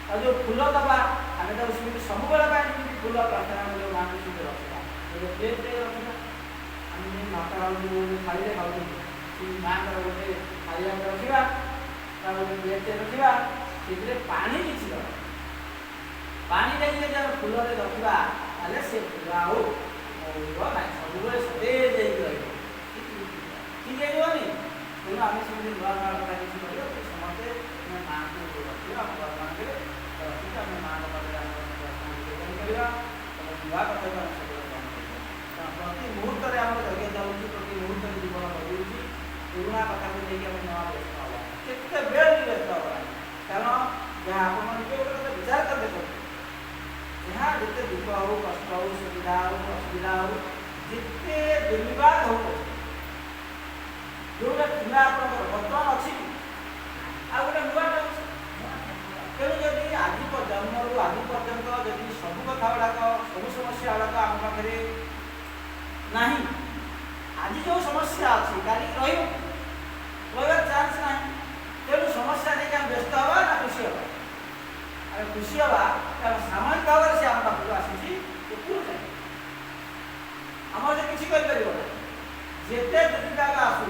ଆଉ ଯେଉଁ ଫୁଲ ଦେବା ଆମେ ତାକୁ ସେମିତି ସବୁବେଳେ ପାଇଁ ଯେମିତି ଫୁଲ ପ୍ରାର୍ଥନା କରିବା ମାଆଙ୍କୁ ସେମିତି ରଖିବା। ଗୋଟେ ପ୍ଲେଟ୍ରେ ରଖିବା। ଆମେ ଯେମିତି ଭାତ ଖାଉଛୁ ଥାଳିରେ ଖାଉଛନ୍ତି ସେମିତି ମାଆଙ୍କର ଗୋଟେ ଥାଳି ଆମେ ରଖିବା, ତା ଗୋଟେ ପ୍ଲେଟ୍ରେ ରଖିବା, ସେଥିରେ ପାଣି କିଛି ଦେବା। ପାଣି ଦେଇକି ଯଦି ଆମେ ଫୁଲରେ ରଖିବା ତାହେଲେ ସେ ଫୁଲ ଆଉ ମଉଳିବ ନାହିଁ, ସବୁବେଳେ ସତେଜ ହେଇକି ରହିବ। ଠିକ୍ ହେଇଯିବନି? ତେଣୁ ଆମେ ସେମିତି ନୂଆ ନୂଆ କଥା କିଛି କରିବା, ସମସ୍ତେ ଆମେ ମାଆଙ୍କୁ ରଖିବା, ଆମ ଘରମାନଙ୍କରେ ରଖିକି ଆମେ ମାଆଙ୍କ ପାଖରେ ଆମର ନିବେଦନ କରିବା ଏବଂ ନୂଆ କଥାକୁ ଆମେ ସବୁବେଳେ ଗ୍ରହଣ କରିବା। ପ୍ରତି ମୁହୂର୍ତ୍ତରେ ଆମର ଯଜ୍ଞ ଯାଉଛି, ପ୍ରତି ମୁହୂର୍ତ୍ତରେ ଜୀବନ ବଦଳୁଛି। ପୁରୁଣା କଥାକୁ ନେଇକି ଆମେ ନୂଆ ବ୍ୟସ୍ତ ହେବା, କେତେବେଳେ ବି ବ୍ୟସ୍ତ ହେବା ନାହିଁ। କାରଣ ଯାହା ଆପଣମାନେ ଗୋଟେ କଥା ବିଚାର କରି ଦେଖନ୍ତୁ, ଯାହା ଯେତେ ଦୁଃଖ ହେଉ, କଷ୍ଟ ହେଉ, ସୁବିଧା ହେଉ, ଅସୁବିଧା ହେଉ, ଯେତେ ଦୁର୍ବିପାକ ହେଉ, ଯେଉଁଟା ଥିଲା ଆପଣଙ୍କର ବର୍ତ୍ତମାନ ଅଛି ଆଉ ଗୋଟେ ନୂଆଟା ଅଛି। ତେଣୁ ଯଦି ଆଜି ଜନ୍ମରୁ ଆଜି ପର୍ଯ୍ୟନ୍ତ ଯଦି ସବୁ କଥା ଗୁଡ଼ାକ ସବୁ ସମସ୍ୟା ଗୁଡ଼ାକ ଆମ ପାଖରେ ନାହିଁ, ଆଜି ଯେଉଁ ସମସ୍ୟା ଅଛି କାଲି ରହିବାର ଚାନ୍ସ ନାହିଁ। ତେଣୁ ସମସ୍ୟା ନେଇକି ଆମେ ବ୍ୟସ୍ତ ହେବା ନା ଖୁସି ହେବା? ଆମେ ଖୁସି ହେବା, କାରଣ ସାମୟିକ ଭାବରେ ସେ ଆମ ପାଖକୁ ଆସିଛି। ଆମର ଯେ କିଛି କରିପାରିବ ନାହିଁ, ଯେତେ ଦୁର୍ବିପାକ ଆସୁ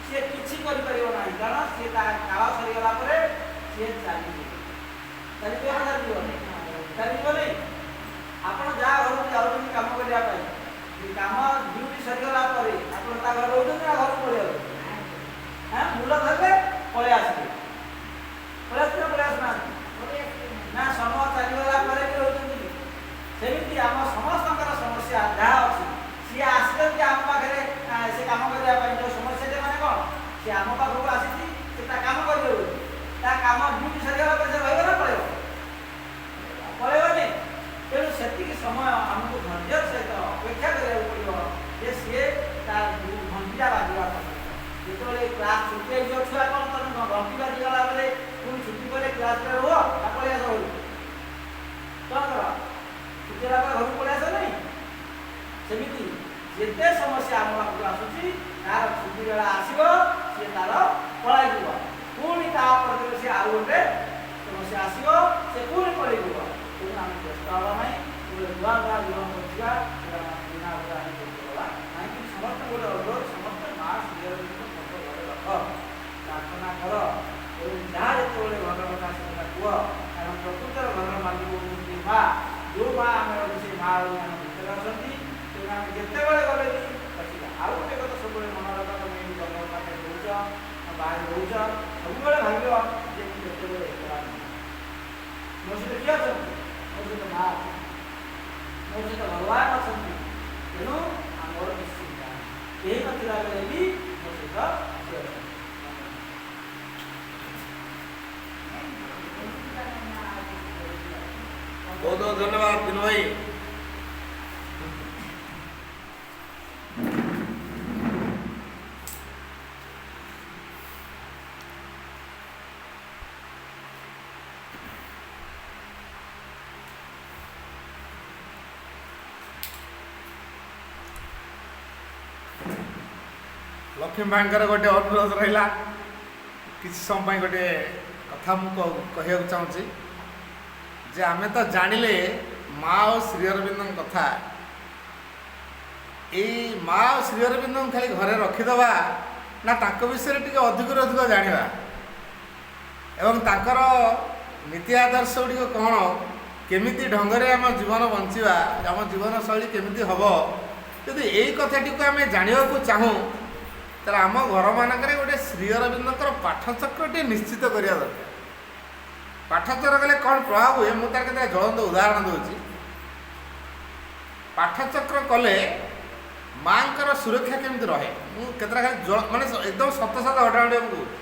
ସିଏ କିଛି କରିପାରିବ ନାହିଁ। କାରଣ ସିଏ ତା କାଳ ସରିଗଲା ପରେ ସିଏ ଚାଲିଯିବ ନା ଚାଲିଯିବନି? ଆପଣ ଯାହା ଘରକୁ ଯାଉଛନ୍ତି କାମ କରିବା ପାଇଁ, କାମ ଡ୍ୟୁଟି ସରିଗଲା ପରେ ଆପଣ ତା ଘରେ ରହୁଛନ୍ତି ନା ଘରକୁ ପଳେଇ ଯାଉଛନ୍ତି? ମୂଳ ଧରିଲେ ପଳେଇ ଆସିବେ, ପଳେଇ ଆସୁନାହାନ୍ତି ନା? ସମୟ ଚାଲିଗଲା ପରେ ବି ରହୁଛନ୍ତି। ସେମିତି ଆମ ସମସ୍ତଙ୍କର ସମସ୍ୟା ଯାହା ଅଛି ସିଏ ଆସିଛନ୍ତି ଆମ ପାଖରେ ସେ କାମ କରିବା ପାଇଁ। ଯେଉଁ ସମସ୍ୟାଟା ମାନେ କ'ଣ, ସେ ଆମ ପାଖକୁ ଆସିଛି, ସେ ତା କାମ କରିବ ବୋଲି। ତା କାମ ଡ୍ୟୁଟି ସରିଗଲା ପରେ ସେ ରହିବ ନା ପଳେଇବ? ପଳେଇବନି। ତେଣୁ ସେତିକି ସମୟ ଆମକୁ ଧୈର୍ଯ୍ୟ ସହିତ ଅପେକ୍ଷା କରିବାକୁ ପଡ଼ିବ ଯେ ସିଏ ତା ଘଣ୍ଟିଟା ବାଜିବା ପର୍ଯ୍ୟନ୍ତ। ଯେତେବେଳେ କ୍ଲାସ୍ ଛୁଟି ହେଇଯିବ, ଛୁଆ କ'ଣ ତମେ ଘଣ୍ଟି ବାଜିଗଲା ବେଳେ ପୁଣି ଛୁଟି ପରେ କ୍ଲାସ୍ରେ ରୁହ ନା ପଳେଇ ଆସ ଘରକୁ? କ'ଣ କର? ଛୁଟି ହେଲା ପରେ ଘରକୁ ପଳେଇ ଆସ ନାହିଁ? ସେମିତି ଯେତେ ସମସ୍ୟା ଆମ ପାଖକୁ ଆସୁଛି ତାର ଛୁଟି ବେଳା ଆସିବ, ସିଏ ତାର ପଳାଇଯିବ। ପୁଣି ତାପରେ ସିଏ ଆଉ ଗୋଟେ ସମସ୍ୟା ଆସିବ, ସେ ପୁଣି ପଳେଇଯିବ। ତେଣୁ ଆମେ ବ୍ୟସ୍ତ ହେବା ନାହିଁ, ନୂଆ ନୂଆ ଜୀବନ ବଞ୍ଚିବା, ପୁରୁଣା ଉପରେ ଆମେ ବ୍ୟସ୍ତ ହେବା କାହିଁକି? ସମସ୍ତେ ଗୋଟେ ଅନୁରୋଧ, ସମସ୍ତେ ମା ଶ୍ରୀହରିଙ୍କ ଫଟୋ ଘରେ ରଖ, ପ୍ରାର୍ଥନା କର ଏବଂ ଯାହା ଯେତେବେଳେ ଘର କଥା ସେଟା କୁହ। କାରଣ ପ୍ରକୃତର ଘରର ମାଲିକ ହେଉଛନ୍ତି ମା। ଯେଉଁ ମା ଆମେ ସେ ମା ଆମ ଭିତରେ ଅଛନ୍ତି। ତେଣୁ ଆମେ ଯେତେବେଳେ ଗଲେ ବି ରଖିବା। ଆଉ ଗୋଟେ କଥା ସବୁବେଳେ ମନେ ରଖ, ତମେ ଜନ୍ମ ପାଖରେ ରହୁଛ, ବାହାରେ ରହୁଛ, ସବୁବେଳେ ଭାବିବ ଯେ ମୁଁ ଯେତେବେଳେ ଏକଲା ନୁହେଁ, ମୋ ସହିତ କିଏ ଅଛନ୍ତି? ମୋ ସହିତ ମା ଅଛନ୍ତି, ମୋ ସହିତ ଭଗବାନ ଅଛନ୍ତି। ତେଣୁ ଆମର କିଛି ଚିନ୍ତା ନାହିଁ, କେହି ନଥିଲା ବେଳେ ବି ମୋ ସହିତ କିଏ ଅଛନ୍ତି। ବହୁତ ବହୁତ ଧନ୍ୟବାଦ ଦିନୁ ଭାଇ। ଲକ୍ଷ୍ମୀ ମାଙ୍କର ଗୋଟେ ଅନୁରୋଧ ରହିଲା, କିଛି ସମୟ ପାଇଁ ଗୋଟେ କଥା ମୁଁ କହିବାକୁ ଚାହୁଁଛି। ଯେ ଆମେ ତ ଜାଣିଲେ ମା ଓ ଶ୍ରୀ ଅରବିନ୍ଦଙ୍କ କଥା, ଏଇ ମା ଓ ଶ୍ରୀ ଅରବିନ୍ଦଙ୍କୁ ଖାଲି ଘରେ ରଖିଦେବା ନା ତାଙ୍କ ବିଷୟରେ ଟିକେ ଅଧିକରୁ ଅଧିକ ଜାଣିବା ଏବଂ ତାଙ୍କର ନୀତି ଆଦର୍ଶ ଗୁଡ଼ିକ କ'ଣ, କେମିତି ଢଙ୍ଗରେ ଆମ ଜୀବନ ବଞ୍ଚିବା, ଆମ ଜୀବନଶୈଳୀ କେମିତି ହେବ, ଯଦି ଏଇ କଥାଟିକୁ ଆମେ ଜାଣିବାକୁ ଚାହୁଁ ତାହେଲେ ଆମ ଘରମାନଙ୍କରେ ଗୋଟେ ଶ୍ରୀ ଅରବିନ୍ଦଙ୍କର ପାଠଚକ୍ରଟି ନିଶ୍ଚିତ କରିବା ଦରକାର। ପାଠଚକ୍ର କଲେ କ'ଣ ପ୍ରଭାବ ହୁଏ, ମୁଁ ତାର କେତେ ଜ୍ୱଳନ୍ତ ଉଦାହରଣ ଦେଉଛି। ପାଠଚକ୍ର କଲେ ମାଙ୍କର ସୁରକ୍ଷା କେମିତି ରହେ, ମୁଁ କେତେଟା ଖାଲି ମାନେ ଏକଦମ ସତ ସତ ଘଟଣାଟି ମୁଁ କହୁଛି।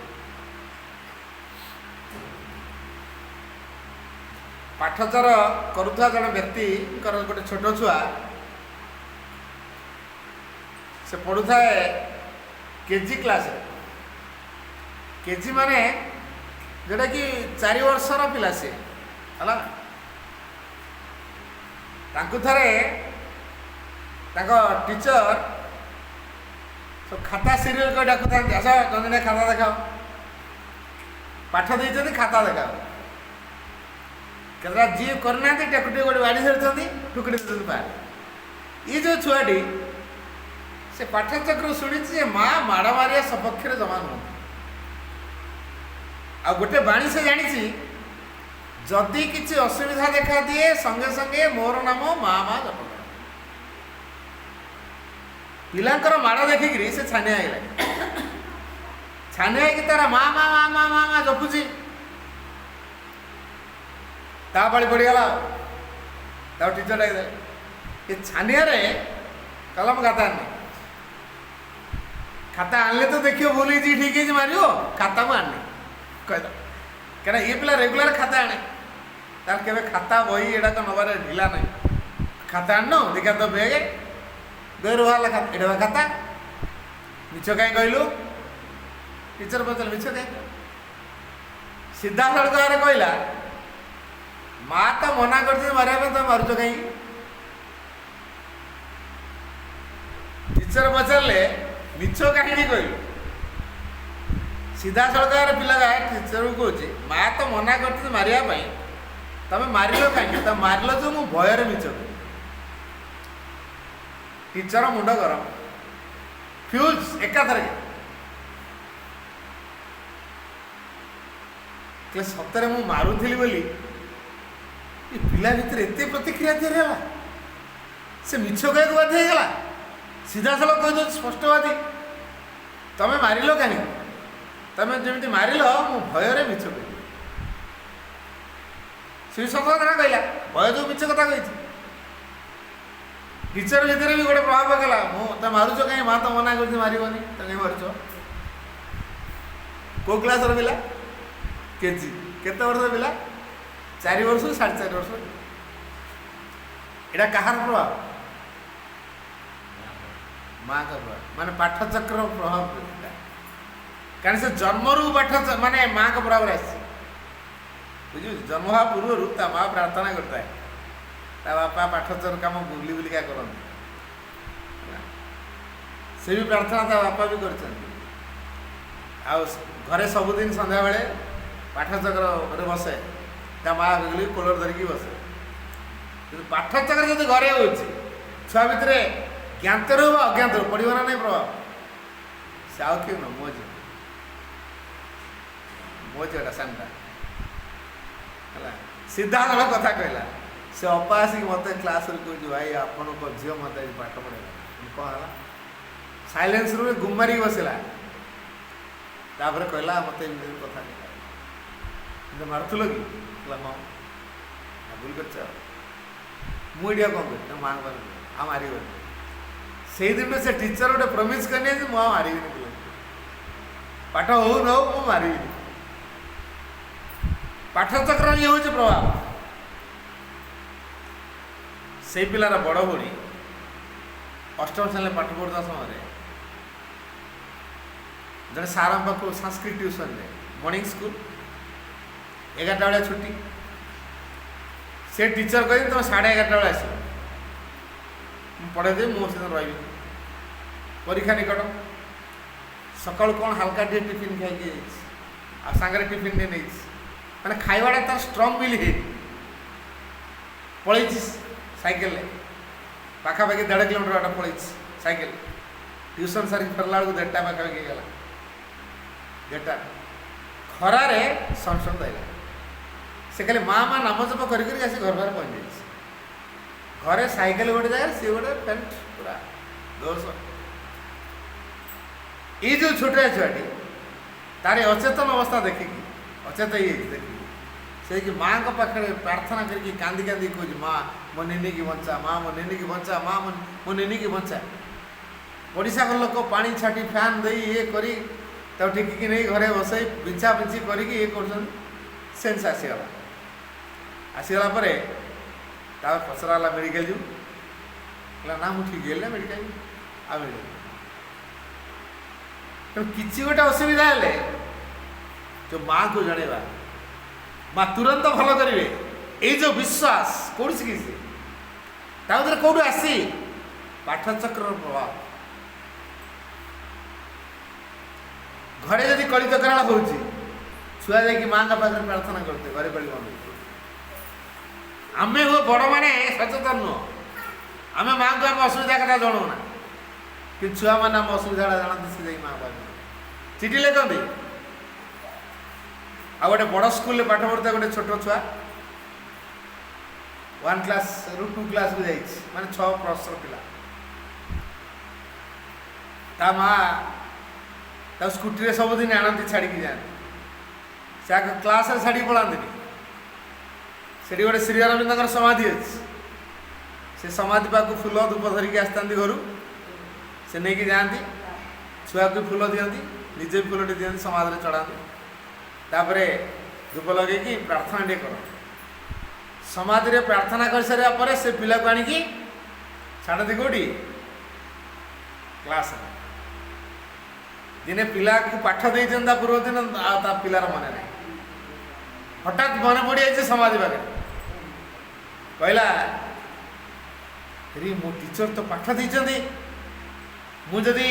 ପାଠଚର କରୁଥିବା ଜଣେ ବ୍ୟକ୍ତିଙ୍କର ଗୋଟେ ଛୋଟ ଛୁଆ, ସେ ପଢ଼ୁଥାଏ କେଜି କ୍ଲାସରେ। କେଜି ମାନେ ଯେଉଁଟାକି 4 ବର୍ଷର ପିଲା ସିଏ ହେଲା। ତାଙ୍କୁ ଥରେ ତାଙ୍କ ଟିଚର ସବୁ ଖାତା ସିରିଏଲ କରି ଡାକୁଥାନ୍ତି, ଆସ ଜଣେ ଖାତା ଦେଖାଅ, ପାଠ ଦେଇଛନ୍ତି ଖାତା ଦେଖାଅ। କେତେଟା ଯିଏ କରିନାହାନ୍ତି ଟାକୁଟି ଗୋଟେ ବାଡ଼ି ଧରିଛନ୍ତି, ଟୁକୁଡ଼ି ଦେଇଛନ୍ତି ପାର। ଇଏ ଯେଉଁ ଛୁଆଟି ସେ ପାଠଚକ୍ର ଶୁଣିଛି ଯେ ମା ମାଡ଼ ମାରିବା ସପକ୍ଷରେ ଜମା ନୁହନ୍ତି। ଆଉ ଗୋଟେ ବାଣୀ ସେ ଜାଣିଛି, ଯଦି କିଛି ଅସୁବିଧା ଦେଖାଦିଏ ସଙ୍ଗେ ସଙ୍ଗେ ମୋର ନାମ ମା ମା ଜପ କର। ପିଲାଙ୍କର ମାଡ଼ ଦେଖିକିରି ସେ ଛାନିଆ ହେଇଗଲା, ଛାନିଆ ହେଇକି ତାର ମା ମା ମା ମା ମା ମା ଜପୁଛି। ତା ପାଳି ପଡ଼ିଗଲା, ତାକୁ ଟିଚର ଡାକିଦେଲେ। ଏ ଛାନିଆରେ କଲମ ଖାତା ଆଣିନି, ଖାତା ଆଣିଲେ ତ ଦେଖିବ ଭୁଲ ହେଇଛି ଠିକ୍ ହେଇଛି ମାରିବ, ଖାତା ମୁଁ ଆଣିନି କହିଦେବ। କାହିଁକିନା ଇଏ ପିଲା ରେଗୁଲାର ଖାତା ଆଣେ, ତାର କେବେ ଖାତା ବହି ଏଗୁଡ଼ାକ ନେବାରେ ଢିଲା ନାହିଁ। ଖାତା ଆଣିନ ଦେଖିଆ ତ ବେଗେ ବେଗରୁ ବାହାରିଲା ଖାତା, ଏଇଟା ଖାତା, ମିଛ କାହିଁ କହିଲୁ? ଟିଚର ପଚାରିଲେ ମିଛ କାହିଁ? ସିଧାସଳଖ ଭାବରେ କହିଲା, ମା ତ ମନା କରିଛି ମାରିବା ପାଇଁ, ତମେ ମାରୁଛ କାହିଁକି? ଟିଚର ପଚାରିଲେ ମିଛ କାହିଁକି କହିଲୁ? ସିଧାସଳଖ ଭାବରେ ପିଲା ଟିଚରକୁ କହୁଛି, ମା ତ ମନା କରିଛି ମାରିବା ପାଇଁ, ତମେ ମାରିଲ କାହିଁକି? ତମେ ମାରିଲ ଯେ ମୁଁ ଭୟରେ ମିଛ କହିଲି। ଟିଚର ମୁଣ୍ଡ ଗରମ, ଫ୍ୟୁଜ୍ ଏକାଥରକେ। ସତରେ ମୁଁ ମାରୁଥିଲି ବୋଲି ଏ ପିଲା ଭିତରେ ଏତେ ପ୍ରତିକ୍ରିୟା ତିଆରି ହେଲା, ସେ ମିଛ କହିବାକୁ ବାଧ୍ୟ ହେଇଗଲା। ସିଧାସଳଖ କହିଦେଉଛି ସ୍ପଷ୍ଟବାଦୀ, ତମେ ମାରିଲ କାହିଁକି? ତମେ ଯେମିତି ମାରିଲ ମୁଁ ଭୟରେ ମିଛ କହିଲି। ସେ ସତ କଥା କହିଲା, ଭୟ ଯୋଉ ମିଛ କଥା କହିଛି। ଟିଚର ଭିତରେ ବି ଗୋଟେ ପ୍ରଭାବ ପକେଇଲା, ମୁଁ ତମେ ମାରୁଛ କାହିଁ? ମା ତ ମନା କରୁଛି ମାରିବନି, ତମେ କାହିଁ ମାରୁଛ? କୋଉ କ୍ଲାସର ପିଲା? କେଜି। କେତେ ବର୍ଷର ପିଲା? 4 ବର୍ଷରୁ 4.5 ବର୍ଷ। ଏଇଟା କାହାର ପ୍ରଭାବ? ମାଙ୍କ ପ୍ରଭାବ, ମାନେ ପାଠଚକ୍ର ପ୍ରଭାବ। କାରଣ ସେ ଜନ୍ମରୁ ପାଠ ମାନେ ମାଙ୍କ ପ୍ରଭାବରେ ଆସିଛି, ବୁଝିବୁଝି। ଜନ୍ମ ହେବା ପୂର୍ବରୁ ତା ମା ପ୍ରାର୍ଥନା କରିଥାଏ, ତା ବାପା ପାଠଚକ୍ର କାମ ବୁଲି ବୁଲିକା କରନ୍ତି। ସେ ବି ପ୍ରାର୍ଥନା ତା ବାପା ବି କରିଛନ୍ତି। ଆଉ ଘରେ ସବୁଦିନ ସନ୍ଧ୍ୟାବେଳେ ପାଠଚକ୍ରରେ ବସେ, ତା ମା ଗଲି କୋଲର ଧରିକି ବସେ। କିନ୍ତୁ ପାଠଚକ୍ର ଯଦି ଘରେ ହେଉଛି, ଛୁଆ ଭିତରେ ଜ୍ଞାତରୁ ବା ଅଜ୍ଞାତରୁ ପଡ଼ିବ ନା ନାହିଁ ପ୍ରଭାବ? ସେ ଆଉ କିଏ ନୁହଁ, ମୋ ଝିଅଟା ସାନଟା ହେଲା। ସିଧାସଳଖ କଥା କହିଲା। ସେ ଅପା ଆସିକି ମୋତେ କ୍ଲାସରେ କହୁଛି, ଭାଇ ଆପଣଙ୍କ ଝିଅ ମୋତେ ଆଜି ପାଠ ପଢ଼େଇଲା। କ'ଣ ହେଲା? ସାଇଲେନ୍ସ ରୁମ୍ରେ ଗୁମ୍ ମାରିକି ବସିଲା। ତାପରେ କହିଲା ମୋତେ ଏମିତି କଥା କହିଲା, କିନ୍ତୁ ମାରୁଥିଲ କି? କହିଲା ହଁ। ଭୁଲ କରିଛ, ମୁଁ ଏଇଠି କ'ଣ କରିବି? ମାଆଙ୍କ ପାଖରେ ଆଉ ମାରିବନି। ସେଇଦିନ ସେ ଟିଚର ଗୋଟେ ପ୍ରମିସ୍ କରିନି ଯେ ମୁଁ ଆଉ ମାରିବିନି ପିଲା, ପାଠ ହଉ ନ ହଉ ମୁଁ ମାରିବିନି। ପାଠଚକ୍ର ଇଏ ହେଉଛି ପ୍ରଭାବ। ସେଇ ପିଲାର ବଡ଼ ଭଉଣୀ 8ମ ଶ୍ରେଣୀରେ ପାଠ ପଢ଼ୁଥିବା ସମୟରେ ଜଣେ ସାରଙ୍କ ପାଖକୁ ସଂସ୍କୃତ ଟ୍ୟୁସନରେ ମର୍ଣ୍ଣିଂ ସ୍କୁଲ 11ଟା ବେଳେ ଛୁଟି। ସେ ଟିଚର କହିଲେ ତୁମେ 11:30 ବେଳେ ଆସିବ, ମୁଁ ପଢ଼େଇଦେବି, ମୁଁ ସେଦିନ ରହିବି। ପରୀକ୍ଷା ନିକଟ। ସକାଳୁ କ'ଣ ହାଲକା ଟିକେ ଟିଫିନ୍ ଖାଇକି ଯାଇଛି, ଆଉ ସାଙ୍ଗରେ ଟିଫିନ୍ ଟିକେ ନେଇଛି। ମାନେ ଖାଇବାଟା ତାର ଷ୍ଟ୍ରଙ୍ଗ ମିଲ୍ ହେଇନି, ପଳେଇଛି ସାଇକେଲରେ ପାଖାପାଖି 1.5 କିଲୋମିଟର ବାଟ ପଳେଇଛି ସାଇକେଲ। ଟ୍ୟୁସନ୍ ସାରିକି ଫେରିଲା ବେଳକୁ 1:30 ପାଖାପାଖି ହେଇଗଲା। 1:30 ଖରାରେ ସନସନ ଦେଲା। ସେ ଖାଲି ମା ନାମ ଜପ କରିକି ଆସି ଘର ବାହାରେ ପହଞ୍ଚିଯାଇଛି। ଘରେ ସାଇକେଲ ଗୋଟେ ଜାଗାରେ, ସିଏ ଗୋଟେ ପ୍ୟାଣ୍ଟ ପୁରା ଦୋଷ। ଏଇ ଯେଉଁ ଛୋଟିଆ ଛୁଆଟି ତାର ଅଚେତନ ଅବସ୍ଥା ଦେଖିକି, ଅଚେତ ହେଇଯାଇଛି ଦେଖିକି, ସେ କି ମାଆଙ୍କ ପାଖରେ ପ୍ରାର୍ଥନା କରିକି କାନ୍ଦି କାନ୍ଦି କହୁଛି, ମା ମୋ ନିନିକି ବଞ୍ଚା, ମା ମୋ ନିନିକି ବଞ୍ଚା, ମା ମୋ ନିନିକି ବଞ୍ଚା। ପଡ଼ିଶା ଘର ଲୋକ ପାଣି ଛାଟି ଫ୍ୟାନ୍ ଦେଇ ଇଏ କରି ତାକୁ ଟେକିକି ନେଇ ଘରେ ବସେଇ ବିଞ୍ଚା ବିଞ୍ଚି କରିକି ଇଏ କରୁଛନ୍ତି। ସେନ୍ସ ଆସିଗଲା। ଆସିଗଲା ପରେ ତାପରେ ପଚରା ହେଲା ମେଡ଼ିକାଲ ଯିବୁ, କହିଲା ନା ମୁଁ ଠିକ୍ ହେଲି ନା ମେଡ଼ିକାଲ ଯିବୁ, ଆଉ ମେଡ଼ିକାଲ। ତେଣୁ କିଛି ଗୋଟେ ଅସୁବିଧା ହେଲେ ଯେଉଁ ମାଆକୁ ଜଣେଇବା, ମା ତୁରନ୍ତ ଭଲ କରିବେ। ଏଇ ଯେଉଁ ବିଶ୍ୱାସ କେଉଁଠି ଶିଖିଛି, ତା ଭିତରେ କେଉଁଠୁ ଆସି? ପାଠଚକ୍ରର ପ୍ରଭାବ। ଘରେ ଯଦି କଳି ତକରାଳ ହେଉଛି, ଛୁଆ ଯାଇକି ମାଆଙ୍କ ପାଖରେ ପ୍ରାର୍ଥନା କରୁଥିବେ, ଘରେ କଳି ବନ୍ଦ ହେଇଯିବ। ଆମେ ହୁଏ ବଡ଼ମାନେ ସଚେତନ ନୁହଁ, ଆମେ ମାଆଙ୍କୁ ଆମ ଅସୁବିଧା କଥା ଜଣାଉନା, କିନ୍ତୁ ଛୁଆମାନେ ଆମ ଅସୁବିଧାଟା ଜାଣନ୍ତି। ସେ ଯାଇକି ମାଆ ପାଖରେ ଚିଠି ଲେଖନ୍ତି। ଆଉ ଗୋଟେ ବଡ଼ ସ୍କୁଲରେ ପାଠ ପଢ଼ୁଥିବା ଗୋଟେ ଛୋଟ ଛୁଆ 1 କ୍ଲାସରୁ 2 କ୍ଲାସକୁ ଯାଇଛି, ମାନେ 6 ବର୍ଷର ପିଲା। ତା ମା ତାକୁ ସ୍କୁଟିରେ ସବୁଦିନ ଆଣନ୍ତି, ଛାଡ଼ିକି ଯାଆନ୍ତି। ସେ ଆଗ କ୍ଲାସରେ ଛାଡ଼ିକି ପଳାନ୍ତିନି। ସେଠି ଗୋଟେ ଶ୍ରୀ ଅରବିନ୍ଦଙ୍କର ସମାଧି ଅଛି। ସେ ସମାଧି ପାଖକୁ ଫୁଲ ଧୂପ ଧରିକି ଆସିଥାନ୍ତି ଘରୁ। ସେ ନେଇକି ଯାଆନ୍ତି, ଛୁଆକୁ ଫୁଲ ଦିଅନ୍ତି, ନିଜେ ବି ଫୁଲଟି ଦିଅନ୍ତି, ସମାଧିରେ ଚଢ଼ାନ୍ତି। ତାପରେ ଧୂପ ଲଗେଇକି ପ୍ରାର୍ଥନା ଟିକେ କରନ୍ତି। ସମାଧିରେ ପ୍ରାର୍ଥନା କରିସାରିବା ପରେ ସେ ପିଲାକୁ ଆଣିକି ଛାଡ଼ନ୍ତି କେଉଁଠି? କ୍ଲାସରେ। ଦିନେ ପିଲାକୁ ପାଠ ଦେଇଛନ୍ତି ତା ପୂର୍ବ ଦିନ, ଆଉ ତା ପିଲାର ମନେ ନାହିଁ। ହଠାତ୍ ମନେ ପଡ଼ିଯାଇଛି ସମାଧି ପାଖରେ। କହିଲା, ରେ ମୋ ଟିଚର ତ ପାଠ ଦେଇଛନ୍ତି, ମୁଁ ଯଦି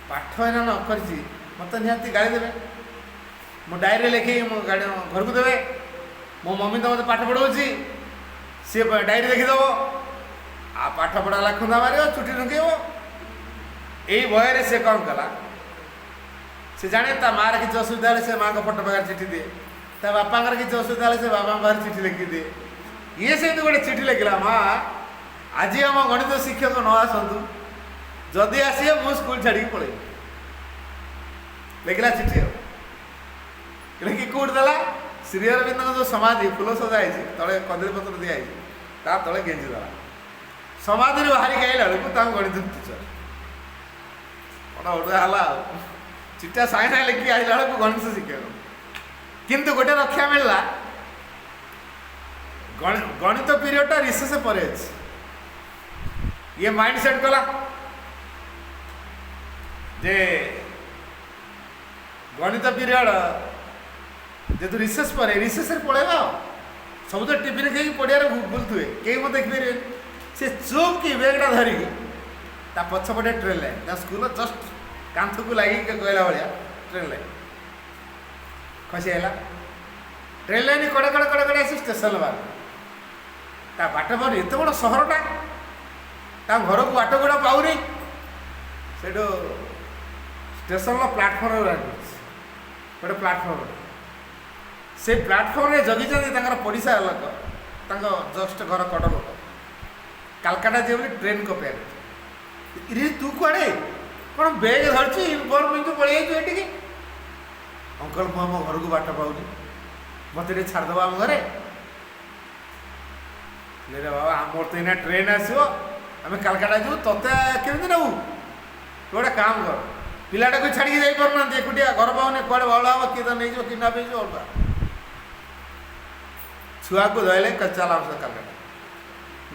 ପାଠ ଏନା ନ କରିଛି ମୋତେ ନିହାତି ଗାଳି ଦେବେ। ମୋ ଡାଏରୀରେ ଲେଖିକି ମୋ ଗାଡ଼ି ଘରକୁ ଦେବେ। ମୋ ମମି ତ ମୋତେ ପାଠ ପଢ଼ଉଛି, ସିଏ ଡାଏରୀ ଲେଖିଦେବ, ଆଉ ପାଠ ପଢ଼ା ହେଲା ଖୁନ୍ଦା ମାରିବ, ଚୁଟି ଢୁଙ୍କେଇବ। ଏଇ ଭୟରେ ସେ କ'ଣ କଲା, ସେ ଜାଣେ ତା ମାଆର କିଛି ଅସୁବିଧା ହେଲେ ସେ ମାଆଙ୍କ ଫଟୋ ପାଖରେ ଚିଠି ଦିଏ, ତା ବାପାଙ୍କର କିଛି ଅସୁବିଧା ହେଲେ ସେ ବାବାଙ୍କ ପାଖରେ ଚିଠି ଲେଖିଦିଏ। ଇଏ ସେମିତି ଗୋଟେ ଚିଠି ଲେଖିଲା, ମା ଆଜି ଆମ ଗଣିତ ଶିକ୍ଷକ ନ ଆସନ୍ତୁ, ଯଦି ଆସିବେ ମୁଁ ସ୍କୁଲ ଛାଡ଼ିକି ପଳେଇବି। ଲେଖିଲା ଚିଠି। ଆଉ ଲେଖି କେଉଁଠି ଦେଲା? ଶ୍ରୀ ଅରବିନ୍ଦଙ୍କ ଯେଉଁ ସମାଧି ଫୁଲ ସଜା ହେଇଛି, ତଳେ କଦଳୀ ପତ୍ର ଦିଆହେଇଛି, ତା ତଳେ ଗେଞ୍ଜି ଦେଲା। ସମାଧିରୁ ବାହାରିକି ଆଇଲା ବେଳକୁ ତାଙ୍କ ଗଣିତ ଟିଚର କ'ଣ ଅଡ଼ୁଆ ହେଲା। ଆଉ ଚିଠା ସାଙ୍ଗେ ସାଙ୍ଗେ ଲେଖିକି ଆଇଲା ବେଳକୁ ଗଣିତ ଶିକ୍ଷକ। କିନ୍ତୁ ଗୋଟେ ରକ୍ଷା ମିଳିଲା, ଗଣିତ ପିରିୟଡ଼ଟା ରିସେସ୍ ପରେ ଅଛି। ଇଏ ମାଇଣ୍ଡ ସେଟ୍ କଲା ଯେ ଗଣିତ ପିରିୟଡ଼ ଯେହେତୁ ରିସେସ୍ ପରେ, ରିସେସ୍ରେ ପଳେଇବା। ଆଉ ସବୁ ତ ଟିଫିନ୍ ଖାଇକି ପଡ଼ିଆରେ ବୁଲୁଥିବେ, କେହି ମୋତେ ଦେଖିପାରିବେନି। ସେ ଚୁପ୍ କି ବ୍ୟାଗ୍ଟା ଧରିକି ତା ପଛପଟେ ଟ୍ରେନ୍ ଲାଇନ୍, ତା ସ୍କୁଲ ଜଷ୍ଟ କାନ୍ଥକୁ ଲାଗିକି କହିଲା ଭଳିଆ ଟ୍ରେନ୍ ଲାଇନ୍ ଖସି ହେଲା। ଟ୍ରେନ୍ ଲାଇନ୍ କଡ଼େ କଡ଼େ କଡ଼େ କଡ଼େ ଆସି ଷ୍ଟେସନ୍ ବାହାରୁ। ତା ବାଟ ପାଉନି, ଏତେ ବଡ଼ ସହରଟା, ତା ଘରକୁ ବାଟ ଗୁଡ଼ା ପାଉନି। ସେଇଠୁ ଷ୍ଟେସନର ପ୍ଲାଟଫର୍ମରେ ରହିଛି ଗୋଟେ ପ୍ଲାଟଫର୍ମ। ସେ ପ୍ଲାଟଫର୍ମରେ ଜଗିଛନ୍ତି ତାଙ୍କର ପଡ଼ିଶା ଲୋକ, ତାଙ୍କ ଜଷ୍ଟ ଘର କଡ଼ ଲୋକ। କାଲକାଟା ଯିବେ ବୋଲି ଟ୍ରେନ୍ କପେୟା କରିଛି। ଇରେ ତୁ କୁଆଡ଼େ, କ'ଣ ବ୍ୟାଗ୍ ଧରିଛୁ, ୟୁନିଫର୍ମ ପିନ୍ଧୁ ପଳେଇ ଯାଇଛୁ ଏଠିକି? ଅଙ୍କଲ ମୁଁ ଆମ ଘରକୁ ବାଟ ପାଉନି, ମୋତେ ଟିକେ ଛାଡ଼ିଦେବ ଆମ ଘରେ। ରେ ବାବା ଆମର ତ ଏଇନା ଟ୍ରେନ୍ ଆସିବ, ଆମେ କାଲକାଟା ଯିବୁ, ତତେ କେମିତି ନେବୁ? ତୁ ଗୋଟେ କାମ କର, ପିଲାଟାକୁ ଛାଡ଼ିକି ଯାଇପାରୁନାହାନ୍ତି, ଏକୁଟିଆ ଘର ପାଉନି, କୁଆଡ଼େ ବଳ ହେବ, କିଏ ତ ନେଇଯିବ, କିଡ଼ନାପ୍ ହେଇଯିବ, ଅଲଗା। ଛୁଆକୁ ଧରିଲେ ଚାଲ ଆମ ସହ କାଲକାଟା,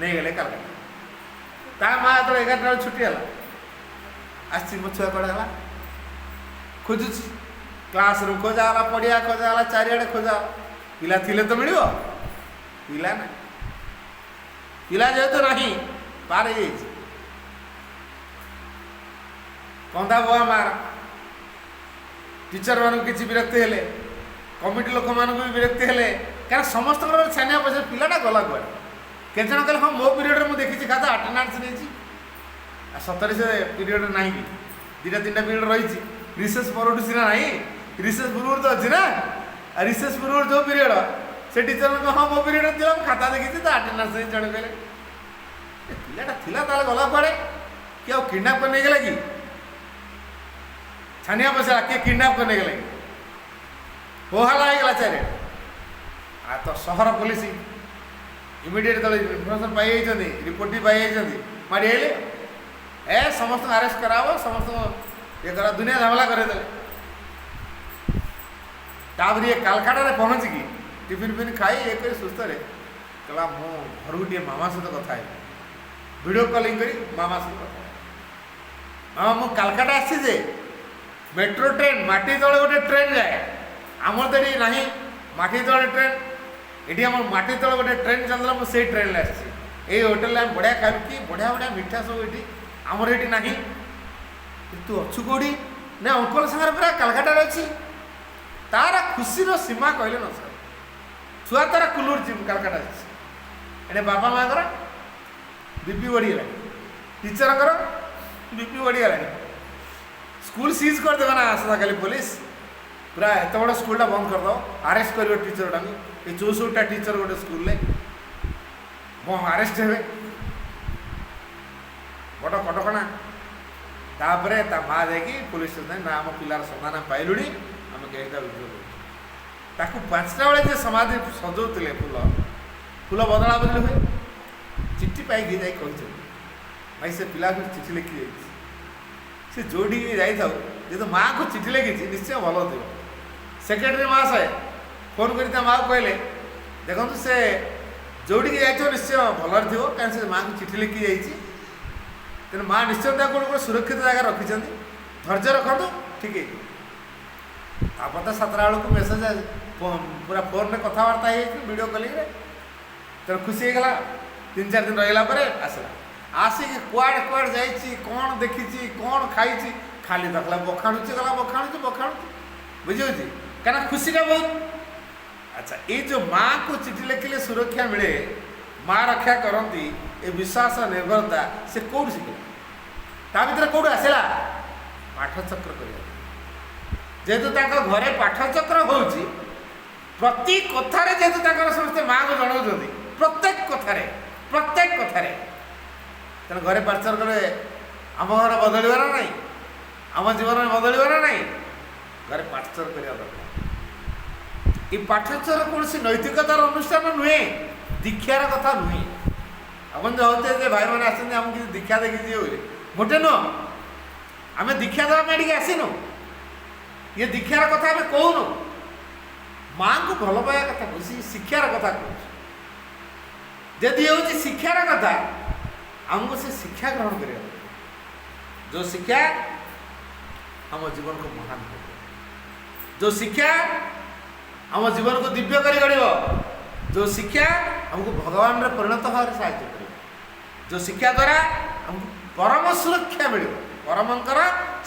ନେଇଗଲେ କାଲକାଟା। ତା ମା ଯେତେବେଳେ 11ଟା ବେଳେ ଛୁଟି ହେଲା, ଆସିଛି ମୋ ଛୁଆ କୁଆଡ଼େ ହେଲା, ଖୋଜୁଛି। କ୍ଲାସ୍ ରୁମ୍ ଖୋଜା ହେଲା, ପଡ଼ିଆ ଖୋଜା ହେଲା, ଚାରିଆଡ଼େ ଖୋଜା ହେଲା। ପିଲା ଥିଲେ ତ ମିଳିବ, ପିଲା ନାହିଁ। ପିଲା ଯେହେତୁ ନାହିଁ, ପାର ହେଇଯାଇଛି। କନ୍ଦା ବୋଆ ମାର। ଟିଚର ମାନଙ୍କୁ କିଛି ବିରକ୍ତି ହେଲେ, କମିଟି ଲୋକମାନଙ୍କୁ ବି ବିରକ୍ତି ହେଲେ, କାରଣ ସମସ୍ତଙ୍କର ଛାନିଆ ପଛରେ ପିଲାଟା ଗଲା କୁଆଡ଼େ। କେତେ ଜଣ କହିଲେ ହଁ ମୋ ପିରିୟଡ଼ରେ ମୁଁ ଦେଖିଛି ଖାତା ଆଟେଣ୍ଡାନ୍ସ ନେଇଛି। ଆଉ ସତରେ ସେ ପିରିୟଡ଼ ନାହିଁ କି, ଦୁଇଟା ତିନିଟା ପିରିୟଡ଼ ରହିଛି। ରିସେସ୍ ପରଠୁ ସିନା ନାହିଁ, ରିସେସ୍ ପୂର୍ବରୁ ତ ଅଛି ନା। ଆଉ ରିସେସ୍ ପୂର୍ବରୁ ଯେଉଁ ପିରିୟଡ଼ ସେ ଟିଚରଙ୍କ ହଁ ମୋ ପିରିୟଡ଼ ଥିଲା ମୁଁ ଖାତା ଦେଖିଛି ତ ଆଟେଣ୍ଡାନ୍ସ ନେଇଛି। ଜଣେ କହିଲେ ଏ ପିଲାଟା ଥିଲା ତାହେଲେ ଗଲା କୁଆଡ଼େ, କିଏ ଆଉ କିଡ଼ନାପ୍ କରି ନେଇଗଲା କି, ଛାନିଆ ପଶିଲା କିଏ କିଡ଼ନାପ୍ କରି ନେଇଗଲା କି, ହୋହାଲା ହେଇଗଲା ଚାରିଆଡ଼େ। ଆଉ ତ ସହର ପୋଲିସ ଇମିଡ଼ିଏଟ୍ ତଳେ ଇନଫର୍ମେସନ୍ ପାଇଯାଇଛନ୍ତି, ରିପୋର୍ଟ ବି ପାଇଯାଇଛନ୍ତି, ମାଡ଼ି ଆଇଲେ ଏ ସମସ୍ତଙ୍କୁ ଆରେଷ୍ଟ କରାହବ, ସମସ୍ତଙ୍କୁ ଇଏ କରା, ଦୁନିଆ ଝାମେଲା କରେଇଦେଲେ। ତାପରେ ଇଏ କାଲକାଟାରେ ପହଞ୍ଚିକି ଟିଫିନ୍ ଫିନ୍ ଖାଇ ଇଏ କରି ସୁସ୍ଥରେ କହିଲା ମୁଁ ଘରକୁ ଟିକେ ମାମା ସହିତ କଥା ହେବି। ଭିଡ଼ିଓ କଲିଂ କରି ମାମା ସହିତ କଥା ହେବି। ମାମା ମୁଁ କାଲକାଟା ଆସିଛି ଯେ ମେଟ୍ରୋ ଟ୍ରେନ୍ ମାଟି ତଳେ ଗୋଟେ ଟ୍ରେନ୍ ଯାଏ, ଆମର ତ ଏଠି ନାହିଁ ମାଟି ତଳେ ଟ୍ରେନ୍, ଏଠି ଆମର ମାଟି ତଳେ ଗୋଟେ ଟ୍ରେନ୍ ଚାଲିଥିଲା, ମୁଁ ସେଇ ଟ୍ରେନ୍ରେ ଆସିଛି। ଏଇ ହୋଟେଲରେ ଆମେ ବଢ଼ିଆ ଖାଇବୁ, କି ବଢ଼ିଆ ବଢ଼ିଆ ମିଠା ସବୁ ଏଠି, ଆମର ଏଠି ନାହିଁ। ତୁ ଅଛୁ କେଉଁଠି? ନା ଅଙ୍କଲ ସାଙ୍ଗରେ ପୁରା କାଲକାଟାରେ ଅଛି। ତାର ଖୁସିର ସୀମା କହିଲେ ନ ସରେ। ଛୁଆ ତାର କୁଲୁରୁଛି କାଲକାଟା ଅଛି। ଏଣେ ବାପା ମାଆଙ୍କର ବିପି ବଢ଼ିଗଲାଣି, ଟିଚରଙ୍କର ବିପି ବଢ଼ିଗଲାଣି। ସ୍କୁଲ ସିଜ୍ କରିଦେବେ ନା ଆସନ୍ତାକାଲି ପୋଲିସ, ପୁରା ଏତେ ବଡ଼ ସ୍କୁଲଟା ବନ୍ଦ କରିଦେବ, ଆରେଷ୍ଟ କରିବ ଟିଚରଟାକୁ। ଏ 64ଟା ଟିଚର ଗୋଟେ ସ୍କୁଲରେ ଆରେଷ୍ଟ ହେବେ, ବଡ଼ କଟକଣା। ତାପରେ ତା ମା ଯାଇକି ପୋଲିସ ଷ୍ଟେସନ ନା ଆମ ପିଲାର ସନ୍ଧାନ ପାଇଲୁଣି, ଆମେ କେହିଟା ଅଭିଯୋଗ କରୁଛୁ। ତାକୁ 5ଟା ବେଳେ ଯେ ସମାଧି ସଜଉଥିଲେ ଫୁଲ ବଦଳା ବଦଳି ହୁଏ, ଚିଠି ପାଇକି ଯାଇ କହିଛନ୍ତି ଭାଇ ସେ ପିଲାକୁ ଚିଠି ଲେଖି ଯାଇଛି। ସେ ଯେଉଁଠିକି ଯାଇଥାଉ ଯେହେତୁ ମାଆକୁ ଚିଠି ଲେଖିଛି ନିଶ୍ଚୟ ଭଲ ଥିବ। ସେକ୍ରେଟାରୀ ମହାଶୟ ଫୋନ୍ କରି ତା ମାଆକୁ କହିଲେ ଦେଖନ୍ତୁ ସେ ଯେଉଁଠିକି ଯାଇଥିବ ନିଶ୍ଚୟ ଭଲରେ ଥିବ, କାରଣ ସେ ମାଆକୁ ଚିଠି ଲେଖି ଯାଇଛି। ତେଣୁ ମାଆ ନିଶ୍ଚୟ ତାକୁ ଗୋଟେ ସୁରକ୍ଷିତ ଜାଗାରେ ରଖିଛନ୍ତି, ଧୈର୍ଯ୍ୟ ରଖନ୍ତୁ ଠିକ୍ ହେଇଯିବ। ତାପରେ ତ 7ଟା ବେଳକୁ ମେସେଜ ପୁରା ଫୋନ୍ରେ କଥାବାର୍ତ୍ତା ହେଇଯାଇଛି ଭିଡ଼ିଓ କଲିଂରେ। ତେଣୁ ଖୁସି ହେଇଗଲା। 3-4 ଦିନ ରହିଲା ପରେ ଆସିଲା, ଆସିକି କୁଆଡ଼େ କୁଆଡ଼େ ଯାଇଛି, କ'ଣ ଦେଖିଛି, କ'ଣ ଖାଇଛି, ଖାଲି ଦେଖିଲା ବଖାଣୁଛି, ଗଲା ବଖାଣୁଛି ବୁଝିହେଉଛି, କାରଣ ଖୁସିଟା ବହୁତ। ଆଚ୍ଛା ଏଇ ଯେଉଁ ମାଆକୁ ଚିଠି ଲେଖିଲେ ସୁରକ୍ଷା ମିଳେ, ମା ରକ୍ଷା କରନ୍ତି, ଏ ବିଶ୍ୱାସ ନିର୍ଭରତା ସେ କେଉଁଠୁ ଶିଖିଲା? ତା ଭିତରେ କେଉଁଠୁ ଆସିଲା? ପାଠଚକ୍ର କରିବା। ଯେହେତୁ ତାଙ୍କ ଘରେ ପାଠଚକ୍ର ହେଉଛି, ପ୍ରତି କଥାରେ ଯେହେତୁ ତାଙ୍କର ସମସ୍ତେ ମାଆକୁ ଜଣାଉଛନ୍ତି, ପ୍ରତ୍ୟେକ କଥାରେ, ତେଣୁ ଘରେ ପାଠଚକ୍ର କଲେ ଆମ ଘର ବଦଳିବାର ନାହିଁ, ଆମ ଜୀବନରେ ବଦଳିବାର ନାହିଁ, ଘରେ ପାଠଚକ୍ର କରିବା ଦରକାର। ଏ ପାଠଚକ୍ର କୌଣସି ନୈତିକତାର ଅନୁଷ୍ଠାନ ନୁହେଁ, ଦୀକ୍ଷାର କଥା ନୁହେଁ। ଆପଣ ଭାବୁଥିବେ ଯେ ଭାଇମାନେ ଆସନ୍ତି ଆମକୁ କିଛି ଦୀକ୍ଷା ଦେଖିଯିବେ ବୋଲି, ମୋଟେ ନୁହଁ। ଆମେ ଦୀକ୍ଷା ଦେବା ପାଇଁ ଟିକେ ଆସିନୁ, ଇଏ ଦୀକ୍ଷାର କଥା ଆମେ କହୁନୁ, ମାଆଙ୍କୁ ଭଲ ପାଇବା କଥା କହୁଛି, ଶିକ୍ଷାର କଥା କହୁଛି। ଯଦି ହେଉଛି ଶିକ୍ଷାର କଥା, ଆମକୁ ସେ ଶିକ୍ଷା ଗ୍ରହଣ କରିବା, ଯେଉଁ ଶିକ୍ଷା ଆମ ଜୀବନକୁ ମହାନ କରିବ, ଯେଉଁ ଶିକ୍ଷା ଆମ ଜୀବନକୁ ଦିବ୍ୟ କରି ଗଢ଼ିବ, ଯେଉଁ ଶିକ୍ଷା ଆମକୁ ଭଗବାନରେ ପରିଣତ ହେବାରେ ସାହାଯ୍ୟ କରିବ, ଯେଉଁ ଶିକ୍ଷା ଦ୍ୱାରା ଆମକୁ ପରମ ସୁରକ୍ଷା ମିଳିବ, ପରମଙ୍କର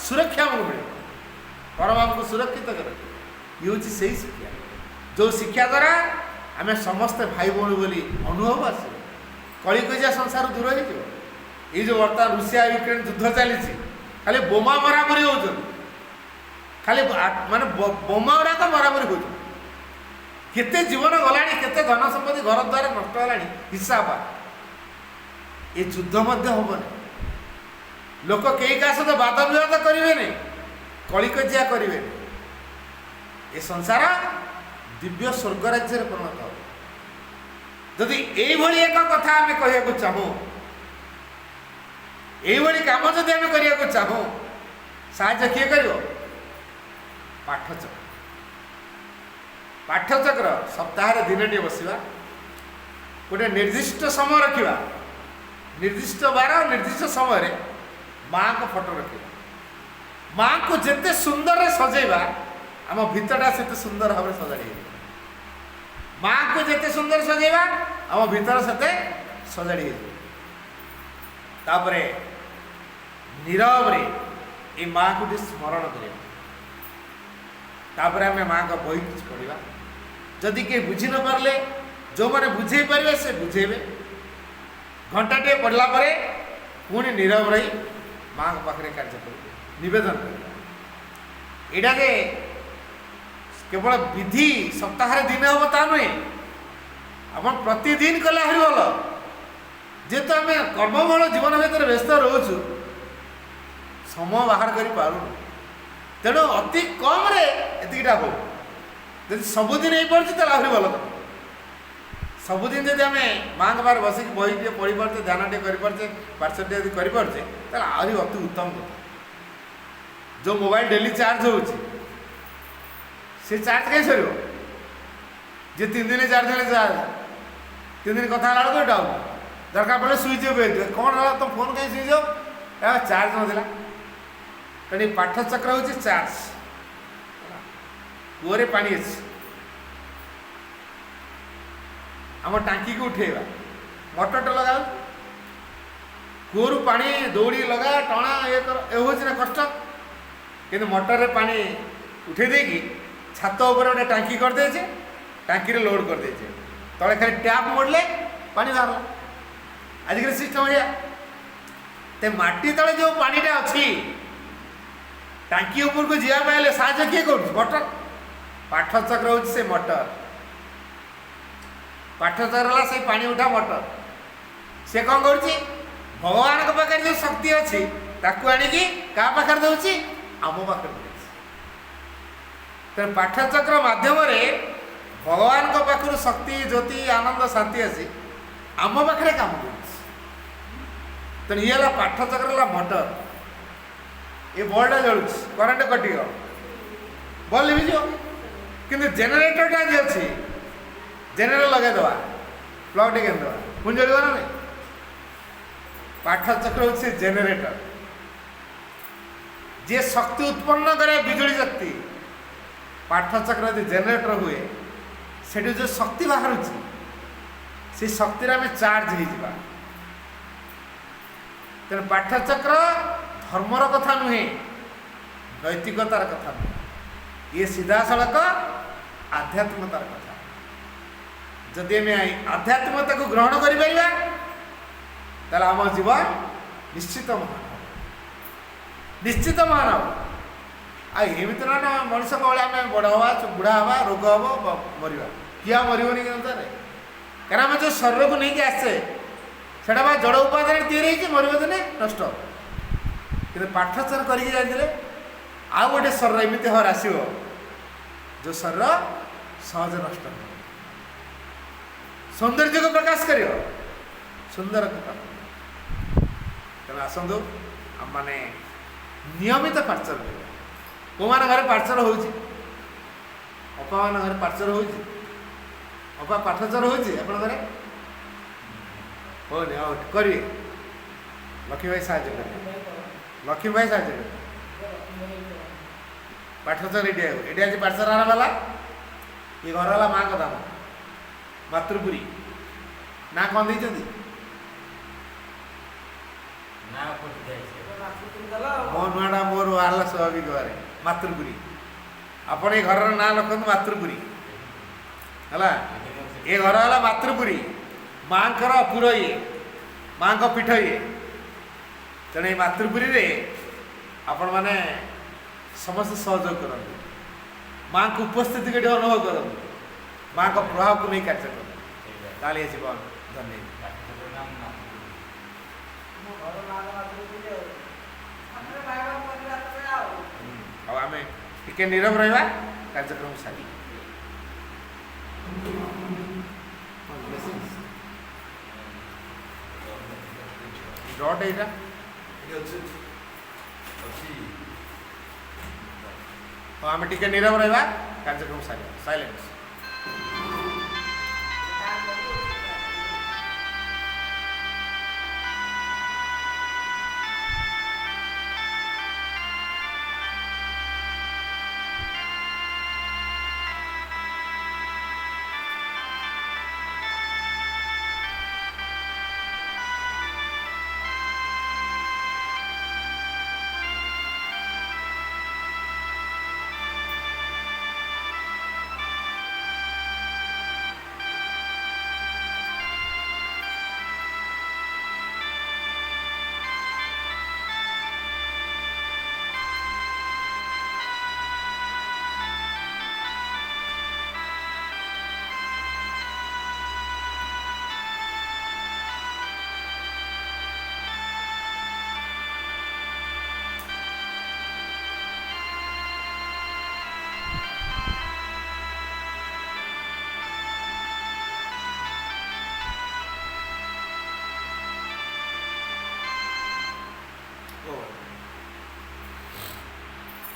ସୁରକ୍ଷା ଆମକୁ ମିଳିବ, ପରମ ଆମକୁ ସୁରକ୍ଷିତ କରିବ। ଇଏ ହେଉଛି ସେଇ ଶିକ୍ଷା, ଯେଉଁ ଶିକ୍ଷା ଦ୍ୱାରା ଆମେ ସମସ୍ତେ ଭାଇ ଭଉଣୀ ବୋଲି ଅନୁଭବ ଆସିବ, କଳିକଜିଆ ସଂସାର ଦୂର ହେଇଯିବ। ଏଇ ଯେଉଁ ବର୍ତ୍ତମାନ ରୁଷିଆ ୟୁକ୍ରେନ୍ ଯୁଦ୍ଧ ଚାଲିଛି, ଖାଲି ବୋମା ମରାମରି ହେଉଛନ୍ତି, ଖାଲି ମାନେ ବୋମା ଗୁଡ଼ାକ ମରାମରି ହେଉଛନ୍ତି। କେତେ ଜୀବନ ଗଲାଣି, କେତେ ଧନ ସମ୍ପତ୍ତି ଘର ଦ୍ୱାରା ନଷ୍ଟ ହେଲାଣି, ହିସାବ। ଏ ଯୁଦ୍ଧ ମଧ୍ୟ ହେବନି, ଲୋକ କେହି କାହା ସହିତ ବାଦ ବିବାଦ କରିବେନି, କଳିକଜିଆ କରିବେନି। ଏ ସଂସାର ଦିବ୍ୟ ସ୍ୱର୍ଗ ରାଜ୍ୟରେ ପରିଣତ ହେବ। ଯଦି ଏଇଭଳି ଏକ କଥା ଆମେ କହିବାକୁ ଚାହୁଁ, ଏଇଭଳି କାମ ଯଦି ଆମେ କରିବାକୁ ଚାହୁଁ, ସାହାଯ୍ୟ କିଏ କରିବ? ପାଠଚକ୍ର ସପ୍ତାହରେ ଦିନଟିଏ ବସିବା, ଗୋଟେ ନିର୍ଦ୍ଦିଷ୍ଟ ସମୟ ରଖିବା, ନିର୍ଦ୍ଦିଷ୍ଟ ବାର ନିର୍ଦ୍ଦିଷ୍ଟ ସମୟରେ ମାଆଙ୍କ ଫଟୋ ରଖିବା। ମାଆଙ୍କୁ ଯେତେ ସୁନ୍ଦରରେ ସଜେଇବା, ଆମ ଭିତରଟା ସେତେ ସୁନ୍ଦର ଭାବରେ ସଜାଡ଼ି ହେଇଯିବ। ମାଆଙ୍କୁ ଯେତେ ସୁନ୍ଦର ସଜେଇବା, ଆମ ଭିତର ସେତେ ସଜାଡ଼ି ହେଇଯିବ। ତାପରେ ନୀରବରେ ଏ ମାଆକୁ ଟିକେ ସ୍ମରଣ କରିବା। ତାପରେ ଆମେ ମାଆଙ୍କ ବହି କିଛି ପଢ଼ିବା। ଯଦି କିଏ ବୁଝି ନ ପାରିଲେ, ଯେଉଁମାନେ ବୁଝେଇ ପାରିବେ ସେ ବୁଝେଇବେ, ଘଣ୍ଟାଟିଏ ପଢ଼ିଲା ପରେ ପୁଣି ନୀରବ ରହି ମାଙ୍କ ପାଖରେ କାର୍ଯ୍ୟ କରିବେ, ନିବେଦନ କରିବେ। ଏଇଟା ଯେ କେବଳ ବିଧି ସପ୍ତାହରେ ଦିନେ ହେବ ତା ନୁହେଁ, ଆପଣ ପ୍ରତିଦିନ କଲେ ଆହୁରି ଭଲ। ଯେହେତୁ ଆମେ କର୍ମବହୁଳ ଜୀବନ ଭିତରେ ବ୍ୟସ୍ତ ରହୁଛୁ, ସମୟ ବାହାର କରିପାରୁନୁ, ତେଣୁ ଅତି କମ୍ରେ ଏତିକିଟା ହଉ। ଯଦି ସବୁଦିନ ହେଇପାରୁଛି ତାହେଲେ ଆହୁରି ଭଲ କଥା। ସବୁଦିନ ଯଦି ଆମେ ମାଙ୍କ ପାଖରେ ବସିକି ବହି ଟିକେ ପଢ଼ିପାରୁଛେ, ଧ୍ୟାନ ଟିକେ କରିପାରୁଛେ, ପାଠଶାଠ ଯଦି କରିପାରୁଛେ, ତାହେଲେ ଆହୁରି ଅତି ଉତ୍ତମ କଥା। ଯେଉଁ ମୋବାଇଲ ଡେଲି ଚାର୍ଜ ହେଉଛି, ସେ ଚାର୍ଜ କାହିଁ ସରିବ? ଯେ 3 ଦିନ 4 ଦିନ ଚାର୍ଜ, 3 ଦିନ କଥା ହେଲା ବେଳକୁ ଡାଉନ୍, ଦରକାର ପଡ଼ିଲେ ସୁଇଚ୍ ଅଫ୍ ହେଇଥିବ। କ'ଣ ହେଲା ତ ଫୋନ୍ କାହିଁ ସୁଇଚ୍ ଅଫ୍? ଚାର୍ଜ ନଥିଲା। ତେଣୁ ପାଠଚକ୍ର ହେଉଛି ଚାର୍ଜ। କୂଅରେ ପାଣି ଅଛି, ଆମ ଟାଙ୍କିକୁ ଉଠେଇବା, ମଟରଟା ଲଗାଉ, କୂଅରୁ ପାଣି ଦୌଡ଼ି ଲଗା ଟଣା ଇଏ କର, ଏ ହେଉଛି ନା କଷ୍ଟ। କିନ୍ତୁ ମଟରରେ ପାଣି ଉଠେଇ ଦେଇକି ଛାତ ଉପରେ ଗୋଟେ ଟାଙ୍କି କରିଦେଇଛେ, ଟାଙ୍କିରେ ଲୋଡ଼ କରିଦେଇଛେ, ତଳେ ଖାଲି ଟ୍ୟାପ୍ ମୋଡ଼ିଲେ ପାଣି ବାହାରିଲା। ଆଜିକାଲି ସିଷ୍ଟମ ଏଇଆ। ତେ ମାଟି ତଳେ ଯେଉଁ ପାଣିଟା ଅଛି, ଟାଙ୍କି ଉପରକୁ ଯିବା ପାଇଁ ହେଲେ ସାହାଯ୍ୟ କିଏ କରୁଛି? ମଟର। ପାଠଚକ୍ର ହେଉଛି ସେ ମଟର। ପାଠଚକ୍ର ହେଲା ସେଇ ପାଣି ଉଠା ମଟର। ସେ କ'ଣ କରୁଛି? ଭଗବାନଙ୍କ ପାଖରେ ଯେଉଁ ଶକ୍ତି ଅଛି ତାକୁ ଆଣିକି କାହା ପାଖରେ ଦେଉଛି? ଆମ ପାଖରେ ଦେଉଛି। ତେଣୁ ପାଠଚକ୍ର ମାଧ୍ୟମରେ ଭଗବାନଙ୍କ ପାଖରୁ ଶକ୍ତି, ଜ୍ୟୋତି, ଆନନ୍ଦ, ଶାନ୍ତି ଆସି ଆମ ପାଖରେ କାମ କରୁଛି। ତେଣୁ ଇଏ ହେଲା ପାଠଚକ୍ର, ହେଲା ମଟର। ଏ ବଲ୍ବଟା ଜଳୁଛି, କରେଣ୍ଟ କଟିଗଲ, ବଲ୍ବ ଲିଭିଯିବ। କିନ୍ତୁ ଜେନେରେଟରଟା ଯେ ଅଛି, ଜେନେରେଟର ଲଗାଇଦେବା, ପ୍ଲଗ୍ ଟିକେ ଦେବା, ପୁଣି ଜଳିବ ନା ନାହିଁ? ପାଠଚକ୍ର ହେଉଛି ଜେନେରେଟର, ଯିଏ ଶକ୍ତି ଉତ୍ପନ୍ନ କରେ, ବିଜୁଳି ଶକ୍ତି। ପାଠଚକ୍ର ଯଦି ଜେନେରେଟର ହୁଏ, ସେଠି ଯେଉଁ ଶକ୍ତି ବାହାରୁଛି, ସେ ଶକ୍ତିରେ ଆମେ ଚାର୍ଜ ହେଇଯିବା। ତେଣୁ ପାଠଚକ୍ର ଧର୍ମର କଥା ନୁହେଁ, ନୈତିକତାର କଥା ନୁହେଁ, ଇଏ ସିଧାସଳଖ ଆଧ୍ୟାତ୍ମିକତାର କଥା। ଯଦି ଆମେ ଆଧ୍ୟାତ୍ମିକତାକୁ ଗ୍ରହଣ କରିପାରିବା, ତାହେଲେ ଆମ ଜୀବନ ନିଶ୍ଚିତ ମହାନ ହେବ, ନିଶ୍ଚିତ ମହାନ ହେବ। ଆଉ ଏମିତି ନା ମଣିଷ ଭଳିଆ ଆମେ ବଡ଼ ହେବା, ବୁଢ଼ା ହେବା, ରୋଗ ହେବ, ମରିବା। କିଏ ଆଉ ମରିବନି ଅନୁସାରେ? କାରଣ ଆମେ ଯେଉଁ ଶରୀରକୁ ନେଇକି ଆସିଛେ, ସେଇଟା ବା ଜଡ଼ ଉପାଦାନରେ ତିଆରି ହେଇଛି, ମରିବ ଦିନେ ନଷ୍ଟ ହେବ। କିନ୍ତୁ ପାଠଚକ୍ର କରିକି ଯାଇଥିଲେ ଆଉ ଗୋଟେ ଶରୀର ଏମିତି ହର ଆସିବ, ଯେଉଁ ଶରୀର ସହଜ ନଷ୍ଟ ହେବ, ସୌନ୍ଦର୍ଯ୍ୟକୁ ପ୍ରକାଶ କରିବ, ସୁନ୍ଦର କଥା। ତେଣୁ ଆସନ୍ତୁ ଆମମାନେ ନିୟମିତ ପାଠଚର କରିବା। କେଉଁମାନେ ଘରେ ପାଠଚର ହେଉଛି? ଅପାମାନ ଘରେ ପାଠଚର ହେଉଛି? ଅପା ପାଠଚର ହେଉଛି ଆପଣଙ୍କ ଘରେ? ହଉନି? ହଉ, କରିବେ। ଲକ୍ଷ୍ମୀ ଭାଇ ସାହାଯ୍ୟ କରିବେ, ଲକ୍ଷ୍ମୀ ଭାଇ ସାହାଯ୍ୟ କରିବେ। ପାଠଚର ଏଠି ହେବ। ଏଠି ଆଜି ପାଠଚର ଆରମ୍ଭ ହେଲା। ଏ ଘର ହେଲା ମାଙ୍କ ଧାମ, ମାତୃପୁରୀ। ନା କ'ଣ ଦେଇଛନ୍ତି? ମୋ ନୂଆଟା ମୋର ବାହାରିଲା ସ୍ୱାଭାବିକ ଭାବରେ, ମାତୃପୁରୀ। ଆପଣ ଏ ଘରର ନାଁ ଲେଖନ୍ତୁ, ମାତୃପୁରୀ ହେଲା। ଏ ଘର ହେଲା ମାତୃପୁରୀ, ମାଙ୍କର ଅପୁର ଇଏ, ମାଙ୍କ ପୀଠ ଇଏ। ତେଣୁ ଏଇ ମାତୃପୁରୀରେ ଆପଣମାନେ ସମସ୍ତେ ସହଯୋଗ କରନ୍ତୁ, ମାଙ୍କ ଉପସ୍ଥିତିକୁ ଏଠି ଅନୁଭବ କରନ୍ତୁ, ମାଙ୍କ ପ୍ରଭାବକୁ ନେଇ କାର୍ଯ୍ୟ କରନ୍ତୁ, ତାହେଲେ ଏ ଜୀବନ ଧନ୍ୟ। ଆଉ ଆମେ ଟିକେ ନୀରବ ରହିବା, କାର୍ଯ୍ୟକ୍ରମ ସାରି। ଡଟ୍ ଏଇଟା ହଁ, ଆମେ ଟିକେ ନୀରବ ରହିବା, କାର୍ଯ୍ୟକ୍ରମ ସାରିବା। ସାଇଲେନ୍ସ।